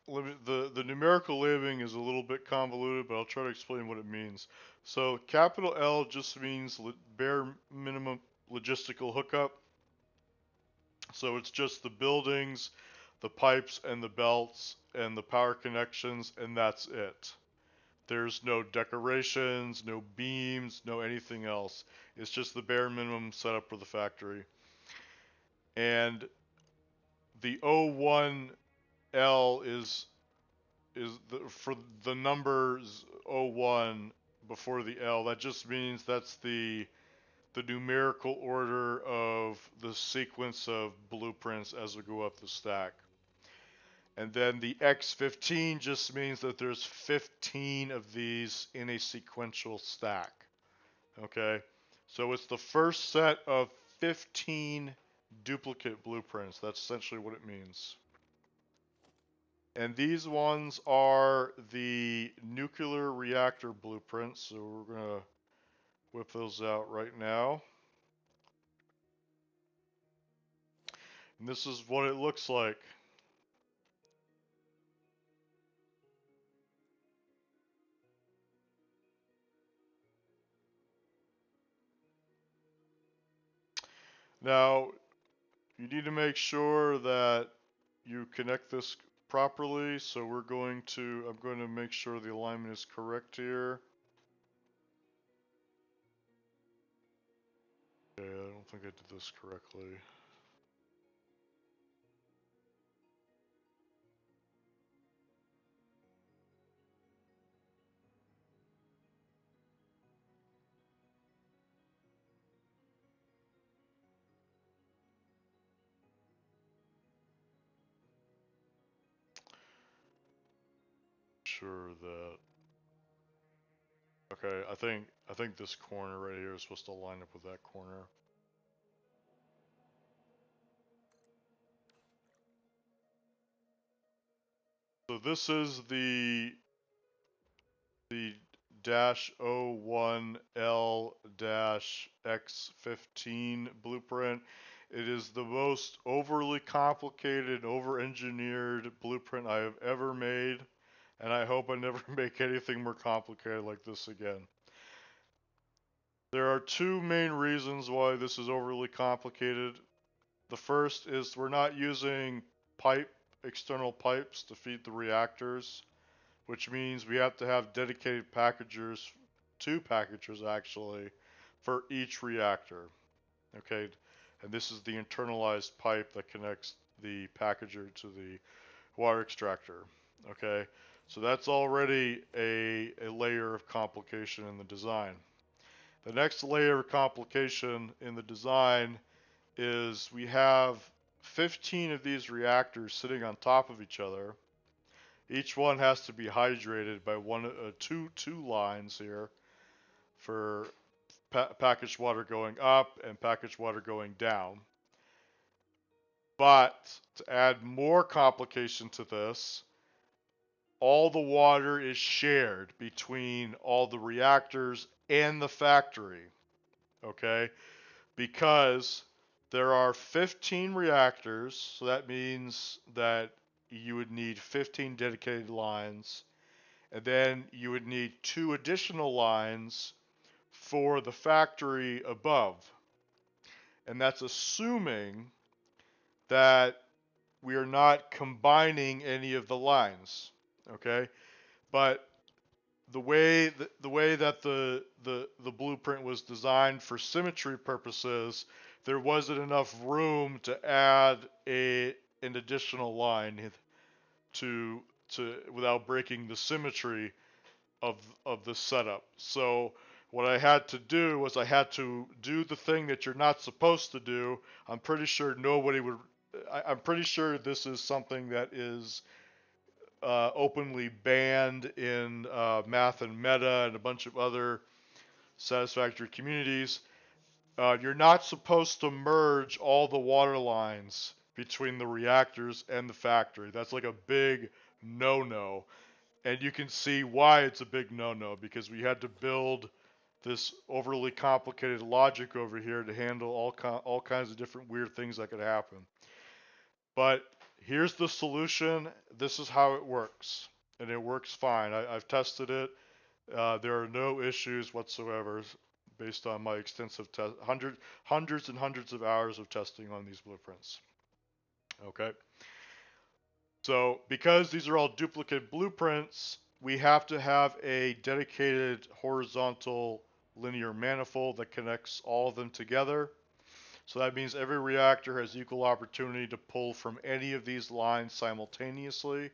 the numerical labeling is a little bit convoluted, but I'll try to explain what it means. So capital L just means bare minimum logistical hookup. So it's just the buildings, the pipes and the belts and the power connections, and that's it. There's no decorations, no beams, no anything else. It's just the bare minimum setup for the factory. And the O1L is for the numbers O1 before the L. That just means that's the numerical order of the sequence of blueprints as we go up the stack. And then the X15 just means that there's 15 of these in a sequential stack. Okay? So it's the first set of 15 duplicate blueprints. That's essentially what it means. And these ones are the nuclear reactor blueprints. So we're going to whip those out right now. And this is what it looks like. Now, you need to make sure that you connect this properly. So I'm going to make sure the alignment is correct here. Okay, I don't think I did this correctly. Sure that. Okay, I think this corner right here is supposed to line up with that corner. So this is the dash O1L dash X15 blueprint. It is the most overly complicated, over-engineered blueprint I have ever made, and I hope I never make anything more complicated like this again. There are two main reasons why this is overly complicated. The first is we're not using external pipes to feed the reactors, which means we have to have dedicated packagers, two packagers actually, for each reactor. Okay, and this is the internalized pipe that connects the packager to the water extractor. Okay, so that's already a layer of complication in the design. The next layer of complication in the design is we have 15 of these reactors sitting on top of each other. Each one has to be hydrated by two lines here for packaged water going up and packaged water going down. But to add more complication to this, all the water is shared between all the reactors and the factory. Okay? Because there are 15 reactors, so that means that you would need 15 dedicated lines, and then you would need 2 additional lines for the factory above. And that's assuming that we are not combining any of the lines, okay? But the way that the blueprint was designed for symmetry purposes, there wasn't enough room to add an additional line to without breaking the symmetry of the setup. So what I had to do was I had to do the thing that you're not supposed to do. I'm pretty sure nobody would. I'm pretty sure this is something that is openly banned in math and meta and a bunch of other Satisfactory communities. You're not supposed to merge all the water lines between the reactors and the factory. That's like a big no-no. And you can see why it's a big no-no, because we had to build this overly complicated logic over here to handle all kinds of different weird things that could happen. But here's the solution. This is how it works, and it works fine. I've tested it. There are no issues whatsoever based on my extensive hundreds and hundreds of hours of testing on these blueprints. Okay. So because these are all duplicate blueprints, we have to have a dedicated horizontal linear manifold that connects all of them together. So that means every reactor has equal opportunity to pull from any of these lines simultaneously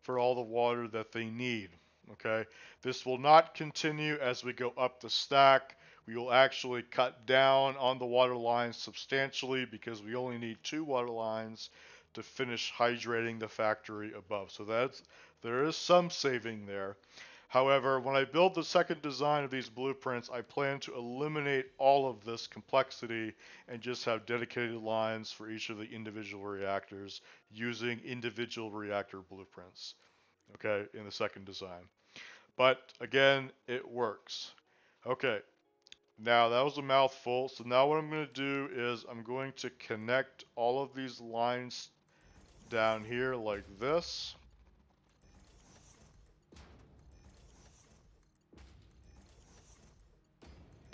for all the water that they need. Okay, this will not continue as we go up the stack. We will actually cut down on the water lines substantially because we only need 2 water lines to finish hydrating the factory above. So there is some saving there. However, when I build the second design of these blueprints, I plan to eliminate all of this complexity and just have dedicated lines for each of the individual reactors using individual reactor blueprints, okay, in the second design. But again, it works. Okay, now that was a mouthful. So now what I'm going to do is I'm going to connect all of these lines down here like this.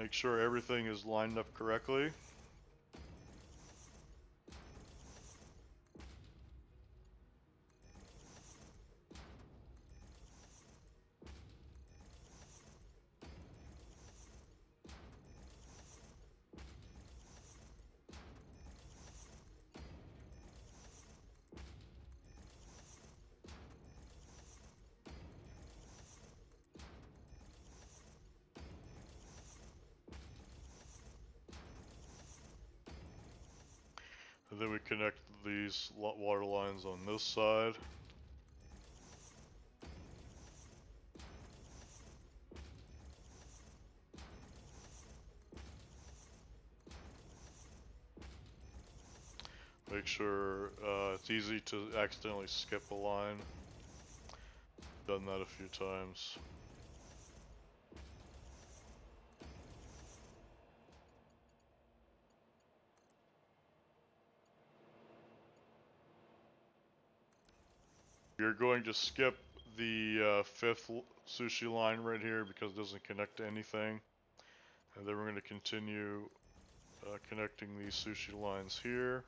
Make sure everything is lined up correctly. And then we connect these water lines on this side. Make sure it's easy to accidentally skip a line. Done that a few times. You're going to skip the 5th sushi line right here because it doesn't connect to anything. And then we're going to continue connecting these sushi lines here.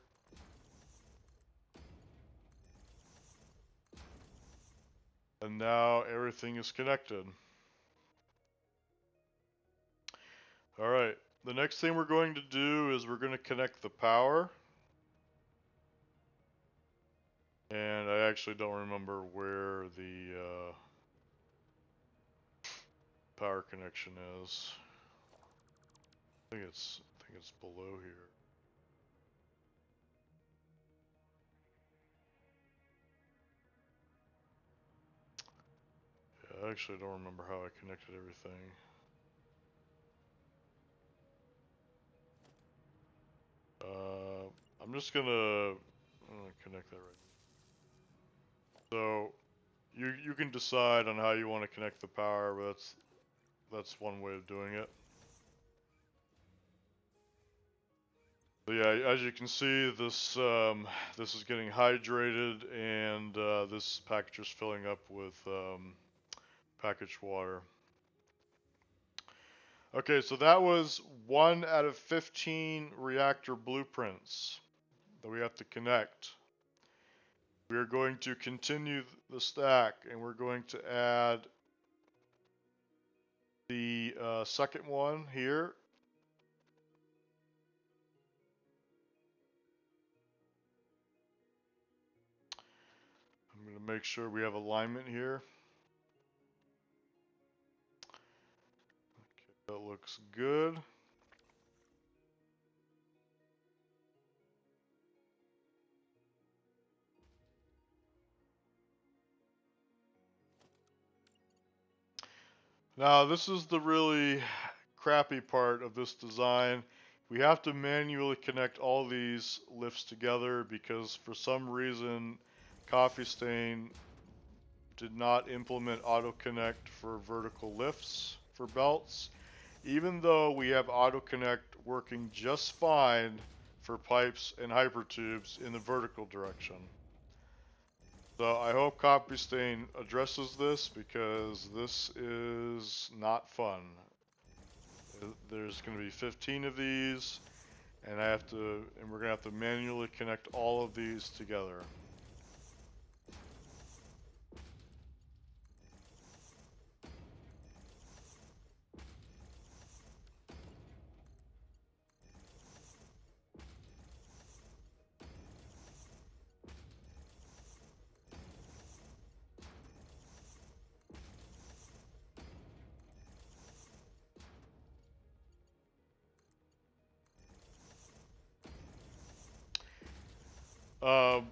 And now everything is connected. Alright, the next thing we're going to do is we're going to connect the power. And I actually don't remember where the power connection is. I think it's below here. Yeah, I actually don't remember how I connected everything. I'm just gonna connect that right. So you can decide on how you want to connect the power, but that's one way of doing it. So yeah, as you can see, this is getting hydrated, and this package is filling up with packaged water. Okay, so that was 1 out of 15 reactor blueprints that we have to connect. We are going to continue the stack, and we're going to add the second one here. I'm going to make sure we have alignment here. Okay, that looks good. Now, this is the really crappy part of this design. We have to manually connect all these lifts together because for some reason Coffee Stain did not implement auto connect for vertical lifts for belts, even though we have auto connect working just fine for pipes and hypertubes in the vertical direction. So I hope Coffee Stain addresses this because this is not fun. There's going to be 15 of these, and we're going to have to manually connect all of these together. Um,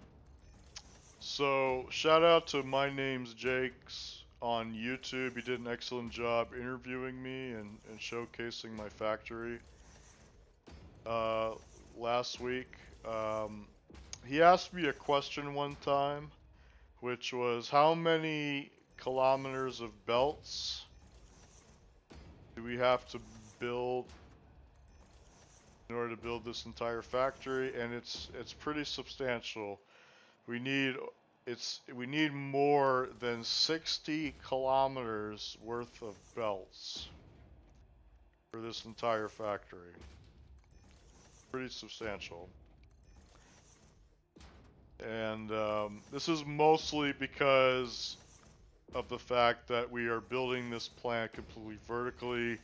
so shout out to My Name's Jake's on YouTube. He did an excellent job interviewing me and showcasing my factory last week. He asked me a question one time, which was how many kilometers of belts do we have to build in order to build this entire factory? And it's pretty substantial. We need we need more than 60 kilometers worth of belts for this entire factory. Pretty substantial. And this is mostly because of the fact that we are building this plant completely vertically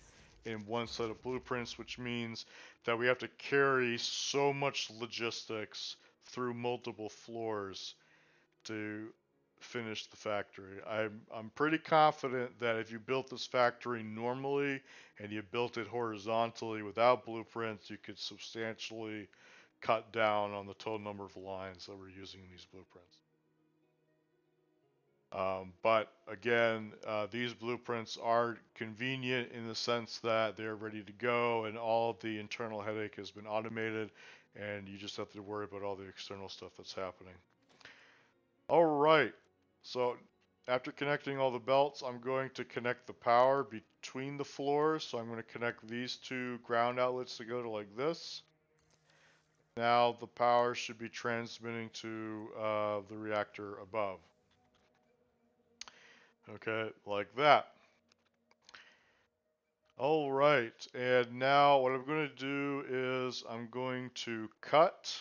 in one set of blueprints, which means that we have to carry so much logistics through multiple floors to finish the factory. I'm pretty confident that if you built this factory normally and you built it horizontally without blueprints, you could substantially cut down on the total number of lines that we're using in these blueprints. But again, these blueprints are convenient in the sense that they're ready to go and all of the internal headache has been automated and you just have to worry about all the external stuff that's happening. All right, so after connecting all the belts, I'm going to connect the power between the floors. So I'm going to connect these two ground outlets to go to like this. Now the power should be transmitting to the reactor above. Okay, like that. All right, and now what I'm going to do is I'm going to cut.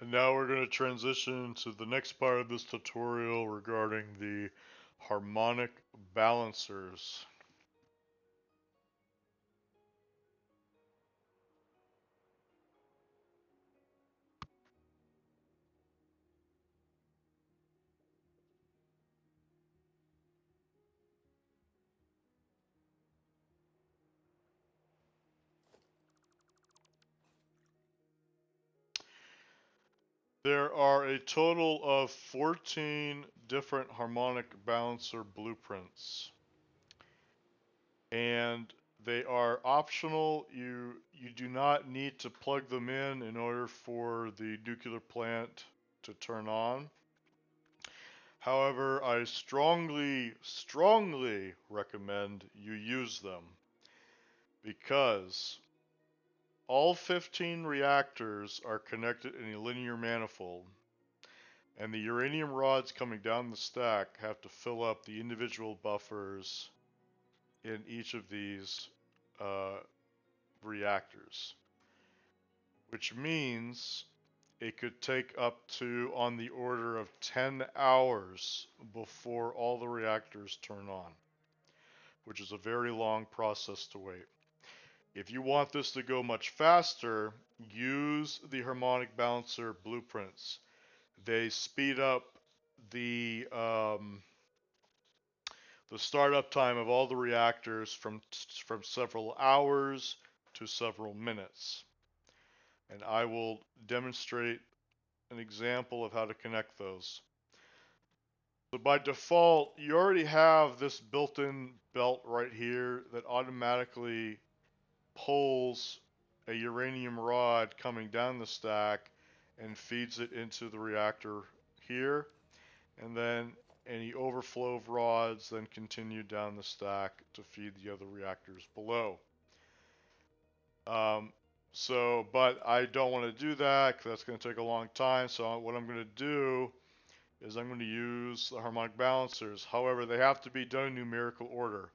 And now we're going to transition to the next part of this tutorial regarding the harmonic balancers. There are a total of 14 different harmonic balancer blueprints. And they are optional. You do not need to plug them in order for the nuclear plant to turn on. However, I strongly recommend you use them because all 15 reactors are connected in a linear manifold, and the uranium rods coming down the stack have to fill up the individual buffers in each of these reactors, which means it could take up to on the order of 10 hours before all the reactors turn on, which is a very long process to wait. If you want this to go much faster, use the harmonic balancer blueprints. They speed up the startup time of all the reactors from several hours to several minutes. And I will demonstrate an example of how to connect those. So by default, you already have this built-in belt right here that automatically pulls a uranium rod coming down the stack and feeds it into the reactor here. And then any overflow of rods then continue down the stack to feed the other reactors below. But I don't want to do that because that's going to take a long time. So what I'm going to do is I'm going to use the harmonic balancers. However, they have to be done in numerical order.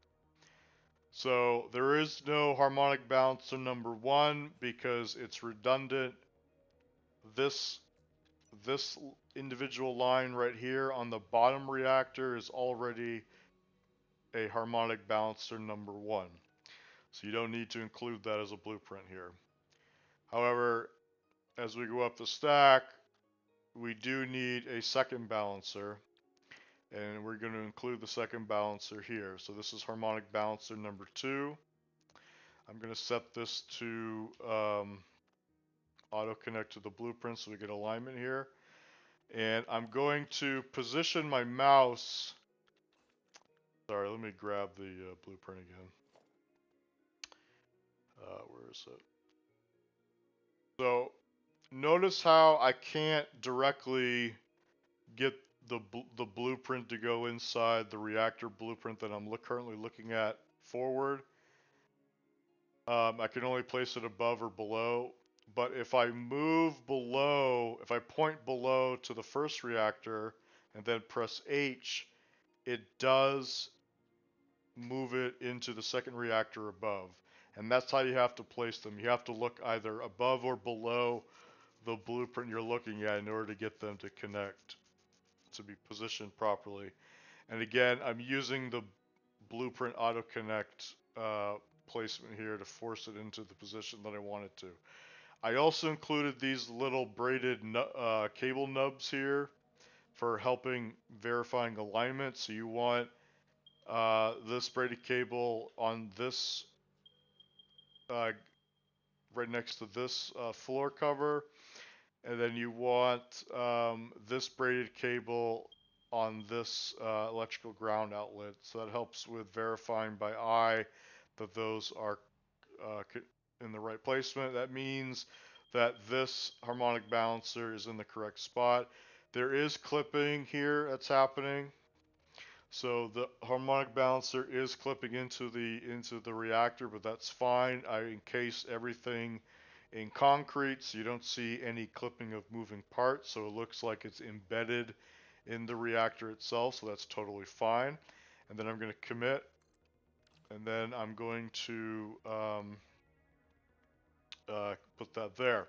So there is no harmonic balancer number 1 because it's redundant. This individual line right here on the bottom reactor is already a harmonic balancer number 1. So you don't need to include that as a blueprint here. However, as we go up the stack, we do need a second balancer, and we're going to include the second balancer here. So this is harmonic balancer number 2. I'm going to set this to auto connect to the blueprint so we get alignment here. And I'm going to position my mouse. Sorry, let me grab the blueprint again. Where is it? So notice how I can't directly get the blueprint to go inside the reactor blueprint that I'm currently looking at forward. I can only place it above or below. But if I move below, if I point below to the first reactor and then press H, it does move it into the second reactor above. And that's how you have to place them. You have to look either above or below the blueprint you're looking at in order to get them to connect, to be positioned properly. And again, I'm using the blueprint auto connect placement here to force it into the position that I want it to. I also included these little braided cable nubs here for helping verifying alignment. So you want this braided cable on this right next to this floor cover, and then you want this braided cable on this electrical ground outlet. So that helps with verifying by eye that those are in the right placement. That means that this harmonic balancer is in the correct spot. There is clipping here that's happening. So the harmonic balancer is clipping into the reactor, but that's fine. I encased everything in concrete, so you don't see any clipping of moving parts. So it looks like it's embedded in the reactor itself, so that's totally fine. And then I'm going to commit, and then I'm going to put that there.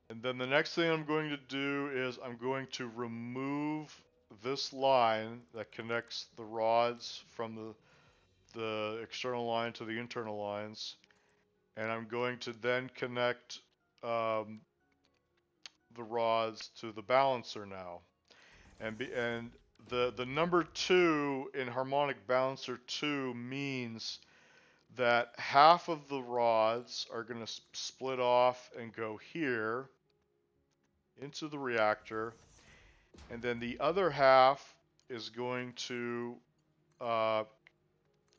And then the next thing I'm going to do is I'm going to remove this line that connects the rods from the external line to the internal lines, and I'm going to then connect the rods to the balancer now. And the number 2 in harmonic balancer 2 means that half of the rods are going to split off and go here into the reactor, and then the other half is going to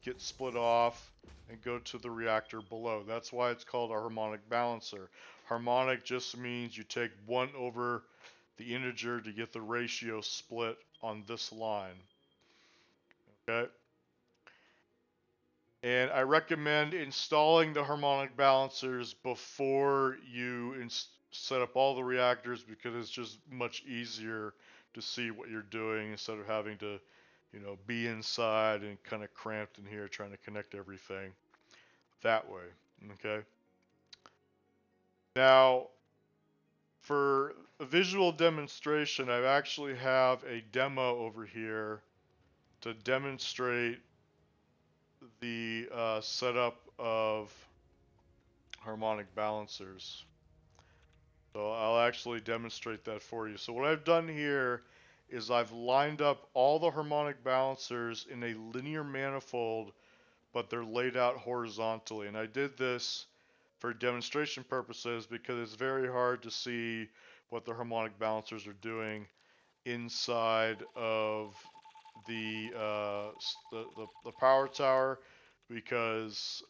get split off and go to the reactor below. That's why it's called a harmonic balancer. Harmonic just means you take 1 over the integer to get the ratio split on this line. Okay? And I recommend installing the harmonic balancers before you set up all the reactors, because it's just much easier to see what you're doing instead of having to, be inside and kind of cramped in here trying to connect everything that way. Okay. Now, for a visual demonstration, I actually have a demo over here to demonstrate the setup of harmonic balancers. So I'll actually demonstrate that for you. So what I've done here is I've lined up all the harmonic balancers in a linear manifold, but they're laid out horizontally. And I did this for demonstration purposes because it's very hard to see what the harmonic balancers are doing inside of the power tower, because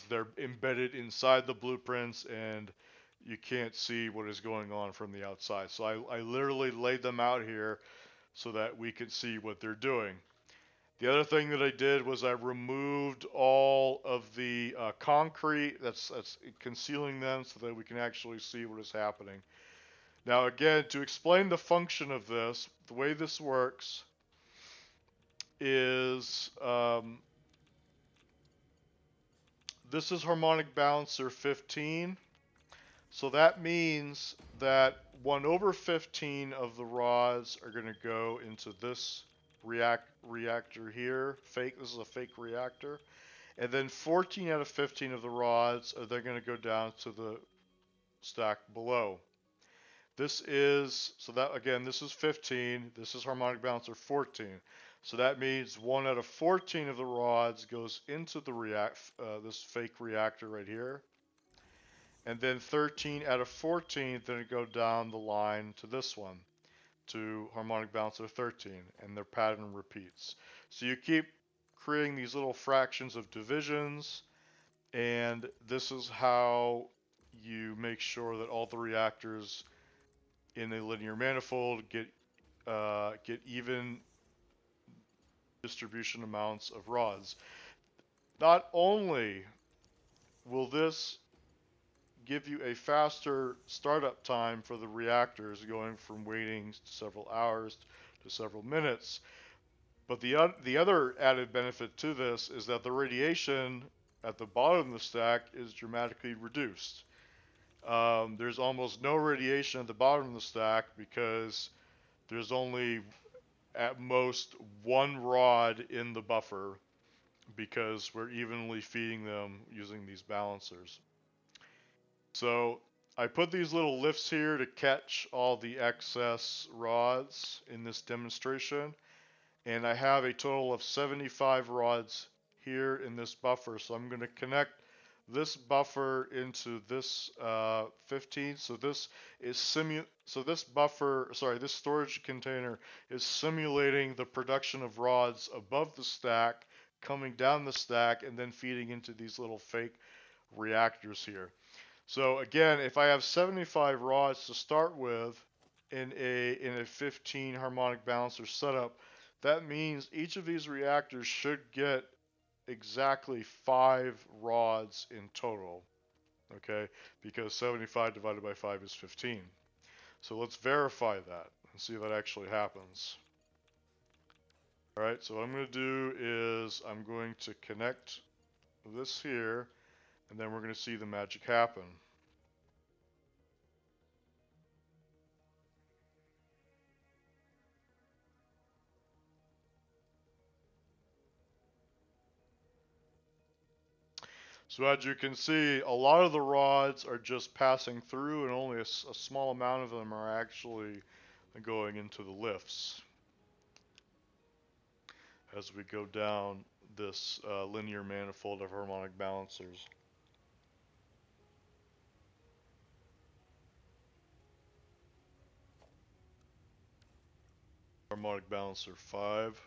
they're embedded inside the blueprints, and you can't see what is going on from the outside. So I literally laid them out here so that we could see what they're doing. The other thing that I did was I removed all of the concrete that's concealing them so that we can actually see what is happening. Now again, to explain the function of this, the way this works is this is harmonic balancer 15. So that means that 1 over 15 of the rods are going to go into this reactor here. This is a fake reactor. And then 14 out of 15 of the rods are then going to go down to the stack below. This is, so that again, this is 15. This is harmonic balancer 14. So that means 1 out of 14 of the rods goes into the this fake reactor right here. And then 13 out of 14 then go down the line to this one, to harmonic balancer 13, and their pattern repeats. So you keep creating these little fractions of divisions, and this is how you make sure that all the reactors in a linear manifold get even distribution amounts of rods. Not only will this give you a faster startup time for the reactors, going from waiting several hours to several minutes, but the other added benefit to this is that the radiation at the bottom of the stack is dramatically reduced. There's almost no radiation at the bottom of the stack because there's only at most 1 rod in the buffer, because we're evenly feeding them using these balancers. So I put these little lifts here to catch all the excess rods in this demonstration, and I have a total of 75 rods here in this buffer. So I'm going to connect this buffer into this 15. So this is this storage container is simulating the production of rods above the stack, coming down the stack, and then feeding into these little fake reactors here. So again, if I have 75 rods to start with in a 15 harmonic balancer setup, that means each of these reactors should get exactly 5 rods in total. Okay, because 75 divided by 5 is 15. So let's verify that and see if that actually happens. Alright, so what I'm going to do is I'm going to connect this here, and then we're going to see the magic happen. So as you can see, a lot of the rods are just passing through, and only a small amount of them are actually going into the lifts as we go down this linear manifold of harmonic balancers. Harmonic balancer 5.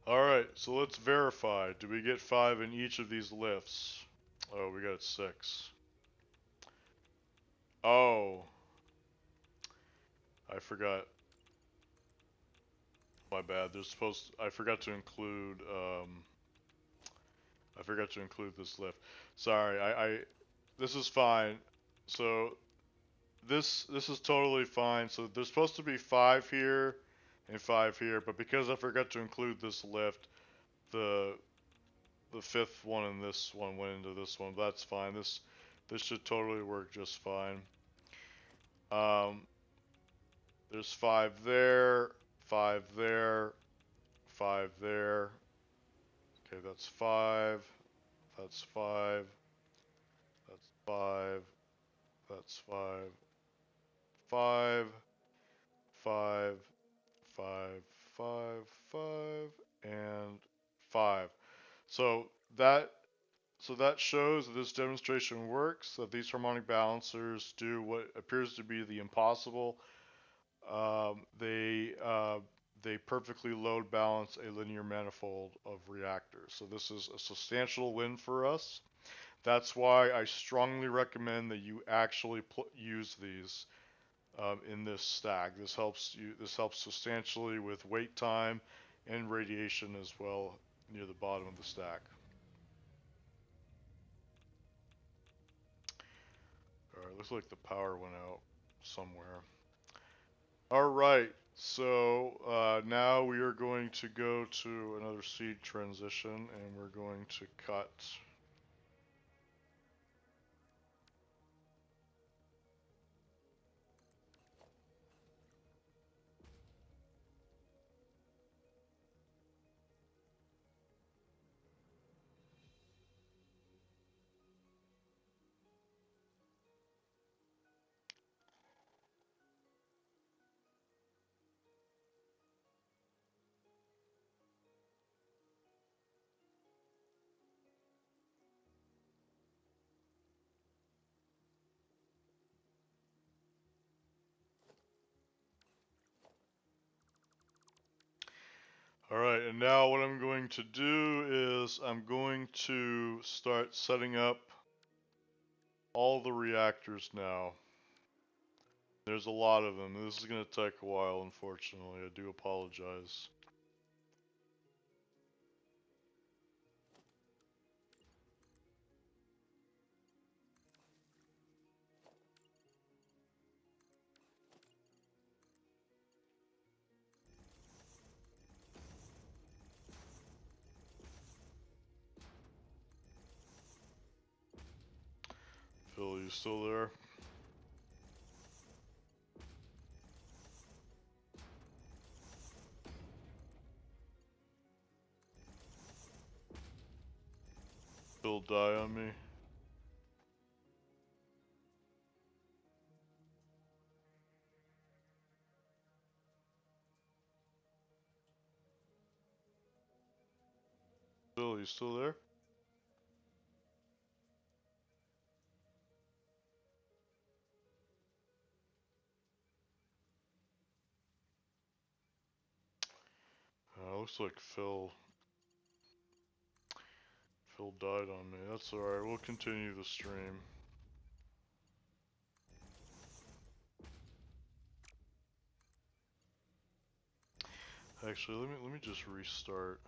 Alright, so let's verify. Do we get 5 in each of these lifts? Oh, we got 6. Oh. I forgot. My bad. I forgot to include, this lift. Sorry, this is fine. So, this is totally fine. So there's supposed to be 5 here and 5 here, but because I forgot to include this lift, the 5th one and this one went into this one. That's fine. This should totally work just fine. There's 5 there, 5 there, 5 there. Okay, that's 5. That's 5. That's 5. That's 5. 5. 5. 5. 5. 5. And 5. So that shows that this demonstration works, that these harmonic balancers do what appears to be the impossible, They perfectly load balance a linear manifold of reactors. So this is a substantial win for us. That's why I strongly recommend that you actually use these in this stack. This helps substantially with wait time and radiation as well near the bottom of the stack. Alright, looks like the power went out somewhere. Alright, so now we are going to go to another seed transition and we're going to cut. Alright, and now what I'm going to do is I'm going to start setting up all the reactors now. There's a lot of them. This is going to take a while, unfortunately. I do apologize. Phil, you still there? Phil, die on me. Phil, you still there? Looks like Phil died on me. That's alright, we'll continue the stream. Actually, let me just restart.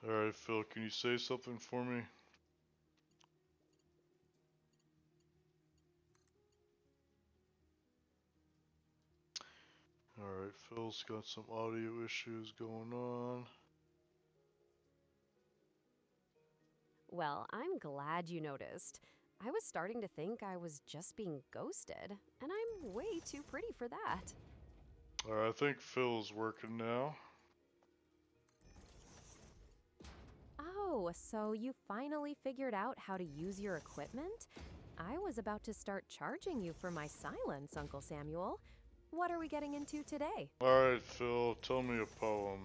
Alright, Phil, can you say something for me? Alright, Phil's got some audio issues going on. Well, I'm glad you noticed. I was starting to think I was just being ghosted, and I'm way too pretty for that. Alright, I think Phil's working now. Oh, so you finally figured out how to use your equipment? I was about to start charging you for my silence, Uncle Samuel. What are we getting into today? Alright, Phil, tell me a poem.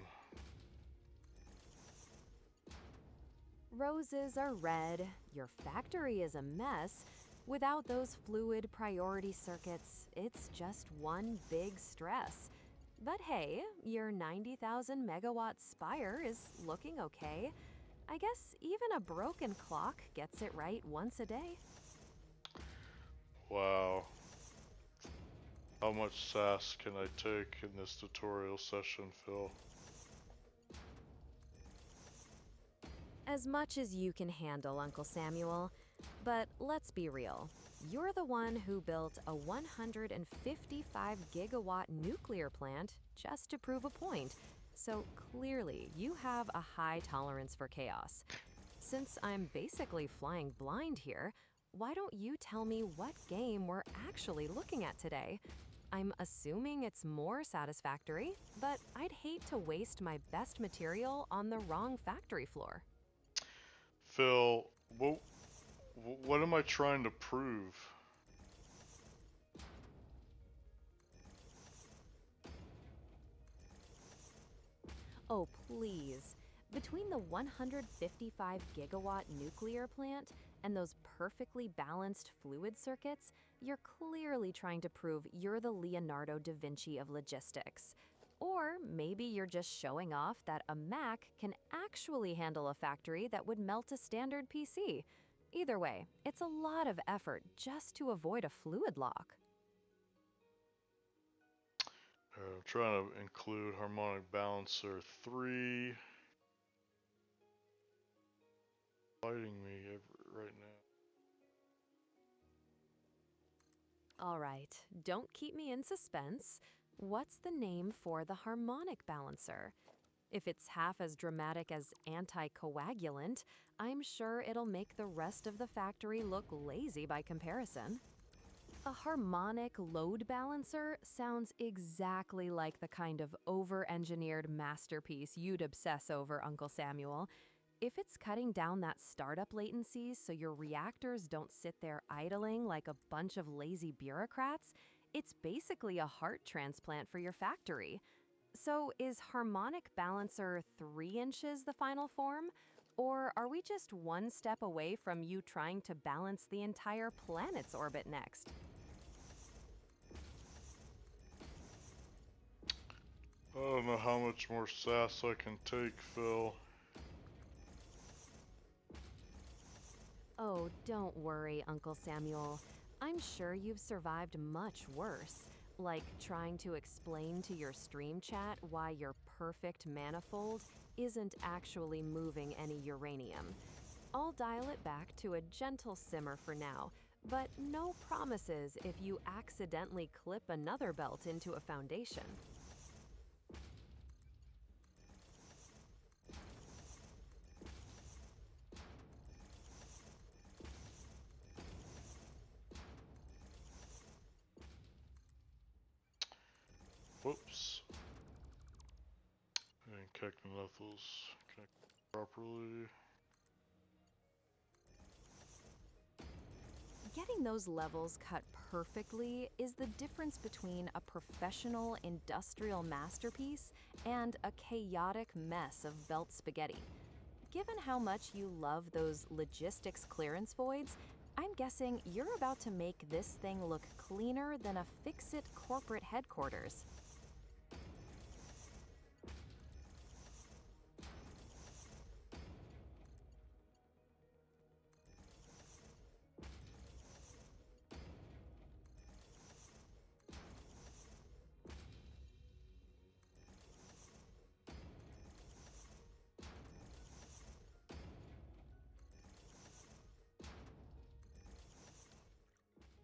Roses are red, your factory is a mess. Without those fluid priority circuits, it's just one big stress. But hey, your 90,000 megawatt spire is looking okay. I guess even a broken clock gets it right once a day. Wow. How much sass can I take in this tutorial session, Phil? As much as you can handle, Uncle Samuel. But let's be real. You're the one who built a 155 gigawatt nuclear plant just to prove a point. So clearly, you have a high tolerance for chaos. Since I'm basically flying blind here, why don't you tell me what game we're actually looking at today? I'm assuming it's more Satisfactory, but I'd hate to waste my best material on the wrong factory floor. Phil, what am I trying to prove? Oh, please. Between the 155 gigawatt nuclear plant and those perfectly balanced fluid circuits, you're clearly trying to prove you're the Leonardo da Vinci of logistics. Or maybe you're just showing off that a Mac can actually handle a factory that would melt a standard PC. Either way, it's a lot of effort just to avoid a fluid lock. I'm trying to include harmonic balancer 3. Fighting me right now. All right, don't keep me in suspense. What's the name for the harmonic balancer? If it's half as dramatic as anticoagulant, I'm sure it'll make the rest of the factory look lazy by comparison. A harmonic load balancer sounds exactly like the kind of over-engineered masterpiece you'd obsess over, Uncle Samuel. If it's cutting down that startup latency so your reactors don't sit there idling like a bunch of lazy bureaucrats, it's basically a heart transplant for your factory. So is harmonic balancer 3 inches the final form? Or are we just one step away from you trying to balance the entire planet's orbit next? I don't know how much more sass I can take, Phil. Oh, don't worry, Uncle Samuel. I'm sure you've survived much worse, like trying to explain to your stream chat why your perfect manifold isn't actually moving any uranium. I'll dial it back to a gentle simmer for now, but no promises if you accidentally clip another belt into a foundation. Whoops. And Cactinethals connected properly. Getting those levels cut perfectly is the difference between a professional industrial masterpiece and a chaotic mess of belt spaghetti. Given how much you love those logistics clearance voids, I'm guessing you're about to make this thing look cleaner than a fix-it corporate headquarters.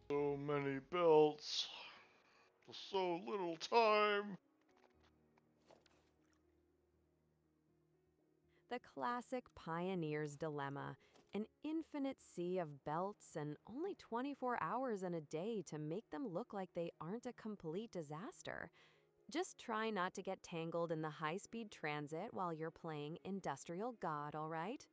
So many belts. So little time. The classic pioneer's dilemma, an infinite sea of belts and only 24 hours in a day to make them look like they aren't a complete disaster. Just try not to get tangled in the high-speed transit while you're playing Industrial God, all right?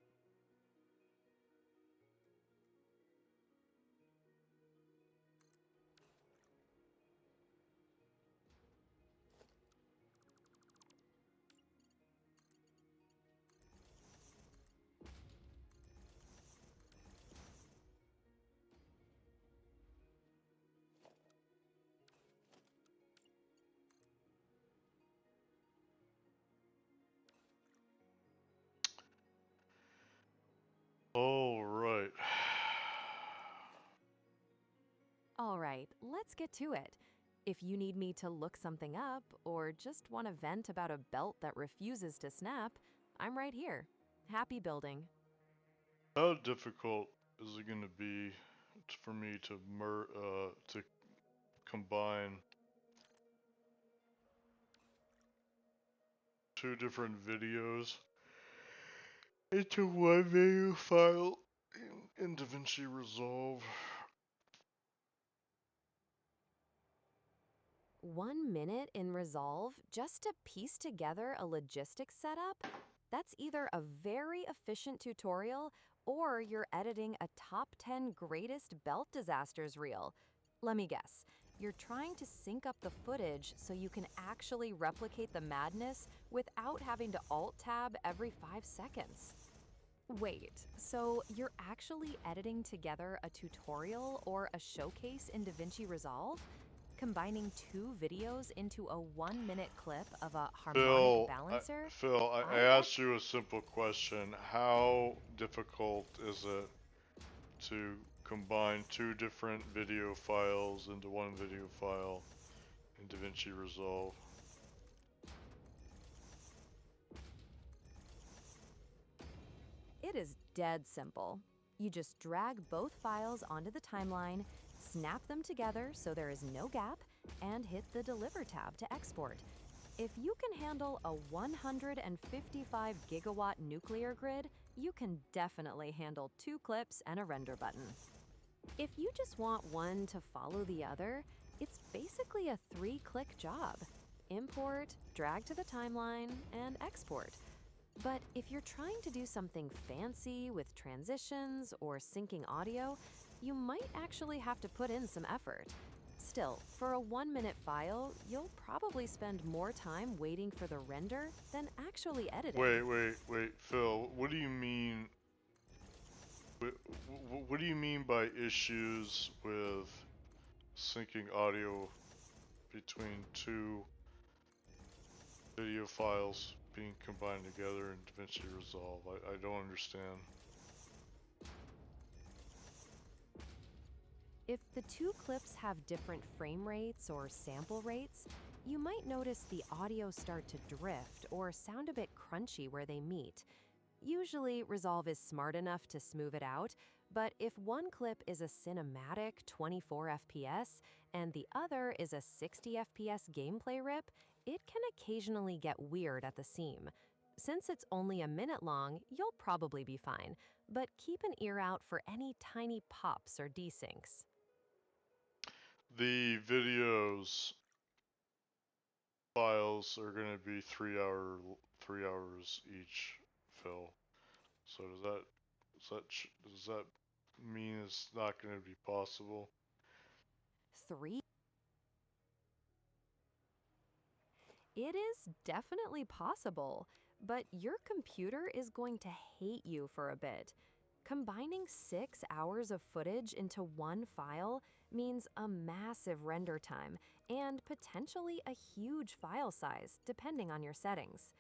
All right. All right, let's get to it. If you need me to look something up or just want to vent about a belt that refuses to snap, I'm right here. Happy building. How difficult is it going to be for me to combine two different videos into one video file in DaVinci Resolve? 1 minute in Resolve just to piece together a logistics setup? That's either a very efficient tutorial or you're editing a top 10 greatest belt disasters reel. Let me guess. You're trying to sync up the footage so you can actually replicate the madness without having to alt-tab every 5 seconds. Wait, so you're actually editing together a tutorial or a showcase in DaVinci Resolve? Combining two videos into a 1 minute clip of a harmonic balancer? Phil, I I bet. asked you a simple question. How difficult is it to combine two different video files into one video file in DaVinci Resolve? It is dead simple. You just drag both files onto the timeline, snap them together so there is no gap, and hit the Deliver tab to export. If you can handle a 155 gigawatt nuclear grid, you can definitely handle 2 clips and a render button. If you just want one to follow the other, it's basically a 3-click job. Import, drag to the timeline, and export. But if you're trying to do something fancy with transitions or syncing audio, you might actually have to put in some effort. Still, for a 1-minute file, you'll probably spend more time waiting for the render than actually editing. Wait, Phil. What do you mean? What do you mean by issues with syncing audio between two video files being combined together in DaVinci Resolve? I don't understand. If the two clips have different frame rates or sample rates, you might notice the audio start to drift or sound a bit crunchy where they meet. Usually, Resolve is smart enough to smooth it out, but if one clip is a cinematic 24 FPS and the other is a 60 FPS gameplay rip, it can occasionally get weird at the seam. Since it's only a minute long, you'll probably be fine, but keep an ear out for any tiny pops or desyncs. The videos files are going to be 3 hours each, Phil. So does that mean it's not going to be possible? 3. It is definitely possible, but your computer is going to hate you for a bit. Combining 6 hours of footage into one file means a massive render time and potentially a huge file size, depending on your settings.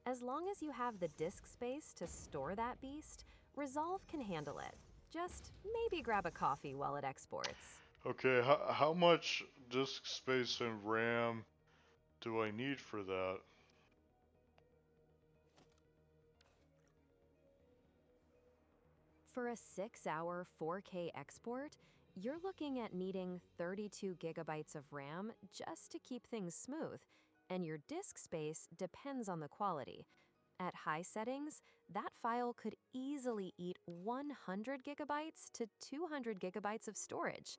As long as you have the disk space to store that beast, Resolve can handle it. Just maybe grab a coffee while it exports. Okay, how much disk space and RAM do I need for that? For a 6-hour 4K export, you're looking at needing 32 gigabytes of RAM just to keep things smooth, and your disk space depends on the quality. At high settings, that file could easily eat 100 gigabytes to 200 gigabytes of storage.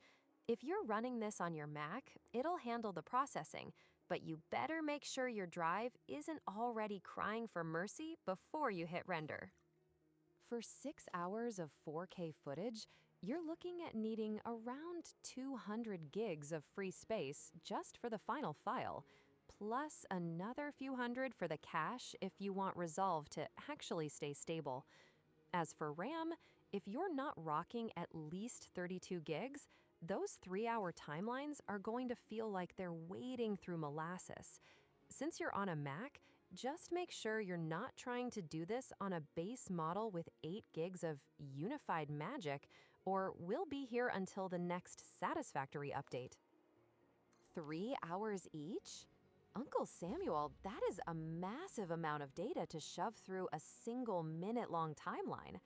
If you're running this on your Mac, it'll handle the processing, but you better make sure your drive isn't already crying for mercy before you hit render. For 6 hours of 4K footage, you're looking at needing around 200 gigs of free space just for the final file, plus another few hundred for the cache if you want Resolve to actually stay stable. As for RAM, if you're not rocking at least 32 gigs, those 3-hour timelines are going to feel like they're wading through molasses. Since you're on a Mac, just make sure you're not trying to do this on a base model with 8 gigs of unified magic, or we'll be here until the next Satisfactory update. 3 hours each? Uncle Samuel, that is a massive amount of data to shove through a single minute-long timeline.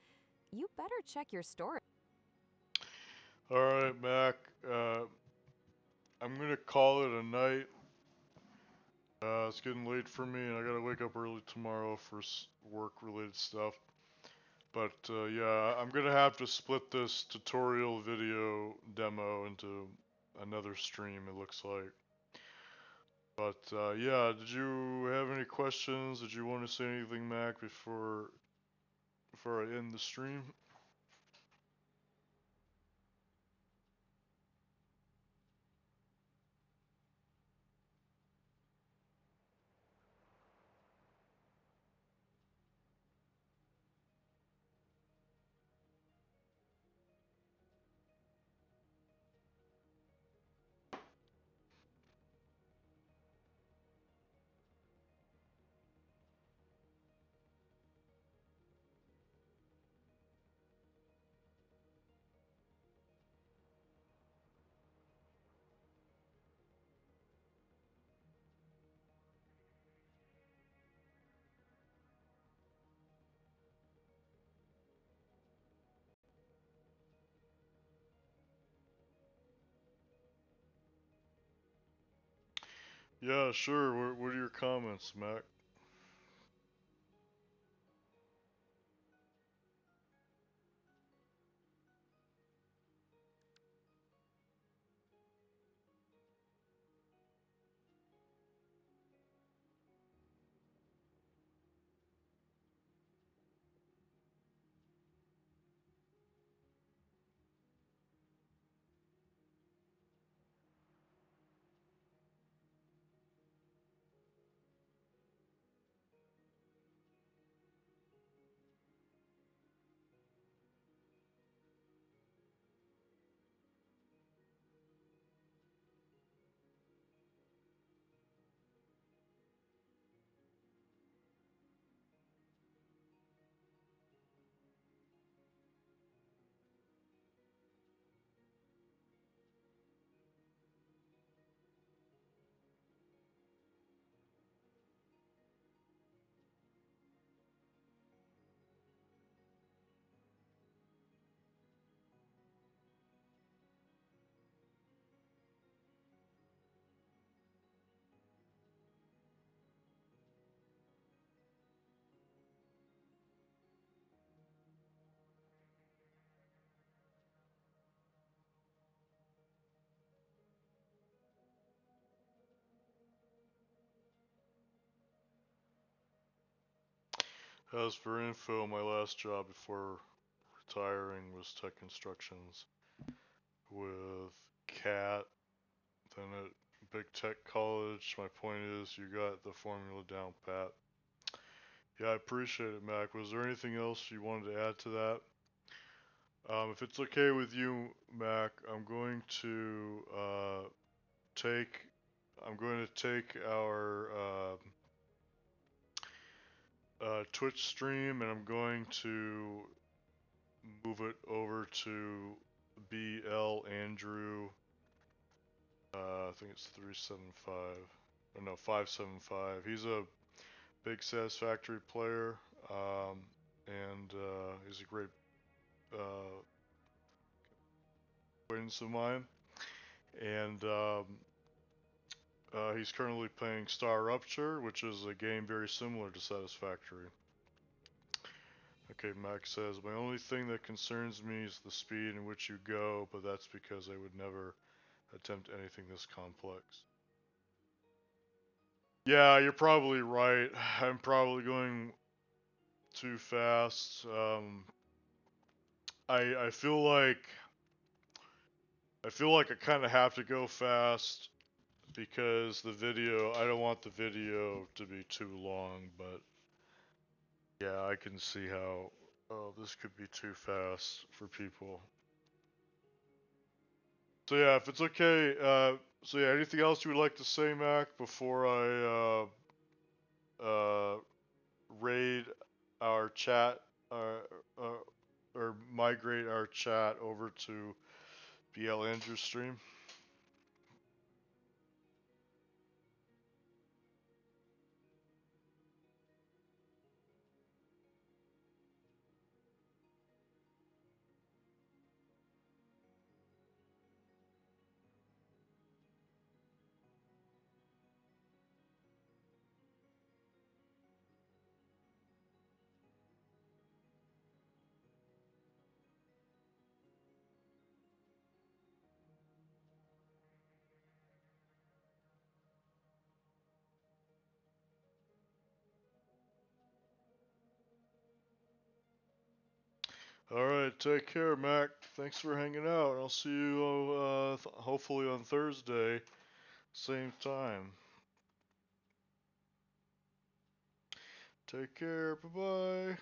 you better check your storage. Alright, Mac. I'm gonna call it a night. It's getting late for me, and I gotta wake up early tomorrow for work-related stuff. But yeah, I'm gonna have to split this tutorial video demo into another stream, it looks like. But yeah, did you have any questions? Did you want to say anything, Mac, before I end the stream? Yeah, sure. What are your comments, Mac? As for info, my last job before retiring was Tech Constructions with Cat, then at Big Tech College. My point is, you got the formula down pat. Yeah, I appreciate it, Mac. Was there anything else you wanted to add to that? If it's okay with you, Mac, take I'm going to take our Twitch stream and I'm going to move it over to BL Andrew. I think it's 375. Or no, 575. He's a big Satisfactory player, and he's a great acquaintance of mine. And he's currently playing Star Rupture, which is a game very similar to Satisfactory. Okay, Max says, my only thing that concerns me is the speed in which you go, but that's because I would never attempt anything this complex. Yeah, you're probably right. I'm probably going too fast. I feel like I kind of have to go fast because I don't want the video to be too long, but yeah, I can see how this could be too fast for people. So yeah, if it's okay, so yeah, anything else you would like to say, Mac, before I raid our chat, or migrate our chat over to BL Andrew's stream? Alright, take care, Mac. Thanks for hanging out. I'll see you hopefully on Thursday, same time. Take care. Bye-bye.